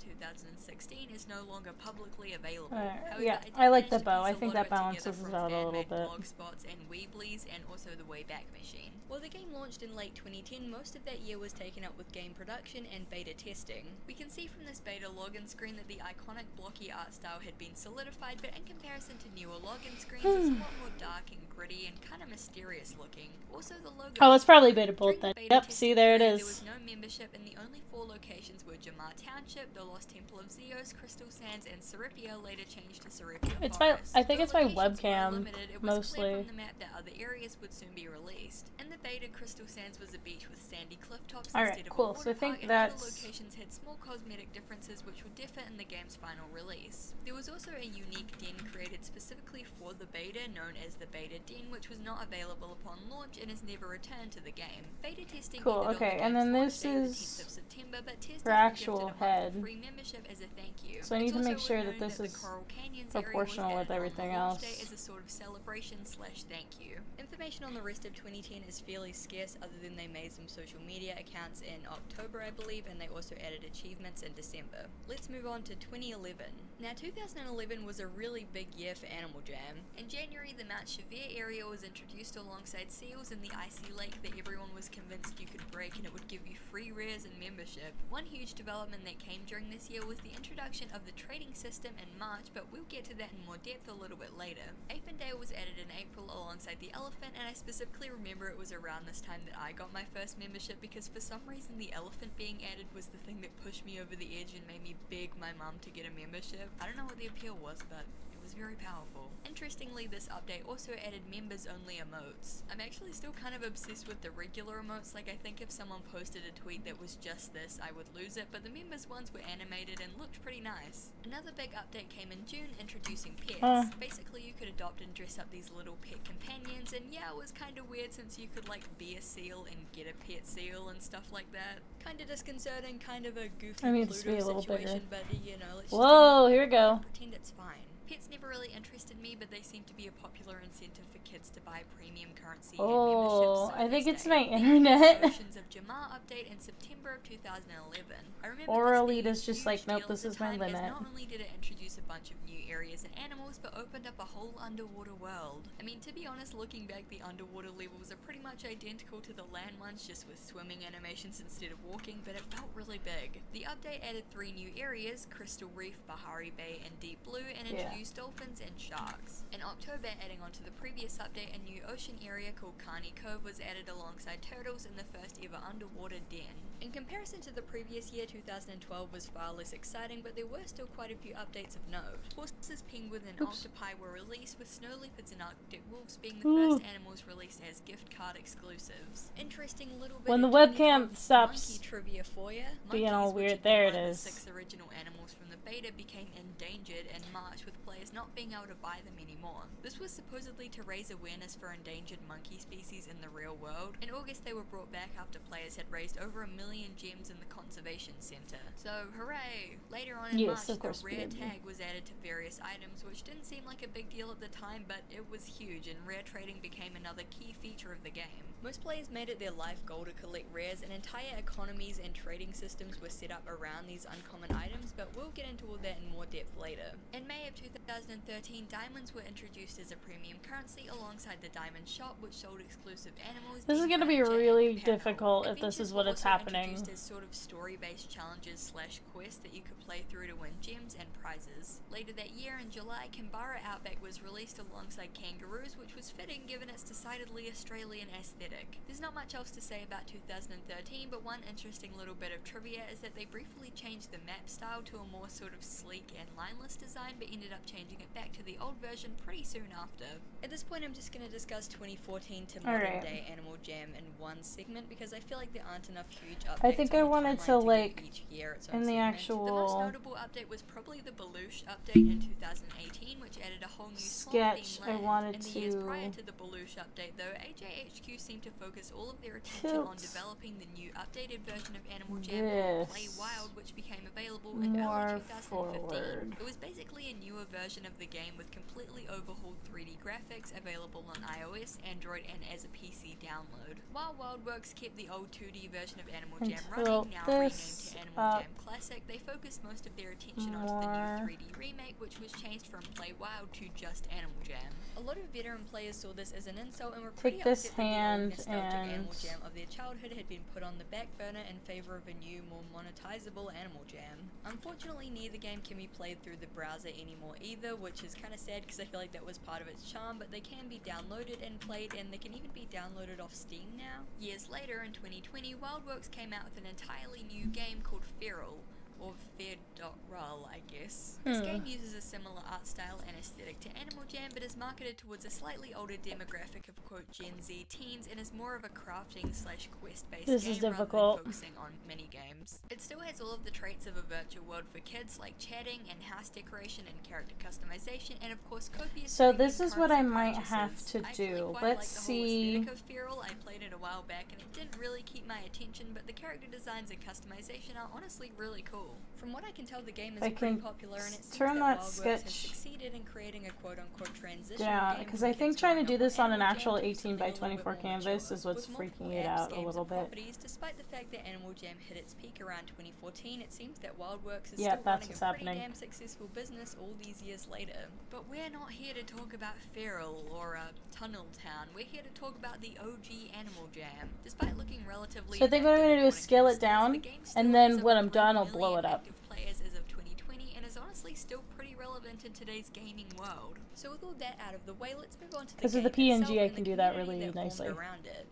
2016 is no longer publicly available. However, Yeah, did I like manage the to bow. piece I a think lot of that it together balances from it out a little fan-made bit. blogspots and Weeblies, and also the Wayback Machine. While the game launched in late 2010, most of that year was taken up with game production and beta testing. We can see from this beta login screen that the iconic blocky art style had been solidified, but in comparison to newer login screens, it's a lot more dark and gritty and kind of mysterious looking. Also, the logo... Oh, it's probably beta bolt During then. the beta Yep, testing see, there it period, is. There was no membership, and the only 4 locations were Jamar Township, the Lost Temple of Zeos, Crystal Sands, and Seripia, later changed to Seripia It's my. Forest. I think Though it's my locations were webcam limited, it was clear mostly. from the map that other areas would soon be released. In the beta, Crystal Sands was a beach with sandy cliff tops Alright, instead of cool. a So I water think park, and other that's- locations had small cosmetic differences which would differ in the game's final release. There was also a unique den created specifically for the beta, known as the Beta Den, which was not available upon launch and has never returned to the game. Beta testing Cool, ended on okay, the and game's then launch this date, the is 10th of September, but testers her were actual gifted a month of head. free membership as a thank you. So I need It's to make also sure worth that noting this the is Coral Canyons proportional area was with added on everything the launch else. day as a sort of celebration slash thank you. Information on the rest of 2010 is fairly scarce, other than they made some social media accounts in October, I believe, and they also added achievements in December. Let's move on to 2011. Now, 2011 was a really big year for Animal Jam. In January, the Mount Chevere area was introduced alongside seals in the icy lake that everyone was convinced you could break and it would give you free rares and membership. One huge development that came during this year was the introduction of the trading system in March, but we'll get to that in more depth a little bit later. Apendale was added in April alongside the elephant, and I specifically remember it was around this time that I got my first membership because for some reason the elephant being added was the thing that pushed me over the edge and made me beg my mum to get a membership. I don't know what the appeal was, but it was very powerful. Interestingly, this update also added members-only emotes. I'm actually still kind of obsessed with the regular emotes. Like, I think if someone posted a tweet that was just this, I would lose it, but the members ones were animated and looked pretty nice. Another big update came in June, introducing pets. Basically, you could adopt and dress up these little pet companions, and yeah, it was kind of weird since you could like be a seal and get a pet seal and stuff like that. Kind of disconcerting, kind of a goofy Pluto situation, but you know, let's Whoa, here we go. pretend it's fine. Pets never really interested me, but they seem to be a popular incentive for kids to buy premium currency and memberships. So I think it's my The internet. Oceans of Jamar update in September of 2011. I remember Orally, this it's being a just like, huge nope, deal this at is the my time, as limit. not only did it introduce a bunch of new areas and animals, but opened up a whole underwater world. I mean, to be honest, looking back, the underwater levels are pretty much identical to the land ones, just with swimming animations instead of walking, but it felt really big. The update added 3 new areas, Crystal Reef, Bahari Bay, and Deep Blue, and introduced dolphins and sharks. In October, adding on to the previous update, a new ocean area called Carney Cove was added alongside turtles in the first ever underwater den. In comparison to the previous year, 2012 was far less exciting, but there were still quite a few updates of note. Horses, penguins, and octopi were released, with snow leopards and arctic wolves being the first animals released as gift card exclusives. Interesting little bit When the of webcam 2012 stops monkey trivia for ya. being all Monkeys, which weird, had been there one it of the is. 6 original animals from the beta, became endangered in March, with players not being able to buy them anymore. This was supposedly to raise awareness for endangered monkey species in the real world. In August, they were brought back after players had raised over 1 million gems in the conservation center. So, hooray! Later on in March, the rare tag was added to various items, which didn't seem like a big deal at the time, but it was huge, and rare trading became another key feature of the game. Most players made it their life goal to collect rares, and entire economies and trading systems were set up around these uncommon items, but we'll get into all that in more depth later. In May of 2013, diamonds were introduced as a premium currency alongside the diamond shop, which sold exclusive animals. This is gonna be really difficult if this is what it's happening. Introduced as sort of story-based challenges slash quests that you could play through to win gems and prizes. Later that year, in July, Canberra Outback was released alongside kangaroos, which was fitting given its decidedly Australian aesthetic. There's not much else to say about 2013, but one interesting little bit of trivia is that they briefly changed the map style to a more sort of sleek and lineless design, but ended up changing it back to the old version pretty soon after. At this point, I'm just going to discuss 2014 to modern day Animal Jam in one segment, because I feel like there aren't enough huge updates. I think I wanted to, like, each year its in own the segment. actual The most notable update was probably the Belush update in 2018, which added a whole new sketch. swamp-themed land. I wanted In the to years prior to the Belush update, though, AJHQ seemed to focus all of their attention on developing the new updated version of Animal Jam called Play Wild, which became available in early 2015. It was basically a newer version of the game with completely overhauled 3D graphics, available on iOS, Android, and as a PC download. While WildWorks kept the old 2D version of Animal Jam running, now renamed to Animal Jam Classic, they focused most of their attention onto the new 3D remake, which was changed from Play Wild to just Animal Jam. A lot of veteran players saw this as an insult and were pretty upset that the old nostalgic Animal Jam of their childhood had been put on the back burner in favor of a new, more monetizable Animal Jam. Unfortunately, neither game can be played through the browser anymore either, which is kind of sad because I feel like that was part of its charm, but they can be downloaded and played, and they can even be downloaded off Steam now. Years later, in 2020, WildWorks came out with an entirely new game called Feral, or Fair.Rel, I guess. This game uses a similar art style and aesthetic to Animal Jam, but is marketed towards a slightly older demographic of quote Gen Z teens, and is more of a crafting slash quest-based game rather than focusing on mini-games. It still has all of the traits of a virtual world for kids, like chatting and house decoration and character customization, and of course copious. So this is what I might have to do. Let's see. Of Feral. I played it a while back and it didn't really keep my attention, but the character designs and customization are honestly really cool. From what I can tell, the game is pretty popular, and it seems that WildWorks has succeeded in creating a quote-unquote transition game, because I think trying to do this on an actual 18 by 24 canvas is what's freaking it out a little bit. Despite the fact that Animal Jam hit its peak around 2014, it seems that WildWorks is Yeah, still running a pretty damn successful business all these years later. But we're not here to talk about Feral or Tunnel Town. We're here to talk about the OG Animal Jam. Despite looking relatively, so I think what I'm going to do is scale it down, and then when I'm done, I'll blow it up. Players as of 2020, and is honestly still pretty relevant in today's gaming world. So with all that out of the way, let's move on to the game because of the PNG, itself I can do that really nicely. Around it.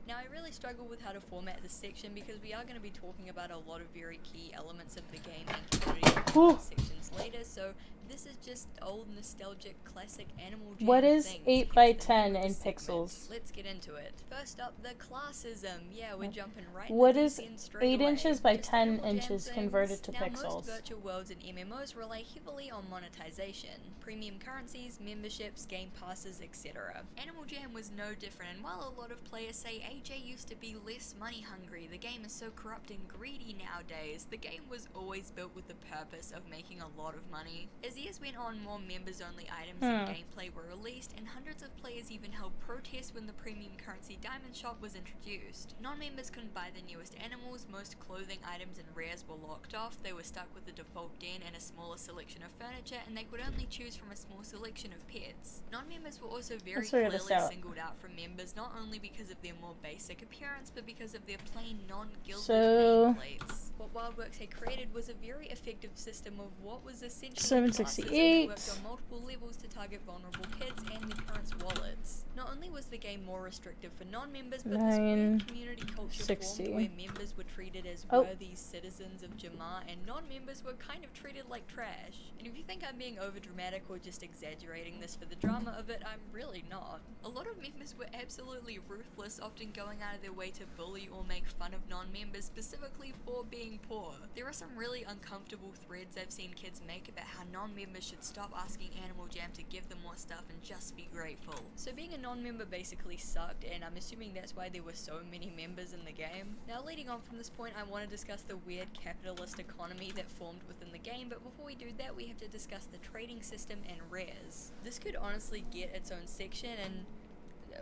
Now I really struggle with how to format this section because we are going to be talking about a lot of very key elements of the game and community Ooh. sections later, so this is just old nostalgic classic Animal Jam What is things, 8 hence by the name 10 of in this segment. pixels? Let's get into it. First up, the classism. Yeah, we're jumping right What into is these in straight 8 away. inches by Just 10 Animal Jam inches things. converted to Now, pixels? most virtual worlds and MMOs rely heavily on monetization, premium currencies, memberships, game passes, etc. Animal Jam was no different, and while a lot of players say AJ used to be less money hungry, the game is so corrupt and greedy nowadays, the game was always built with the purpose of making a lot of money. As years went on, more members-only items and gameplay were released, and hundreds of players even held protests when the premium currency Diamond Shop was introduced. Non-members couldn't buy the newest animals, most clothing items and rares were locked off, they were stuck with the default den and a smaller selection of furniture, and they could only choose from a small selection of pets. Non-members were also very Let's figure this clearly out. singled out from members, not only because of their more basic appearance, but because of their plain non-gilded So- nameplates. What Wildworks had created was a very effective system of what was essentially 768. classes, and it worked on multiple levels to target vulnerable kids and their parents' wallets. Not only was the game more restrictive for non-members, but this weird community culture 960. formed where members were treated as Oh. worthy citizens of Jamar, and non-members were kind of treated like trash. And if you think I'm being overdramatic or just exaggerating this for the drama of it, I'm really not. A lot of members were absolutely ruthless, often going out of their way to bully or make fun of non-members specifically for being poor. There are some really uncomfortable threads I've seen kids make about how non-members should stop asking Animal Jam to give them more stuff and just be grateful. So being a non-member basically sucked, and I'm assuming that's why there were so many members in the game. Now leading on from this point, I want to discuss the weird capitalist economy that formed within the game, but before we do that, we have to discuss the trading system and rares. This could honestly get its own section, and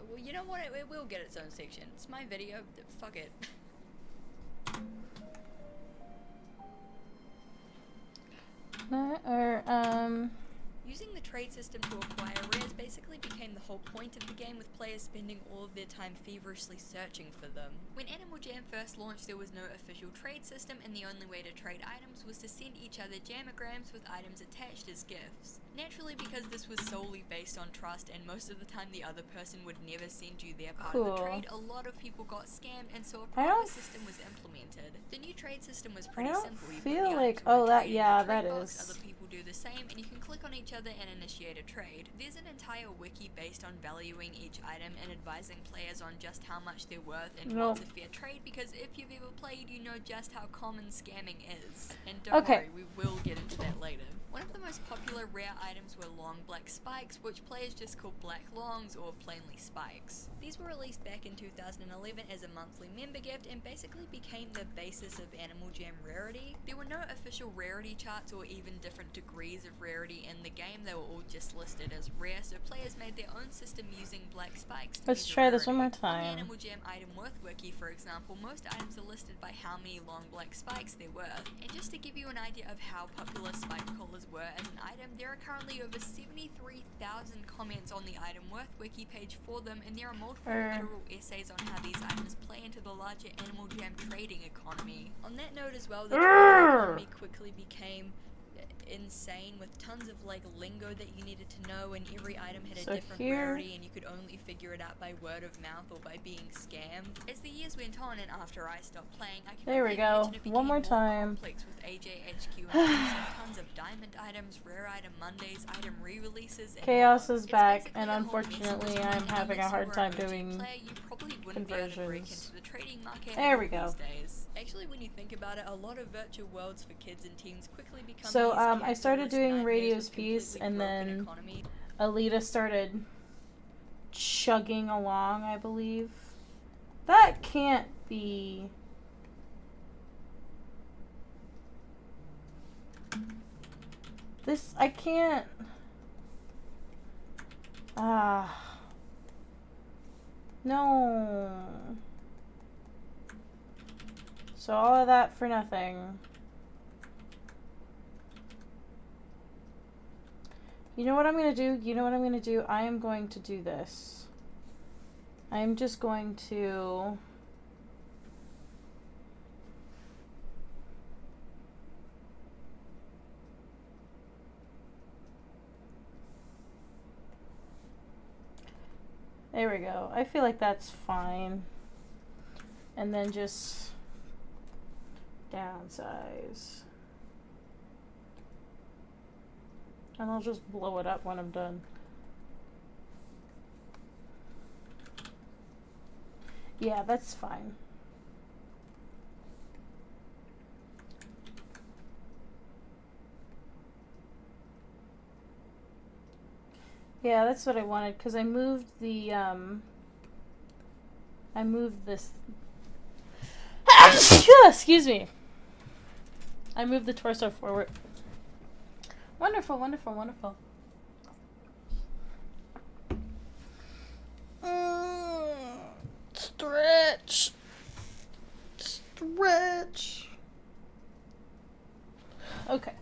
well, you know what, it will get its own section. It's my video, fuck it. Using the trade system to acquire rares basically became the whole point of the game, with players spending all of their time feverishly searching for them. When Animal Jam first launched, there was no official trade system, and the only way to trade items was to send each other jamograms with items attached as gifts. Naturally, because this was solely based on trust, and most of the time the other person would never send you their part of the trade, a lot of people got scammed, and so a proper system was implemented. The new trade system was pretty simple. You put the items in the trade box, other people do the same, and you can click on each other and initiate a trade. There's an entire wiki based on valuing each item and advising players on just how much they're worth and what's a fair trade, because if you've ever played, you know just how common scamming is. And don't worry, we will get into that later. One of the most popular rare items were long black spikes, which players just called black longs or plainly spikes. These were released back in 2011 as a monthly member gift and basically became the basis of Animal Jam rarity. There were no official rarity charts or even different degrees of rarity in the game, they were all just listed as rare, so players made their own system using black spikes to Let's measure try this rarity. one more On the time. Animal Jam item worth wiki, for example, most items are listed by how many long black spikes they're worth. And just to give you an idea of how popular spike collars were as an item, there are currently over 73,000 comments on the item worth wiki page for them, and there are multiple literal essays on how these items play into the larger Animal Jam trading economy. On that note as well, the trading economy quickly became insane, with tons of like lingo that you needed to know, and every item had a different rarity, and you could only figure it out by word of mouth or by being scammed. As the years went on and after I stopped playing, I can only imagine it became One more more time. complex with AJHQ and tons of diamond items, rare item Mondays, item re-releases, and Chaos more. is It's back, basically and a whole mess at this unfortunately point, I'm and having a unless you hard were time an OG doing player, you probably wouldn't be able to break conversions. into the trading market There at we all go. these days. Actually, when you think about it, a lot of virtual worlds for kids and teens quickly become So, these I started capitalist doing nightmares Radio's with piece, completely and broken then economy. Alita started chugging along, I believe. That can't be... This, I can't... No. So all of that for nothing. You know what I'm going to do? You know what I'm going to do? I am going to do this. I'm just going to... There we go. I feel like that's fine. and then just downsize. And I'll just blow it up when I'm done. Yeah, that's fine. Yeah, that's what I wanted, because I moved the, I moved this... Excuse me. I moved the torso forward. Wonderful, wonderful, wonderful. Stretch. Stretch. Okay.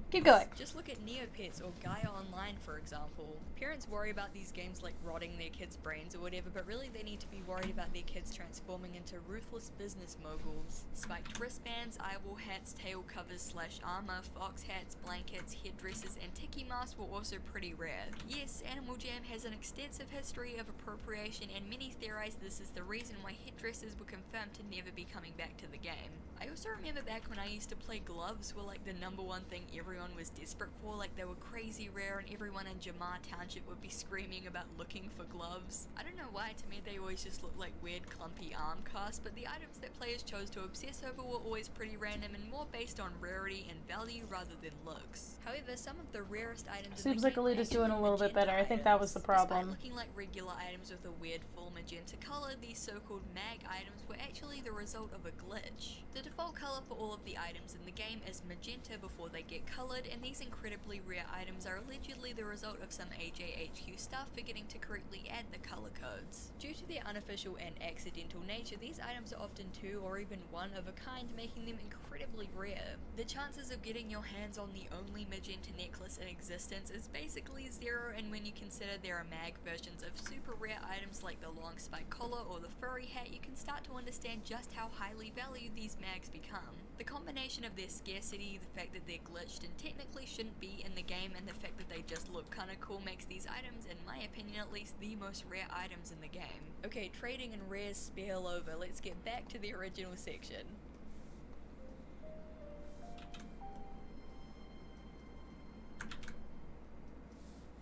Keep going. Just look at Neopets or Gaia Online, for example. Parents worry about these games like rotting their kids' brains or whatever, but really they need to be worried about their kids transforming into ruthless business moguls. Spiked wristbands, eyeball hats, tail covers / armor, fox hats, blankets, headdresses, and tiki masks were also pretty rare. Yes, Animal Jam has an extensive history of appropriation, and many theorize this is the reason why headdresses were confirmed to never be coming back to the game. I also remember back when I used to play, gloves were like the #1 thing everyone was desperate for, like they were crazy rare and everyone in Jamar Township would be screaming about looking for gloves. I don't know why, to me they always just looked like weird clumpy arm casts, but the items that players chose to obsess over were always pretty random and more based on rarity and value rather than looks. However, some of the rarest items Seems like Elita's doing a little bit better. I think that was the problem. Despite looking like regular items with a weird full magenta color, these so-called mag items were actually the result of a glitch. The default color for all of the items in the game is magenta before they get colored, and these incredibly rare items are allegedly the result of some AJHQ staff forgetting to correctly add the color codes. Due to their unofficial and accidental nature, these items are often 2 or even 1 of a kind, making them incredibly rare. The chances of getting your hands on the only magenta necklace in existence is basically 0, and when you consider there are mag versions of super rare items like the long spike collar or the furry hat, you can start to understand just how highly valued these mags become. The combination of their scarcity, the fact that they're glitched and technically shouldn't be in the game, and the fact that they just look kinda cool makes these items, in my opinion at least, the most rare items in the game. Okay, trading and rares spill over, let's get back to the original section.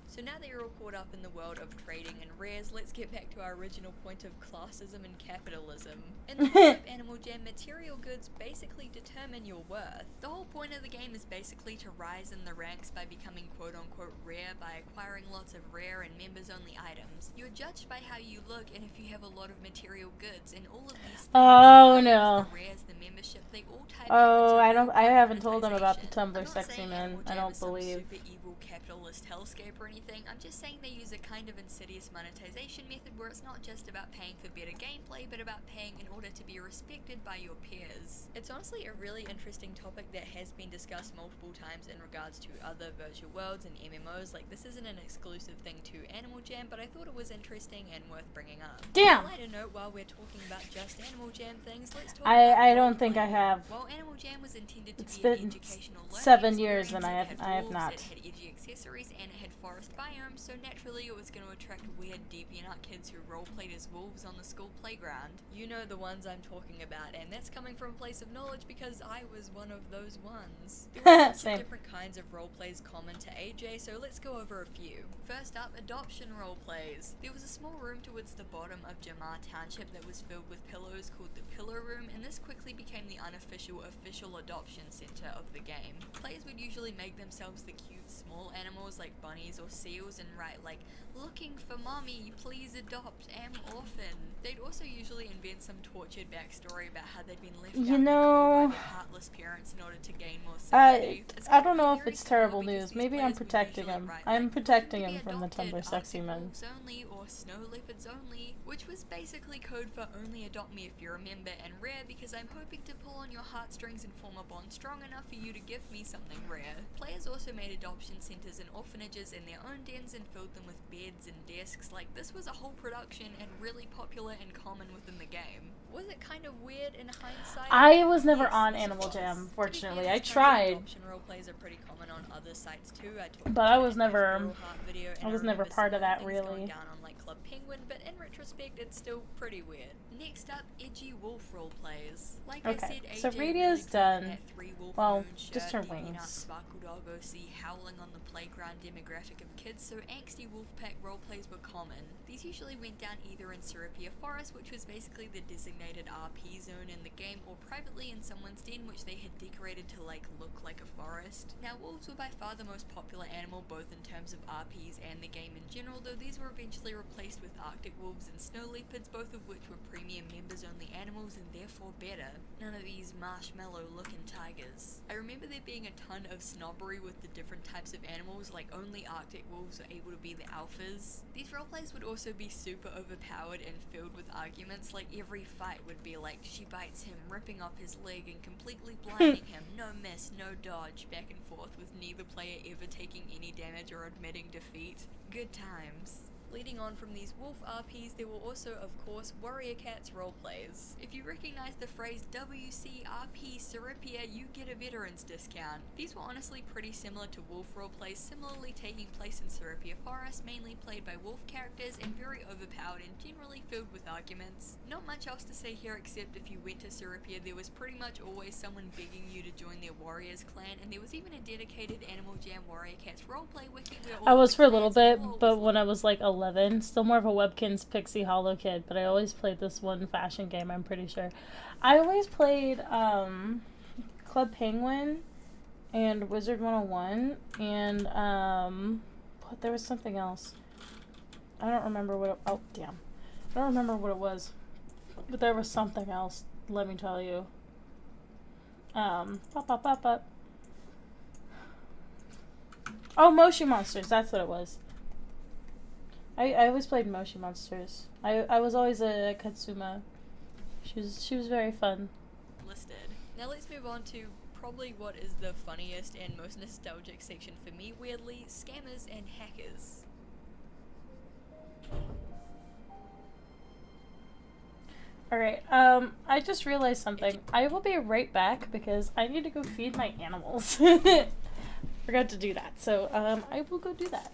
So now that you're all caught up in the world of trading and rares, let's get back to our original point of classism and capitalism. In the world of Animal Jam, material goods basically determine your worth. The whole point of the game is basically to rise in the ranks by becoming quote-unquote rare by acquiring lots of rare and members-only items. You're judged by how you look and if you have a lot of material goods, and all of these things, Oh no. the rares, the membership, they all tie Oh, back into I haven't told them about the monetization. Tumblr I'm not sexy saying man. Animal I Jam don't is some believe. super evil capitalist hellscape or anything. I'm just saying they use a kind of insidious monetization method where it's not just about paying for better gameplay, but about paying in order to be respected by your peers. It's honestly a really interesting topic that has been discussed multiple times in regards to other virtual worlds and MMOs. Like, this isn't an exclusive thing to Animal Jam, but I thought it was interesting and worth bringing up. Damn! On a lighter note, while we're talking about just Animal Jam things, let's talk I about don't think I role-playing. have. While Animal Jam was intended to It's be an been educational learning 7 years and experience, I have wolves, not. It had edgy accessories and it had forest biomes, so naturally it was going to attract weird deviant kids who roleplayed as wolves on the school playground. You know the ones I'm talking about, and that's coming from a place of knowledge because I was one of those ones. There are lots of Same. different kinds of roleplays common to AJ, so let's go over a few. First up, adoption roleplays. There was a small room towards the bottom of Jamar Township that was filled with pillows called the Pillow Room, and this quickly became the unofficial official adoption center of the game. Players would usually make themselves the cute small animals like bunnies or seals and write like, "Looking for mommy, please adopt, am orphan." They'd also usually invent some tortured backstory about how they'd been left You out in the cold know, by their heartless parents in order to gain more sympathy. It's I don't gonna know be if very it's cool terrible because news. these Maybe I'm players would protecting usually him. write, I'm like, protecting "Looking him to be from the adopted, Tumblr sexy Arctic men. wolves only or snow leopards only," which was basically code for only adopt me if you're a member, and rare because I'm hoping to pull on your heartstrings and form a bond strong enough for you to give me something rare. Players also made adoption centers and orphanages in their own dens and filled them with beds and desks. Like, this was a whole production and really popular and common within the game. Was it kind of weird in hindsight? I was never Yes, on yes, it Animal was. Jam, To be fair, fortunately. these I kinds of tried. adoption roleplays are pretty common on other sites too. I talked But I about was it in my never- Feral Heart video, and I was never remember part of similar that, things going really. down on like Club Penguin, but in retrospect it's still pretty weird. Next up, edgy wolf roleplays. Like I Okay, said, so AJ Radia's really done. that 3 wolf Well, moon just shirt, her deviant wings. Sparkle Dog OC howling on the playground demographic of kids, so angsty wolfpack roleplays were common. These usually went down either in Serapia Forest, which was basically the designated RP zone in the game, or privately in someone's den, which they had decorated to look like a forest. Now, wolves were by far the most popular animal both in terms of RPs and the game in general, though these were eventually replaced with Arctic wolves and snow leopards, both of which were premium members only animals and therefore better. None of these marshmallow looking tigers. I remember there being a ton of snobbery with the different types of animals, like only Arctic wolves are able to be the alphas. These roleplays would also be super overpowered and filled with arguments, like every fight would be like, she bites him, ripping off his leg and completely blinding him, no miss, no dodge, back and forth with neither player ever taking any damage or admitting defeat. Good times. Leading on from these wolf RPs, there were also, of course, Warrior Cats roleplays. If you recognize the phrase WCRP Serapia, you get a veterans discount. These were honestly pretty similar to wolf roleplays, similarly taking place in Serapia Forest, mainly played by wolf characters and very overpowered and generally filled with arguments. Not much else to say here except if you went to Serapia, there was pretty much always someone begging you to join their warriors clan, and there was even a dedicated Animal Jam Warrior Cats roleplay wiki where all I was the for a little clans bit, wore but was when I was like 11, still more of a Webkinz Pixie Hollow kid, but I always played this one fashion game, I'm pretty sure. I always played Club Penguin and Wizard 101 and but there was something else. I don't remember what it, oh damn. I don't remember what it was. But there was something else, let me tell you. Pop, pop, pop, pop. Oh, Moshi Monsters, that's what it was. I always played Moshi Monsters. I was always a Katsuma. She was very fun. listed. Now let's move on to probably what is the funniest and most nostalgic section for me, weirdly, scammers and hackers. Alright, I just realized something. I will be right back because I need to go feed my animals. Forgot to do that, so I will go do that.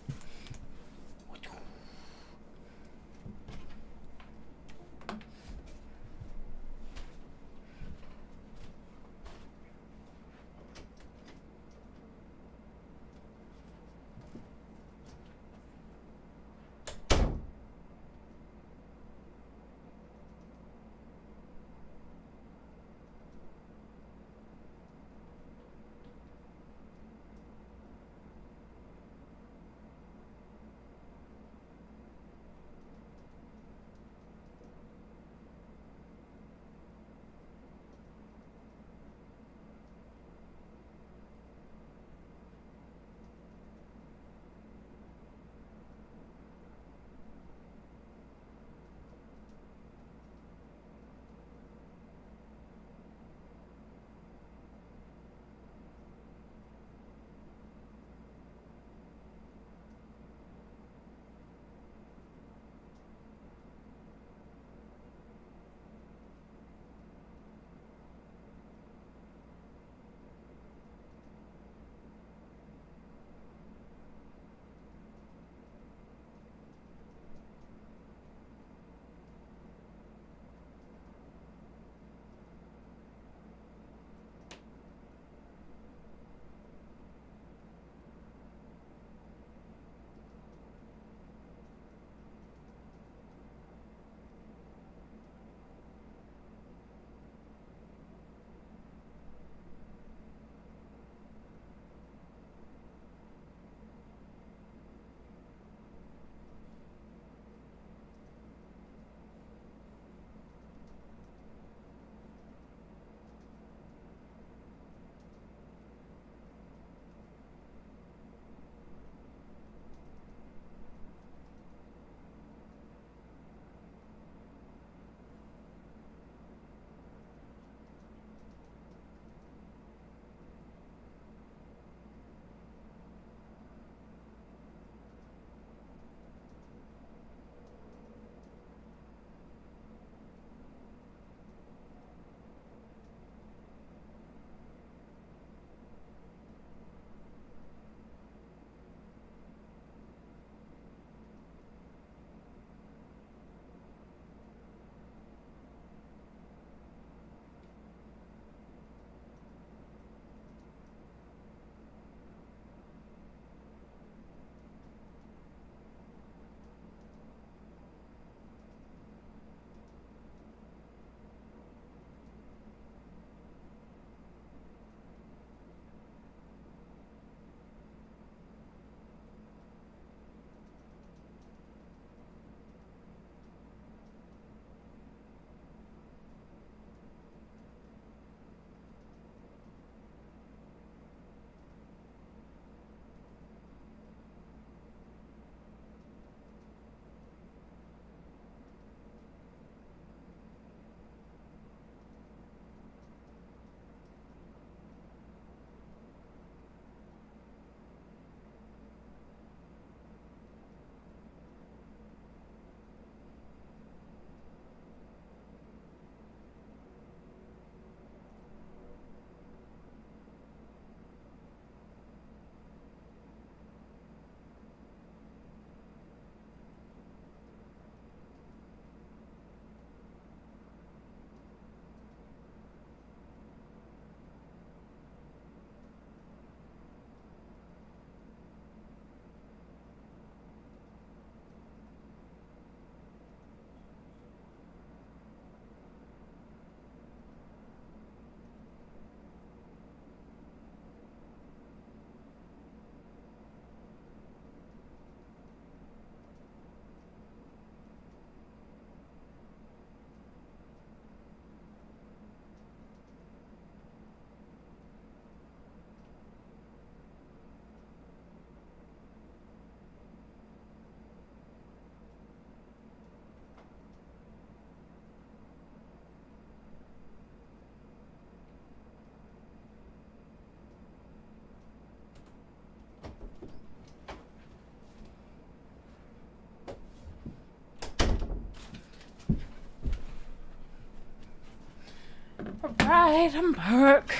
item perk.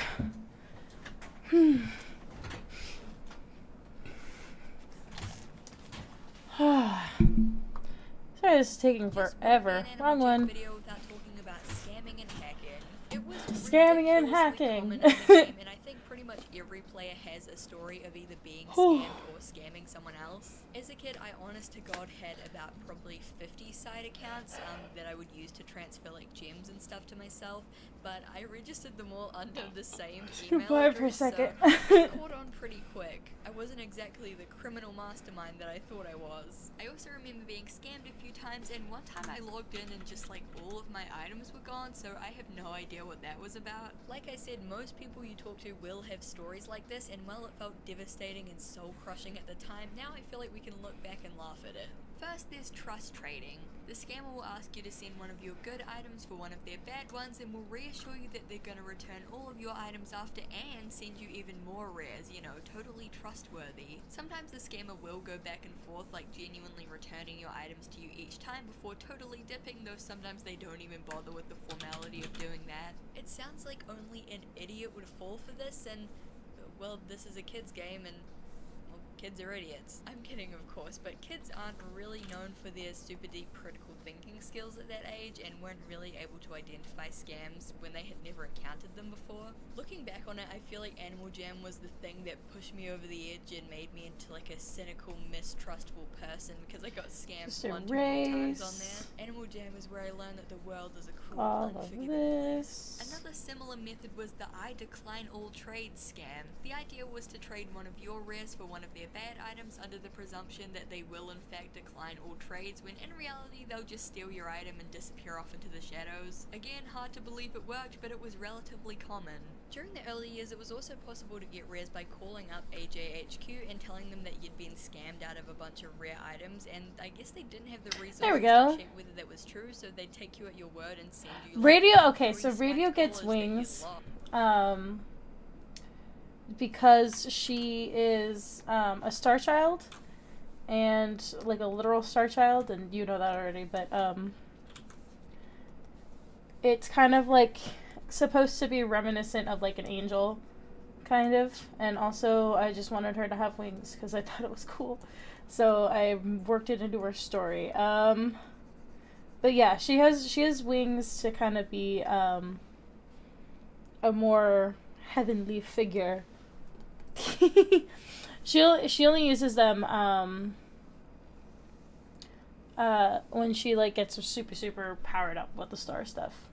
Sorry, this is taking forever. Wrong one. Video without talking about scamming and hacking. It was Scamming and ridiculously hacking. common in the game, and I think pretty much every player has a story of either being scammed or scamming someone else. As a kid, I honest to God had about probably 50 side accounts that I would use to transfer like gems and stuff to myself, but I registered them all under the same email Goodbye for a address, so second. I caught on pretty quick. I wasn't exactly the criminal mastermind that I thought I was. I also remember being scammed a few times, and one time I logged in and just like all of my items were gone, so I have no idea what that was about. Like I said, most people you talk to will have stories like this, and while it felt devastating and soul crushing at the time, now I feel like we can look back and laugh at it. First, there's trust trading. The scammer will ask you to send one of your good items for one of their bad ones and will reassure you that they're going to return all of your items after and send you even more rares, you know, totally trustworthy. Sometimes the scammer will go back and forth, like genuinely returning your items to you each time before totally dipping, though sometimes they don't even bother with the formality of doing that. It sounds like only an idiot would fall for this, and, well, this is a kid's game, and kids are idiots. I'm kidding, of course, but kids aren't really known for their super deep critical thinking skills at that age and weren't really able to identify scams when they had never encountered them before. Looking back on it, I feel like Animal Jam was the thing that pushed me over the edge and made me into like a cynical, mistrustful person because I got scammed Just one too many times on erase there. Animal Jam is where I learned that the world is a cruel, all of unforgiving place. this. Another similar method was the I decline all trades scam. The idea was to trade one of your rares for one of their bad items under the presumption that they will in fact decline all trades, when in reality they'll just steal your item and disappear off into the shadows. Again, hard to believe it worked, but it was relatively common. During the early years, it was also possible to get rares by calling up AJHQ and telling them that you'd been scammed out of a bunch of rare items, and I guess they didn't have the resources There we go. to check whether that was true, so they'd take you at your word and send you like, Radio, okay, so 3 Radio spiked gets collars that you'd wings. lost. Because she is a star child and like a literal star child, and you know that already, but it's kind of like supposed to be reminiscent of like an angel kind of, and also I just wanted her to have wings because I thought it was cool, so I worked it into her story. But yeah, she has wings to kind of be a more heavenly figure. she only uses them when she like gets super powered up with the star stuff.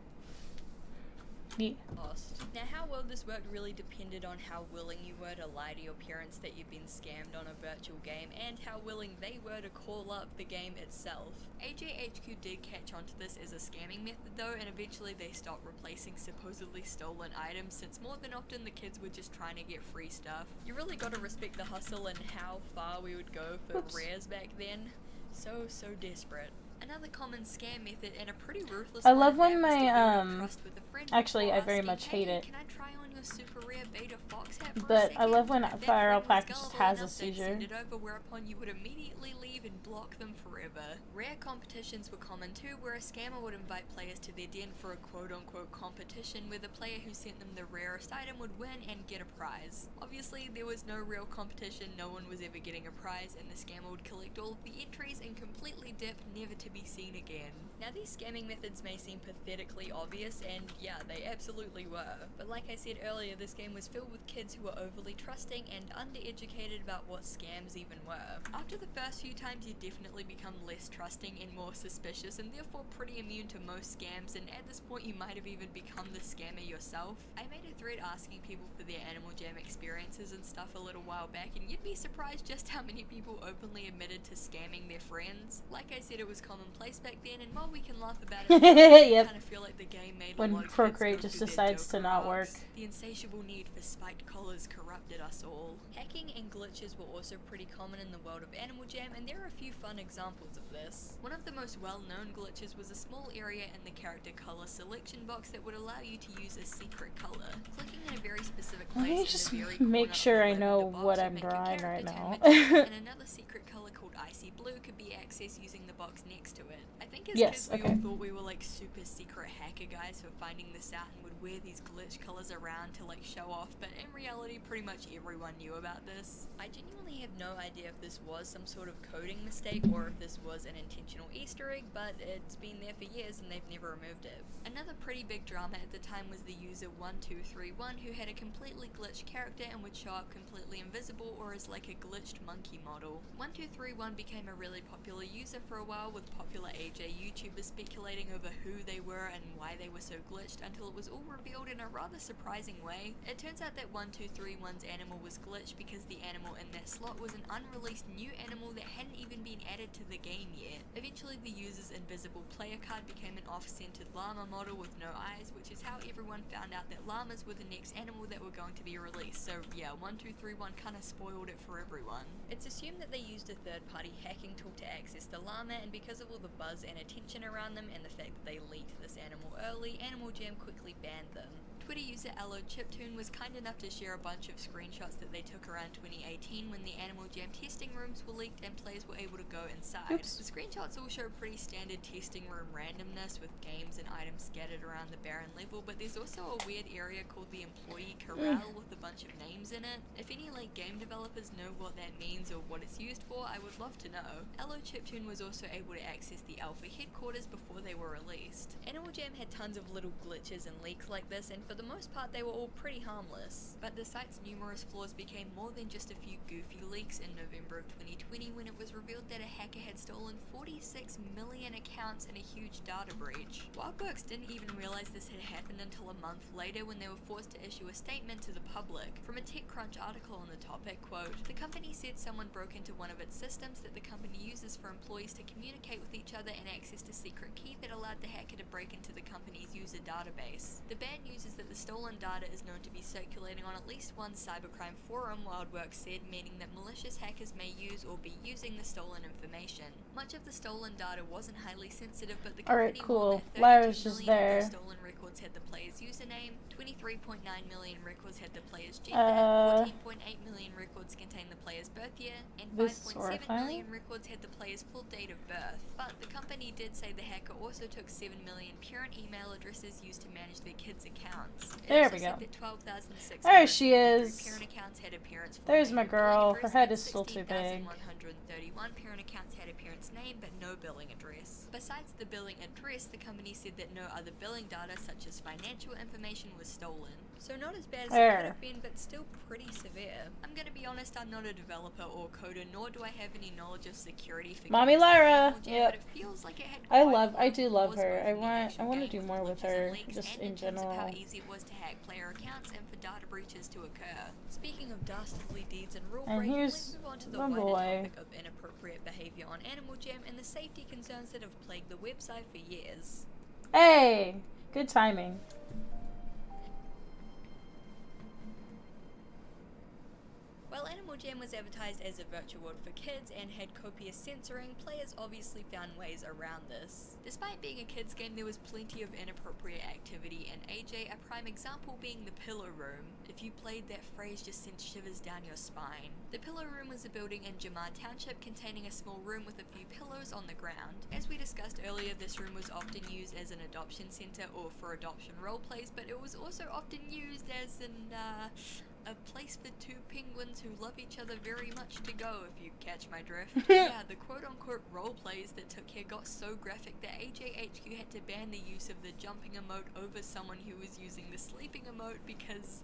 Yeah. Lost. Now, how well this worked really depended on how willing you were to lie to your parents that you'd been scammed on a virtual game, and how willing they were to call up the game itself. AJHQ did catch on to this as a scamming method though, and eventually they stopped replacing supposedly stolen items, since more than often the kids were just trying to get free stuff. You really gotta respect the hustle and how far we would go for rares back then. So desperate. Another common scam method, and a pretty ruthless I one love at when that, was to my, build trust with a friend actually, before I very asking, much "Hey, hate it. Can I try on your super rare beta fox hat for a But I second?" love when That Fire friend was Alpaca just gullible has a enough they'd seizure. send it over, whereupon you would immediately leave and block them forever. Rare competitions were common too, where a scammer would invite players to their den for a quote-unquote competition, where the player who sent them the rarest item would win and get a prize. Obviously, there was no real competition, no one was ever getting a prize, and the scammer would collect all of the entries and completely dip, never to be seen again. Now, these scamming methods may seem pathetically obvious, and yeah, they absolutely were. But like I said earlier, this game was filled with kids who were overly trusting and undereducated about what scams even were. After the first few times, you definitely become less trusting and more suspicious, and therefore pretty immune to most scams, and at this point you might have even become the scammer yourself. I made a thread asking people for their Animal Jam experiences and stuff a little while back, and you'd be surprised just how many people openly admitted to scamming their friends. Like I said, it was commonplace back then, and while we can laugh about it, I Yep. kind of feel like the game made When a lot of Procreate kids just go through their decides to Joker not arcs. work. The insatiable need for spiked collars corrupted us all. Hacking and glitches were also pretty common in the world of Animal Jam, and there are a few fun examples of this. One of the most well-known glitches was a small area in the character color selection box that would allow you to use a secret color. Clicking in a very specific Let place me in just the very make corner sure of I the know lid of the box what would I'm make your drawing character right turn now. metallic, and another secret color called icy blue could be accessed using the box next to it. I think as Yes, kids we okay. all thought we were like super secret hacker guys for finding this out and would wear these glitch colors around to like show off, but in reality pretty much everyone knew about this. I genuinely have no idea if this was some sort of coding mistake or if this was an intentional Easter egg, but it's been there for years and they've never removed it. Another pretty big drama at the time was the user 1231, who had a completely glitched character and would show up completely invisible or as like a glitched monkey model. 1231 became a really popular user for a while, with popular AJ YouTubers speculating over who they were and why they were so glitched, until it was all revealed in a rather surprising way. It turns out that 1231's animal was glitched because the animal in that slot was an unreleased new animal that hadn't even been added to the game yet. Eventually the user's invisible player card became an off-centered llama model with no eyes, which is how everyone found out that llamas were the next animal that were going to be released. So yeah, 1231 kinda spoiled it for everyone. It's assumed that they used a third-party hacking tool to access the llama, and because of all the buzz and attention around them and the fact that they leaked this animal early, Animal Jam quickly banned them. Twitter user Chiptune was kind enough to share a bunch of screenshots that they took around 2018 when the Animal Jam testing rooms were leaked and players were able to go inside. Oops. The screenshots all show pretty standard testing room randomness with games and items scattered around the barren level, but there's also a weird area called the Employee Corral with a bunch of names in it. If any like game developers know what that means or what it's used for, I would love to know. Chiptune was also able to access the alpha headquarters before they were released. Animal Jam had tons of little glitches and leaks like this, and for the most part they were all pretty harmless. But the site's numerous flaws became more than just a few goofy leaks in November of 2020 when it was revealed that a hacker had stolen 46 million accounts in a huge data breach. Wildworks didn't even realize this had happened until a month later when they were forced to issue a statement to the public. From a TechCrunch article on the topic, quote, "The company said someone broke into one of its systems that the company uses for employees to communicate with each other and accessed a secret key that allowed the hacker to break into the company's user database. The bad news is that the stolen data is known to be circulating on at least one cybercrime forum," Wildworks said, meaning that malicious hackers may use or be using the stolen information. Much of the stolen data wasn't highly sensitive, but the Alright, company cool. warned that Lyra's 32 just million of there. the stolen records had the player's username, 23.9 million records had the player's gender, Uh, 14.8 million records contained the player's birth year, and This is 5.7 horrifying. million records had the player's full date of birth. But the company did say the hacker also took 7 million parent email addresses used to manage their kids' accounts. It There also we said go. that 12,653 There she is. parent accounts had a parent's full There's name my and billing girl. Her address, head and is still too big. 16,131 parent accounts had a parent's name but no billing address. Besides the billing address, the company said that no other billing data such as financial information was stolen. So not as bad as it There. could have been, but still pretty severe. I'm gonna be honest, I'm not a developer or coder, nor do I have any knowledge of security for Mommy games like Lyra. Animal Jam, Yep. but it feels like it had I quite a lot of do love flaws her. both I in the want actual to game do with more with glitches and her, leaks, just and in terms of how general. easy it was to hack player accounts and for data breaches to occur. Speaking of dastardly deeds and rule And breaking, here's let's move on to the the wider boy. topic of inappropriate behavior on Animal Jam and the safety concerns that have plagued the website for years. Hey! Good timing. While Animal Jam was advertised as a virtual world for kids and had copious censoring, players obviously found ways around this. Despite being a kids game, there was plenty of inappropriate activity in AJ, a prime example being the Pillow Room. If you played, that phrase just sent shivers down your spine. The Pillow Room was a building in Jamar Township containing a small room with a few pillows on the ground. As we discussed earlier, this room was often used as an adoption center or for adoption roleplays, but it was also often used as a place for two penguins who love each other very much to go, if you catch my drift. Yeah, the quote-unquote roleplays that took here got so graphic that AJHQ had to ban the use of the jumping emote over someone who was using the sleeping emote because,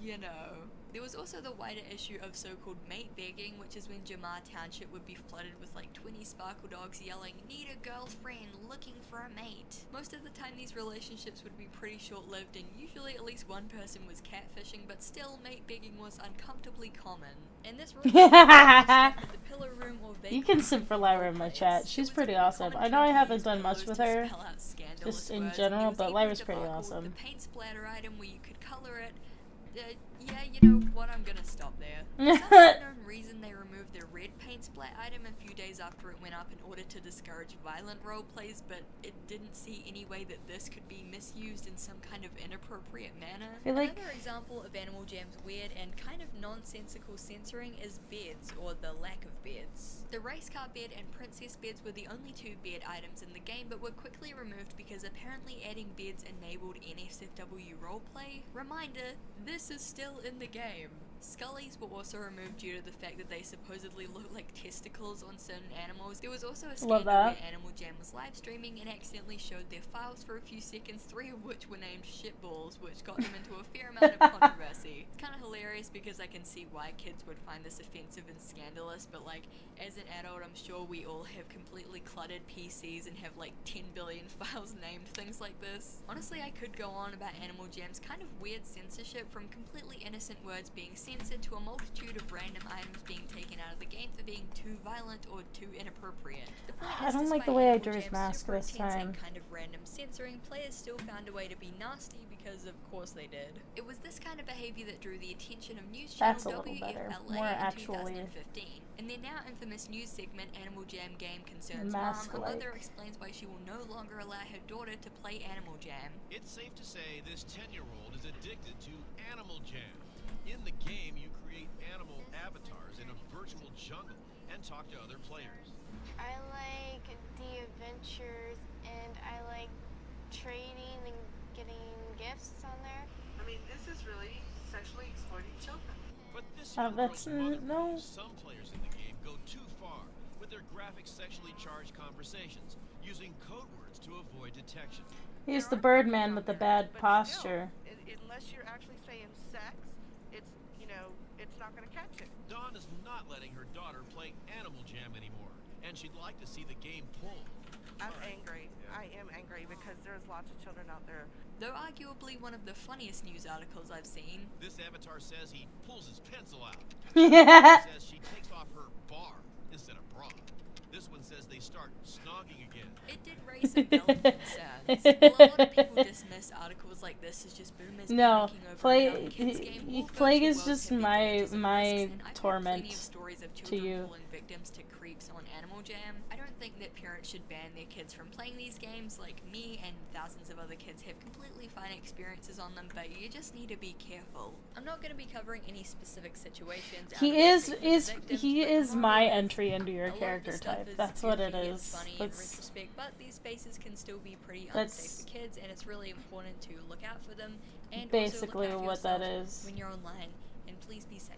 you know. There was also the wider issue of so-called mate begging, which is when Jamar Township would be flooded with like 20 sparkle dogs yelling, "Need a girlfriend, looking for a mate." Most of the time these relationships would be pretty short-lived and usually at least one person was catfishing, but still mate begging was uncomfortably common. And this rule the Pillow Room or You can simp for Lyra in my chat. She's pretty awesome. I know I haven't done much with her, just in general, but Lyra's pretty awesome. The paint splatter item where you could color it. Yeah, you know what, I'm gonna stop there. For some unknown reason they removed the red paint splat item a few days after it went up in order to discourage violent roleplays, but it didn't see any way that this could be misused in some kind of inappropriate manner. I feel like- Another example of Animal Jam's weird and kind of nonsensical censoring is beds, or the lack of beds. The race car bed and princess beds were the only two bed items in the game, but were quickly removed because apparently adding beds enabled NSFW roleplay. Reminder, this is still in the game. Scullies were also removed due to the fact that they supposedly look like testicles on certain animals. There was also a scandal where Animal Jam was live streaming and accidentally showed their files for a few seconds, 3 of which were named shitballs, which got them into a fair amount of controversy. It's kind of hilarious because I can see why kids would find this offensive and scandalous, but like, as an adult, I'm sure we all have completely cluttered PCs and have like 10 billion files named things like this. Honestly, I could go on about Animal Jam's kind of weird censorship, from completely innocent words being censored to a multitude of random items being taken out of the game for being too violent or too inappropriate. The point I is, don't like the despite way I Animal drew his Jam's mask super this intense and time. kind of random censoring, players still found a way to be nasty because of course they did. It was this kind of behavior that drew the attention of news That's channel a little better. WFLA More in actually 2015. In their now infamous news segment, Animal Jam Game Concerns mask-like. Mom, a mother explains why she will no longer allow her daughter to play Animal Jam. It's safe to say this 10-year-old is addicted to Animal Jam. In the game, you create animal avatars in a virtual jungle and talk to other players. I like the adventures, and I like trading and getting gifts on there. I mean, this is really sexually exploiting children. But this that's no. Some players in the game go too far with their graphic sexually charged conversations, using code words to avoid detection. He's the There are Birdman pictures with the on there, bad but posture. Still, unless you're actually saying sex, it's, you know, it's not going to catch it. Dawn is not letting her daughter play Animal Jam anymore, and she'd like to see the game pulled. I'm angry. I am angry because there's lots of children out there. Though arguably one of the funniest news articles I've seen. This avatar says he pulls his pencil out. Yeah. Says she takes off her bar instead of bra. This one says they start snogging again. It did raise some valid concerns. While a lot of people dismiss articles like this as just boomers No, panicking over a Plague- dumb kids game, all Plague virtual is worlds just have their my- dangers and my risks, and I've heard torment plenty of stories of to children you. falling victims to creeps on Animal Jam. I don't think that parents should ban their kids from playing these games. Like me and thousands of other kids have completely fine experiences on them, but you just need to be careful. I'm not going to be covering any specific situations. out of He is respect for the victims, he but is the my moral is, entry into your a lot of character this stuff type. is That's what it goofy and is. funny in That's retrospect, but these spaces can still be pretty That's unsafe for kids, and it's really important to look out for them and basically also look out for what that yourself is. when you're online. And please be safe.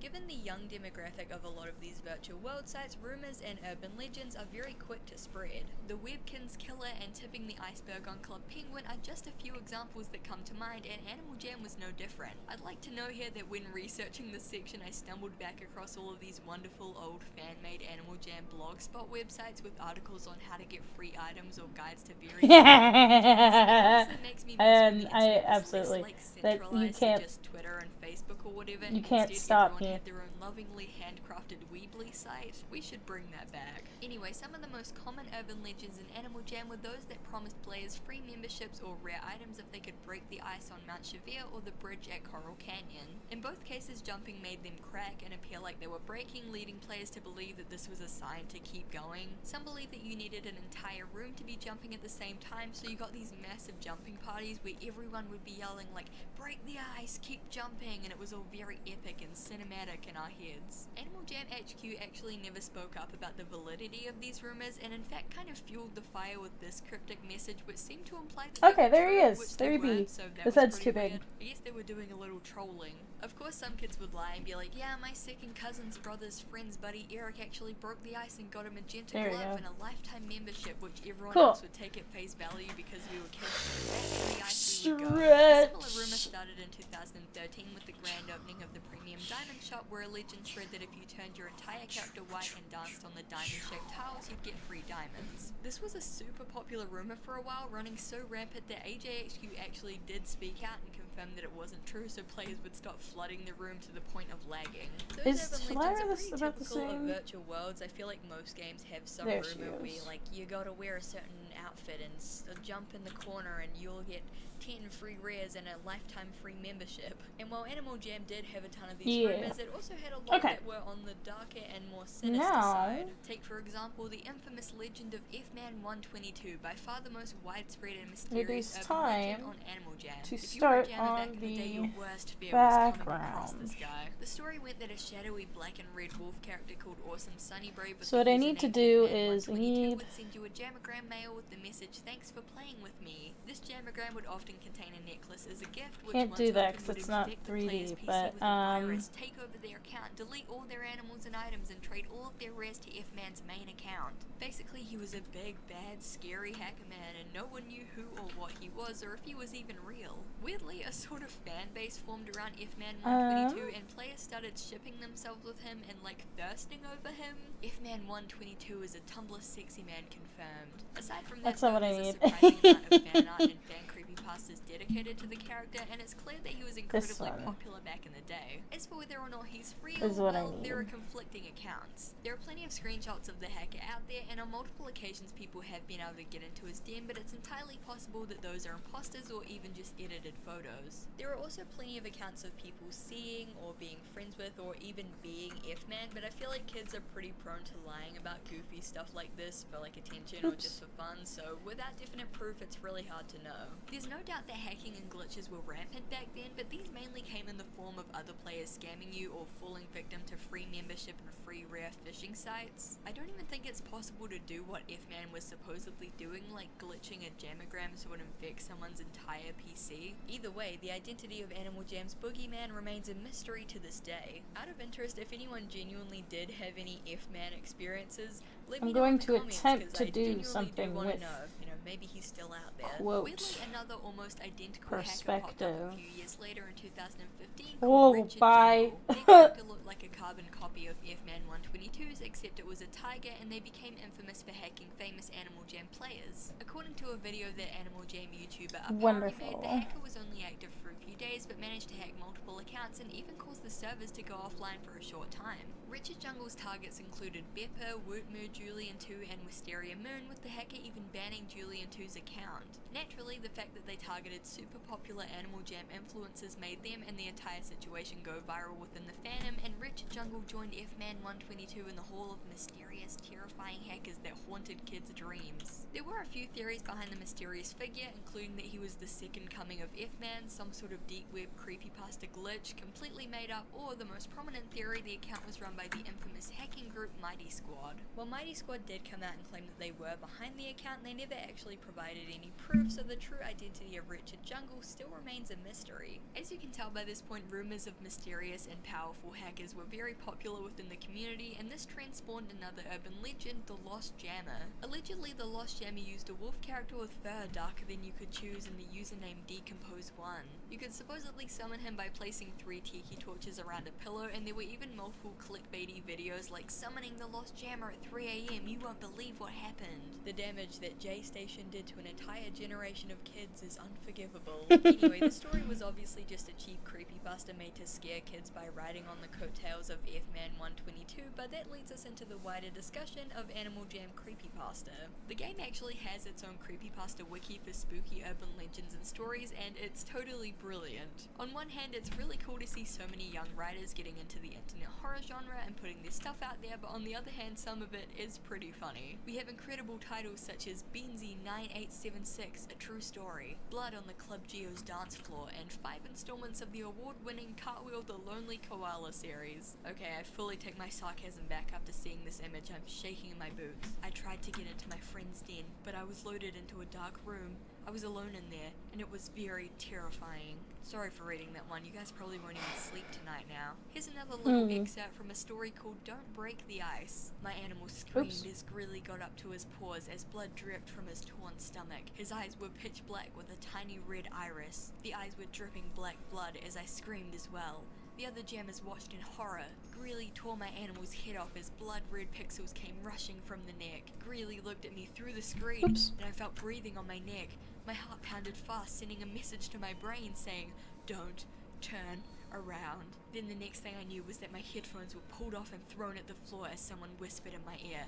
Given the young demographic of a lot of these virtual world sites, rumors and urban legends are very quick to spread. The Webkins Killer and tipping the iceberg on Club Penguin are just a few examples that come to mind, and Animal Jam was no different. I'd like to know here that when researching this section, I stumbled back across all of these wonderful old fan-made Animal Jam blogspot websites with articles on how to get free items or guides to various It makes me miss when the I internet was absolutely less, like, that you centralized to can't just Twitter and Facebook or whatever. you and can't instead stop everyone me. had their own lovingly handcrafted Weebly site. We should bring that back. Anyway, some of the most common urban legends in Animal Jam were those that promised players free memberships or rare items if they could break the ice on Mount Chevere or the bridge at Coral Canyon. In both cases, jumping made them crack and appear like they were breaking, leading players to believe that this was a sign to keep going. Some believed that you needed an entire room to be jumping at the same time, so you got these massive jumping parties where everyone would be yelling like, break the ice, keep jumping, and it was all very epic and cinematic in our heads. Animal Jam HQ actually never spoke up about the validity of these rumors, and in fact kind of fueled the fire with this cryptic message which seemed to imply that Okay, they were there he true, is. which There they he be. weren't, so that His was head's pretty too big. weird. I guess they were doing a little trolling. Of course some kids would lie and be like, yeah, my second cousin's brother's friend's buddy Eric actually broke the ice and got a magenta There you glove go. and a lifetime membership, which everyone Cool. else would take at face value because we were kids. Back in the ice we would go. A Stretch. similar rumor started in 2013 with the grand opening of the Premium Diamond Shop, where a legend shred that if you turned your entire character white and danced on the diamond-shaped tiles, you'd get free diamonds. This was a super popular rumor for a while, running so rampant that AJHQ actually did speak out and confirm that it wasn't true, so players would stop flooding the room to the point of lagging. Those Is urban Flyer legends are pretty about the typical of same? virtual worlds. I feel like most games have some There she rumor where is. like you gotta wear a certain outfit and jump in the corner and you'll get 10 free rares and a lifetime free membership. And while Animal Jam did have a ton of these rumors, it also had a lot that were on the darker and more sinister side. Take for example the infamous legend of F-Man 122, by far the most widespread and mysterious urban legend on Animal Jam. To If you were a start jammer back on in the day, the your worst fear was coming across background. this guy. The story went that a shadowy black and red wolf character called Awesome Sunny Brave with So what I need to do is I need would send you a jammogram mail with the message, "Thanks for playing with me." This jammogram would often contain a necklace as a gift, which can't once do that opened because would it's not infect the player's 3D, PC but with a virus, take over their account, delete all their animals and items, and trade all of their rares to F-Man's main account. Basically, he was a big, bad, scary hacker man, and no one knew who or what he was, or if he was even real. Weirdly, a sort of fan base formed around F-Man 122, and players started shipping themselves with him and like thirsting over him. F-Man 122 is a Tumblr sexy man confirmed. Aside from that, That's not what I there's need. a surprising amount of fan art and fan creepypastas dedicated to the character, and it's clear that he was incredibly popular back in the day. As for whether or not he's real, well, there are conflicting accounts. There are plenty of screenshots of the hacker out there, and on multiple occasions people have been able to get into his den, but it's entirely possible that those are imposters or even just edited photos. There are also plenty of accounts of people seeing or being friends with or even being F-Man, but I feel like kids are pretty prone to lying about goofy stuff like this for like attention or just for fun, so without definite proof it's really hard to know. There's no doubt that hacking and glitches were rampant back then, but these mainly came in the form of other players scamming you or falling victim to free membership and free rare phishing sites. I don't even think it's possible to do what F-Man was supposedly doing, like glitching a jammogram so it infects someone's entire PC. Either way, the identity of Animal Jam's boogeyman remains a mystery to this day. Out of interest, if anyone genuinely did have any F-Man experiences, let me know in the comments, attempt to I do genuinely something do want to with know. You know, maybe he's still out there. quote Weirdly, another almost identical hacker popped perspective. up a few years later in 2015 Whoa, called Richard bye. Jungle. Their character looked like a carbon copy of F-Man 122's, except it was a tiger, and they became infamous for hacking famous Animal Jam players. According to a video that Animal Jam YouTuber apparently made, the hacker was only active for a few days, but managed to hack multiple accounts and even caused the servers to go offline for a short time. Richard Jungle's targets included Beppa, Wootmoo, Julian2, and Wisteria Moon, with the hacker even banning Julian2's account. Naturally, the fact that they targeted super popular Animal Jam influencers made them and the entire situation go viral within the fandom, and Richard Jungle joined F-Man 122 in the hall of mysterious, terrifying hackers that haunted kids' dreams. There were a few theories behind the mysterious figure, including that he was the second coming of F-Man, some sort of deep web creepypasta glitch, completely made up, or the most prominent theory, the account was run by the infamous hacking group Mighty Squad. While Mighty Squad did come out and claim that they were behind the account, they never actually provided any proof, so the true identity of Richard Jungle still remains a mystery. As you can tell by this point, rumors of mysterious and powerful hackers were very popular within the community, and this trend spawned another urban legend, the Lost Jammer. Allegedly, the Lost Jammer used a wolf character with fur darker than you could choose in the username Decompose1. You could supposedly summon him by placing 3 tiki torches around a pillow, and there were even multiple clickbaity videos like "Summoning the Lost Jammer at 3 AM, you won't believe what happened." The damage that J-Station did to an entire generation of kids is unforgivable. Anyway, the story was obviously just a cheap creepypasta made to scare kids by riding on the coattails of F-Man 122, but that leads us into the wider discussion of Animal Jam creepypasta. The game actually has its own creepypasta wiki for spooky urban legends and stories, and it's totally brilliant. On one hand, it's really cool to see so many young writers getting into the internet horror genre and putting their stuff out there, but on the other hand, some of it is pretty funny. We have incredible titles such as Benzie 9876, A True Story, Blood on the Club Geo's Dance Floor, and 5 installments of the award-winning Cartwheel the Lonely Koala series. Okay, I fully take my sarcasm back after seeing this image. I'm shaking in my boots. I tried to get into my friend's den, but I was loaded into a dark room. I was alone in there, and it was very terrifying. Sorry for reading that one, you guys probably won't even sleep tonight now. Here's another little excerpt from a story called Don't Break the Ice. My animal screamed as Greeley got up to his paws as blood dripped from his torn stomach. His eyes were pitch black with a tiny red iris. The eyes were dripping black blood as I screamed as well. The other jammers watched in horror. Greeley tore my animal's head off as blood-red pixels came rushing from the neck. Greeley looked at me through the screen, and I felt breathing on my neck. My heart pounded fast, sending a message to my brain saying, "Don't turn around." Then the next thing I knew was that my headphones were pulled off and thrown at the floor as someone whispered in my ear,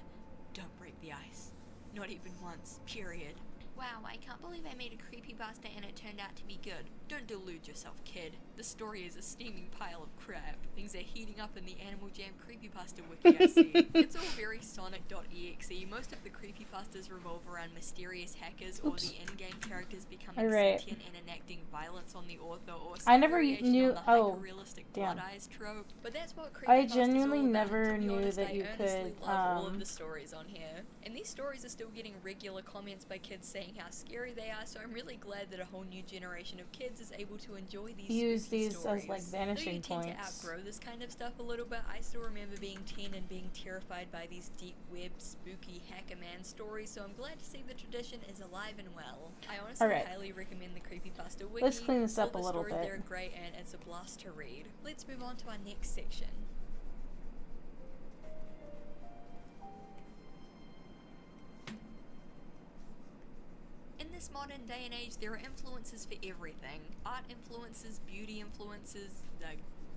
"Don't break the ice. Not even once. Period." Wow, I can't believe I made a creepypasta and it turned out to be good. Don't delude yourself, kid. The story is a steaming pile of crap. Things are heating up in the Animal Jam creepypasta wiki I see. It's all very Sonic.exe. Most of the creepypastas revolve around mysterious hackers or the in-game characters becoming sentient and enacting violence on the author or some I never variation knew. on the hyper-realistic blood eyes trope. But that's what creepypastas I genuinely all about. never To be knew honest, that you I earnestly could. love all of the stories on here. And these stories are still getting regular comments by kids saying how scary they are, so I'm really glad that a whole new generation of kids is able to enjoy these Use spooky these stories. as like vanishing Though you tend points. to outgrow this kind of stuff a little bit, I still remember being 10 and being terrified by these deep web, spooky Hacker Man stories, so I'm glad to see the tradition is alive and well. I honestly highly recommend the Creepypasta Wiki. Let's clean this up a All the little stories bit. there are great and it's a blast to read. Let's move on to our next section. In this modern day and age, there are influences for everything. Art influences, beauty influences,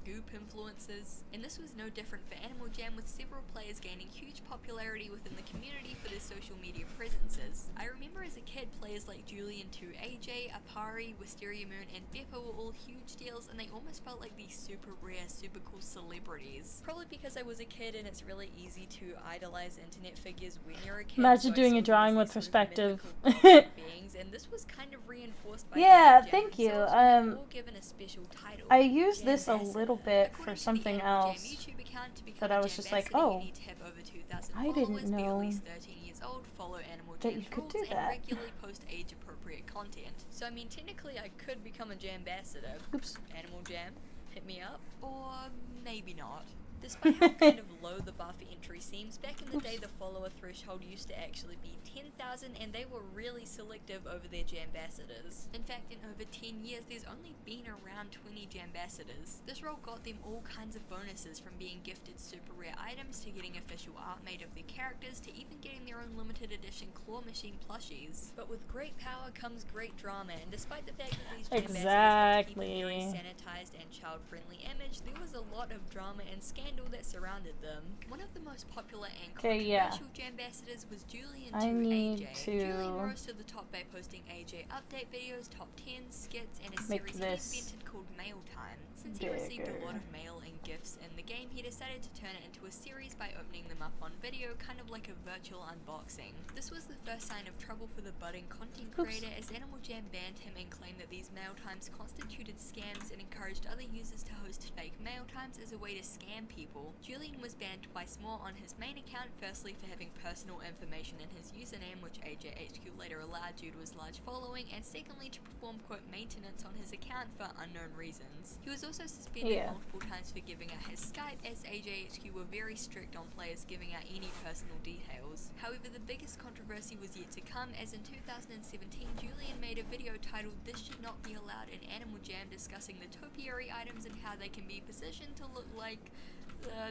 goop influences, and this was no different for Animal Jam, with several players gaining huge popularity within the community for their social media presences. I remember as a kid, players like Julian2, AJ, Apari, Wisteria Moon, and Beppa were all huge deals, and they almost felt like these super rare, super cool celebrities. Probably because I was a kid and it's really easy to idolize internet figures when you're a kid. Imagine so doing I a saw drawing them as with these sort of perspective. mythical beings, and this was kind of reinforced by Yeah, Animal Jam thank you. themselves, when they were all given a special title. I used this a Jambassador. little bit According for to the something Animal Jam else YouTube account, to become that a I was just like, Jambassador, oh, you need to have over 2,000 I followers, didn't be at know least 13 years old, follow Animal that Jam's you could rules, do and that. regularly post age-appropriate content. So I mean, technically I could become a Jambassador. Oops. Animal Jam, hit me up, or maybe not. Despite how kind of low the bar for entry seems, back in the day the follower threshold used to actually be 10,000, and they were really selective over their Jambassadors. In fact, in over 10 years, there's only been around 20 Jambassadors. This role got them all kinds of bonuses, from being gifted super rare items, to getting official art made of their characters, to even getting their own limited edition claw machine plushies. But with great power comes great drama, and despite the fact that these Jambassadors had to keep a very sanitized and child-friendly image, there was a lot of drama and scandal that surrounded them. One of the most popular and controversial Jambassadors was Julian2 AJ. Julian rose to the top by posting AJ update videos, top 10s, skits, and a series he invented called Mail Time. Since he received a lot of mail and gifts in the game, he decided to turn it into a series by opening them up on video, kind of like a virtual unboxing. This was the first sign of trouble for the budding content creator, as Animal Jam banned him and claimed that these mail times constituted scams and encouraged other users to host fake mail times as a way to scam people. Julian was banned twice more on his main account, firstly for having personal information in his username, which AJHQ later allowed due to his large following, and secondly to perform quote maintenance on his account for unknown reasons. He was also suspended multiple times for giving out his Skype, as AJHQ were very strict on players giving out any personal details. However, the biggest controversy was yet to come, as in 2017 Julian made a video titled "This Should Not Be Allowed" in Animal Jam, discussing the topiary items and how they can be positioned to look like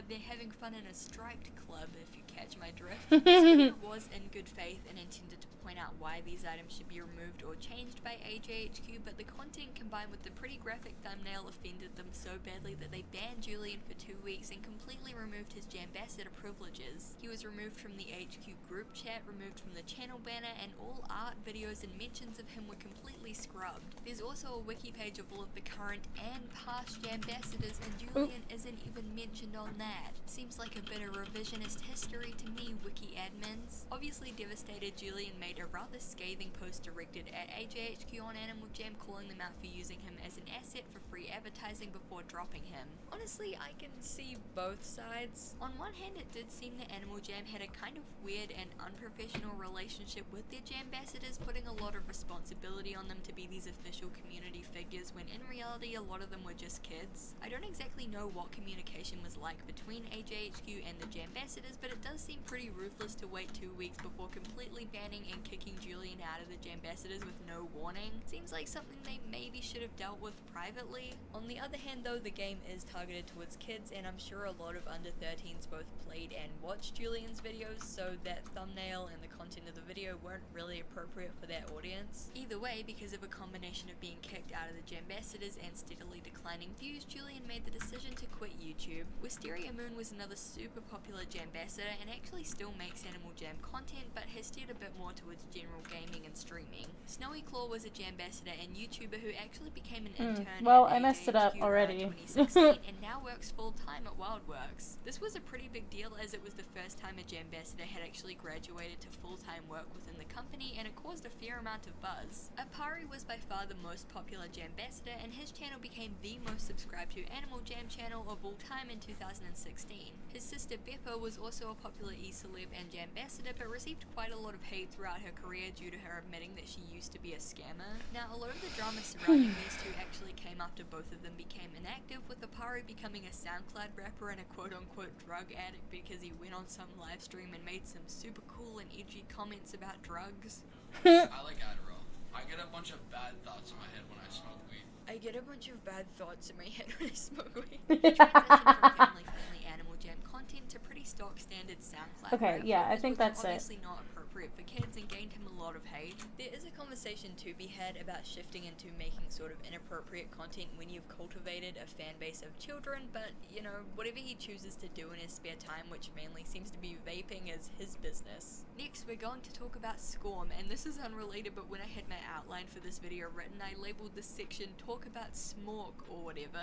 they're having fun in a striped club, if you catch my drift. This video was in good faith and intended to point out why these items should be removed or changed by AJHQ, but the content combined with the pretty graphic thumbnail offended them so badly that they banned Julian for 2 weeks and completely removed his Jambassador privileges. He was removed from the HQ group chat, removed from the channel banner, and all art, videos, and mentions of him were completely scrubbed. There's also a wiki page of all of the current and past Jambassadors, and Julian isn't even mentioned on that. Seems like a bit of revisionist history to me, wiki admins. Obviously devastated, Julian made a rather scathing post directed at AJHQ on Animal Jam, calling them out for using him as an asset for free advertising before dropping him. Honestly, I can see both sides. On one hand, it did seem that Animal Jam had a kind of weird and unprofessional relationship with their Jambassadors, putting a lot of responsibility on them to be these official community figures, when in reality a lot of them were just kids. I don't exactly know what communication was like between AJHQ and the Jambassadors, but it does seem pretty ruthless to wait 2 weeks before completely banning and kicking Julian out of the Jambassadors with no warning. Seems like something they maybe should have dealt with privately. On the other hand though, the game is targeted towards kids, and I'm sure a lot of under 13s both played and watched Julian's videos, so that thumbnail and the content of the video weren't really appropriate for that audience. Either way, because because of a combination of being kicked out of the Jambassadors and steadily declining views, Julian made the decision to quit YouTube. Wisteria Moon was another super popular Jambassador and actually still makes Animal Jam content, but has steered a bit more towards general gaming and streaming. Snowy Claw was a Jambassador and YouTuber who actually became an intern Well, at I messed it up AJHQ already. 2016 and now works full-time at Wildworks. This was a pretty big deal as it was the first time a Jambassador had actually graduated to full-time work within the company, and it caused a fair amount of buzz. Apari was by far the most popular Jambassador, and his channel became the most subscribed to Animal Jam channel of all time in 2016. His sister Beppa was also a popular e-celeb and Jambassador, but received quite a lot of hate throughout her career due to her admitting that she used to be a scammer. Now, a lot of the drama surrounding these two actually came after both of them became inactive, with Apari becoming a SoundCloud rapper and a quote-unquote drug addict because he went on some live stream and made some super cool and edgy comments about drugs. I like Adderall. I get a bunch of bad thoughts in my head when I smoke weed. I get a bunch of bad thoughts in my head when I smoke weed. He transitioned from family-friendly Animal Jam content to pretty stock standard SoundCloud. Okay, rap yeah, I vocals, think which that's were it. obviously not appropriate for kids and gained him a lot of hate. There is a conversation to be had about shifting into making sort of inappropriate content when you've cultivated a fan base of children, but, you know, whatever he chooses to do in his spare time, which mainly seems to be vaping, is his business. Next, we're going to talk about Scorm, and this is unrelated, but when I had my outline for this video written, I labeled this section Talk About Smork or whatever.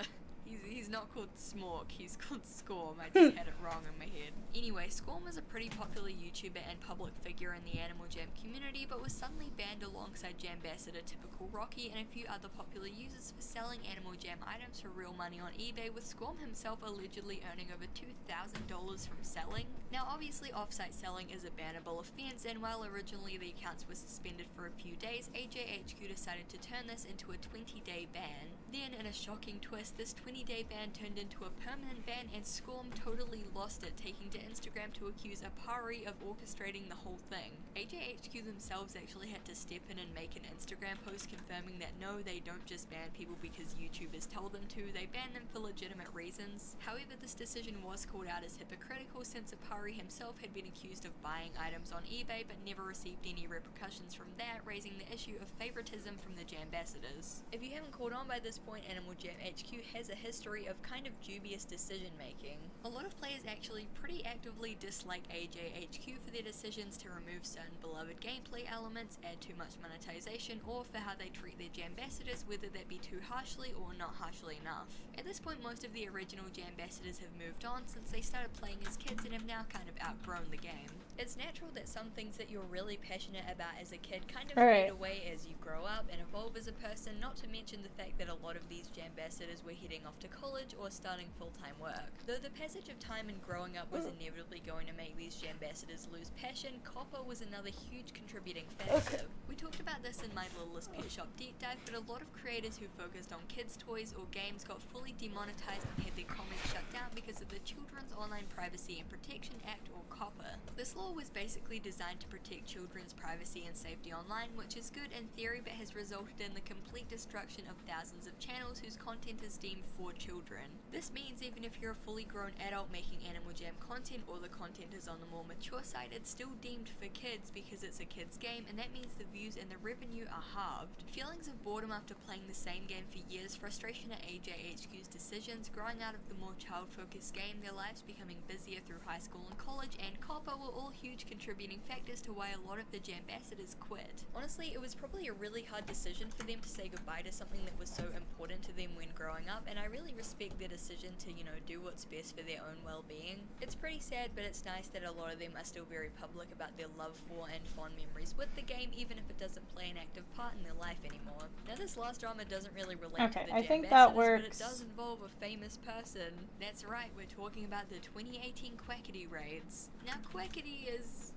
He's not called Smork, he's called Scorm. I just had it wrong in my head. Anyway, Scorm was a pretty popular YouTuber and public figure in the Animal Jam community, but was suddenly banned alongside Jambassador Typical Rocky and a few other popular users for selling Animal Jam items for real money on eBay, with Scorm himself allegedly earning over $2,000 from selling. Now, obviously, off-site selling is a bannable offense, and while originally the accounts were suspended for a few days, AJHQ decided to turn this into a 20-day ban. Then, in a shocking twist, this 20-day ban turned into a permanent ban, and Scorm totally lost it, taking to Instagram to accuse Apari of orchestrating the whole thing. AJHQ themselves actually had to step in and make an Instagram post confirming that no, they don't just ban people because YouTubers tell them to, they ban them for legitimate reasons. However, this decision was called out as hypocritical since Apari himself had been accused of buying items on eBay but never received any repercussions from that, raising the issue of favoritism from the Jambassadors. If you haven't caught on by this point, Animal Jam HQ has a history of kind of dubious decision making. A lot of players actually pretty actively dislike AJHQ for their decisions to remove certain beloved gameplay elements, add too much monetization, or for how they treat their Jambassadors, whether that be too harshly or not harshly enough. At this point, most of the original Jambassadors have moved on since they started playing as kids and have now kind of outgrown the game. It's natural that some things that you're really passionate about as a kid kind of fade away as you grow up and evolve as a person, not to mention the fact that a lot of these Jambassadors were heading off to college or starting full-time work. Though the passage of time and growing up was inevitably going to make these Jambassadors lose passion, copper was another huge contributing factor. We talked about this in my Littlest Pet Shop deep dive, but a lot of creators who focused on kids' toys or games got fully demonetized and had their comments shut down because of the Children's Online Privacy and Protection Act, or COPPA. This law was basically designed to protect children's privacy and safety online, which is good in theory but has resulted in the complete destruction of thousands of channels whose content is deemed for children. This means even if you're a fully grown adult making Animal Jam content or the content is on the more mature side, it's still deemed for kids because it's a kid's game, and that means the views and the revenue are halved. Feelings of boredom after playing the same game for years, frustration at AJHQ's decisions, growing out of the more child-focused game, their lives becoming busier through high school and college, and copper were all huge contributing factors to why a lot of the Jambassadors quit. Honestly, it was probably a really hard decision for them to say goodbye to something that was so important to them when growing up, and I really respect their decision to, you know, do what's best for their own well-being. It's pretty sad, but it's nice that a lot of them are still very public about their love for and fond memories with the game, even if it doesn't play an active part in their life anymore. Now, this last drama doesn't really relate to the I think Jambassadors, that but it works. does involve a famous person. That's right, we're talking about the 2018 Quackity raids. Now, Quackity is,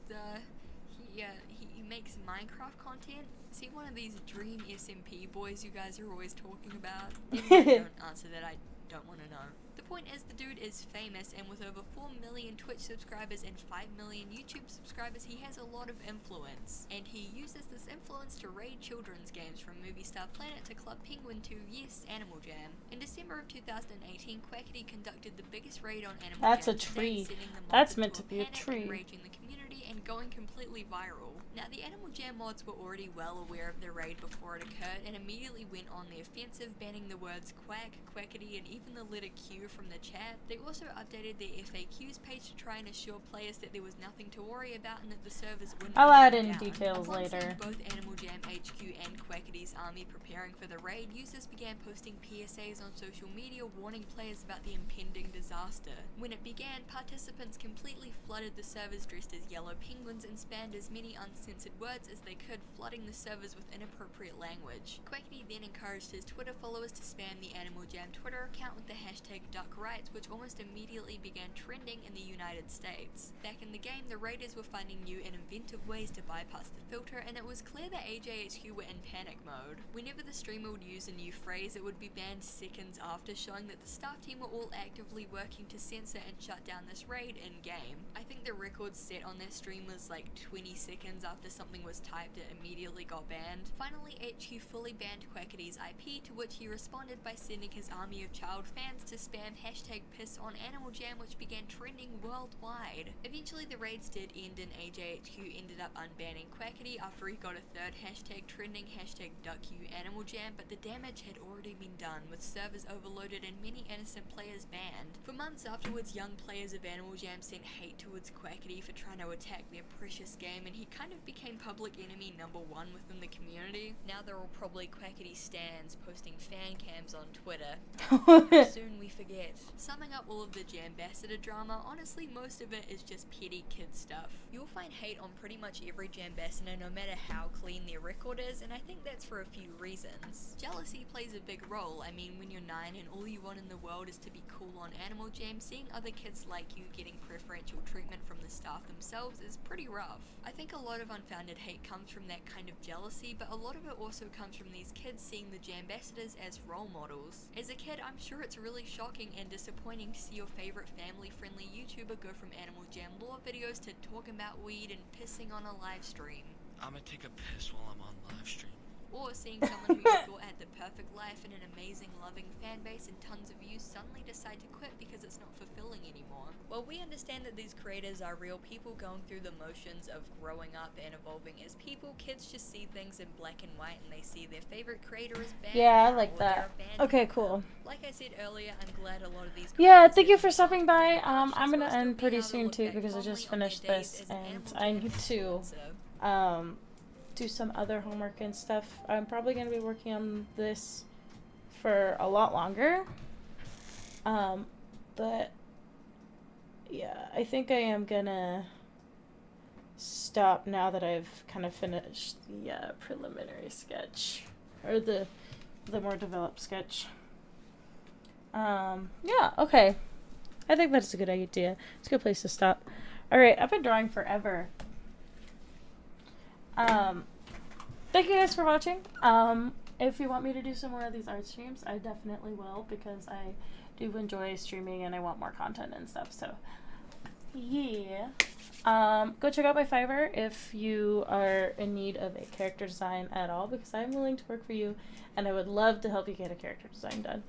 he makes Minecraft content. Is he one of these dream SMP boys you guys are always talking about? If you don't answer that, I don't want to know. The point is, the dude is famous, and with over 4 million Twitch subscribers and 5 million YouTube subscribers, he has a lot of influence. And he uses this influence to raid children's games, from Movie Star Planet to Club Penguin to, yes, Animal Jam. In December of 2018, Quackity conducted the biggest raid on Animal That's Jam a to tree. date, sending the mods That's into meant to be a panic, tree. enraging the community, and going completely viral. Now, the Animal Jam mods were already well aware of the raid before it occurred and immediately went on the offensive, banning the words quack, quackity, and even the letter Q from the chat. They also updated their FAQs page to try and assure players that there was nothing to worry about and that the servers wouldn't I'll be add taken in down. details Upon later. seeing both Animal Jam HQ and Quackity's army preparing for the raid, users began posting PSAs on social media warning players about the impending disaster. When it began, participants completely flooded the servers dressed as yellow penguins and spammed as many uncensored words as they could, flooding the servers with inappropriate language. Quackity then encouraged his Twitter followers to spam the Animal Jam Twitter account with the hashtag #DuckRights, which almost immediately began trending in the United States. Back in the game, the raiders were finding new and inventive ways to bypass the filter, and it was clear that AJHQ were in panic mode. Whenever the streamer would use a new phrase, it would be banned seconds after, showing that the staff team were all actively working to censor and shut down this raid in-game. I think the record set on their stream was like 20 seconds after something was typed, it immediately got banned. Finally, HQ fully banned Quackity's IP, to which he responded by sending his army of child fans to spam hashtag piss on Animal Jam, which began trending worldwide. Eventually, the raids did end and AJHQ ended up unbanning Quackity after he got a third hashtag trending, hashtag #DuckYouAnimalJam, but the damage had already been done, with servers overloaded and many innocent players banned. For months afterwards, young players of Animal Jam sent hate towards Quackity for trying to attack their precious game, and he kind of became public enemy #1 within the community. Now they're all probably Quackity stans posting fan cams on Twitter. How soon we forget. Summing up all of the Jambassador drama, honestly most of it is just petty kid stuff. You'll find hate on pretty much every Jambassador no matter how clean their record is, and I think that's for a few reasons. Jealousy plays a big role. I mean, when you're 9 and all you want in the world is to be cool on Animal Jam, seeing other kids like you getting preferential treatment from the staff themselves is pretty rough. I think a lot of unfounded hate comes from that kind of jealousy, but a lot of it also comes from these kids seeing the Jambassadors as role models. As a kid, I'm sure it's really shocking and disappointing to see your favorite family-friendly YouTuber go from Animal Jam lore videos to talking about weed and pissing on a live stream. I'm gonna take a piss while I'm on live stream. Or seeing someone who you thought had the perfect life and an amazing, loving fan base and tons of views suddenly decide to quit because it's not fulfilling anymore. While we understand that these creators are real people going through the motions of growing up and evolving as people, kids just see things in black and white and they see their favorite creator as bad. Yeah, I now, like or that. they're abandoned Okay, now. cool. Like I said earlier, I'm glad a lot of these Yeah, creators thank you have for stopping by. developed I'm relationships gonna while still end pretty being able to soon look too back because I just fondly on their finished days this as an and Animal I Jam need to influencer. do some other homework and stuff. I'm probably gonna be working on this for a lot longer. But yeah, I think I am gonna stop now that I've kind of finished the preliminary sketch or the more developed sketch. Yeah, okay. I think that's a good idea. It's a good place to stop. All right, I've been drawing forever. Thank you guys for watching. If you want me to do some more of these art streams, I definitely will because I do enjoy streaming and I want more content and stuff. So, yeah. Go check out my Fiverr if you are in need of a character design at all because I'm willing to work for you and I would love to help you get a character design done.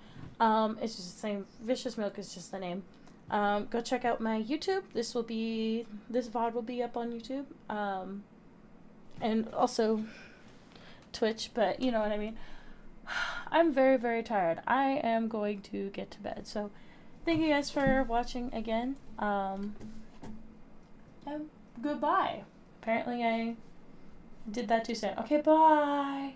It's just the same. Vicious Milk is just the name. Go check out my YouTube. This VOD will be up on YouTube. And also Twitch, but you know what I mean. I'm very, very tired. I am going to get to bed. So thank you guys for watching again. And goodbye. Apparently I did that too soon. Okay, bye.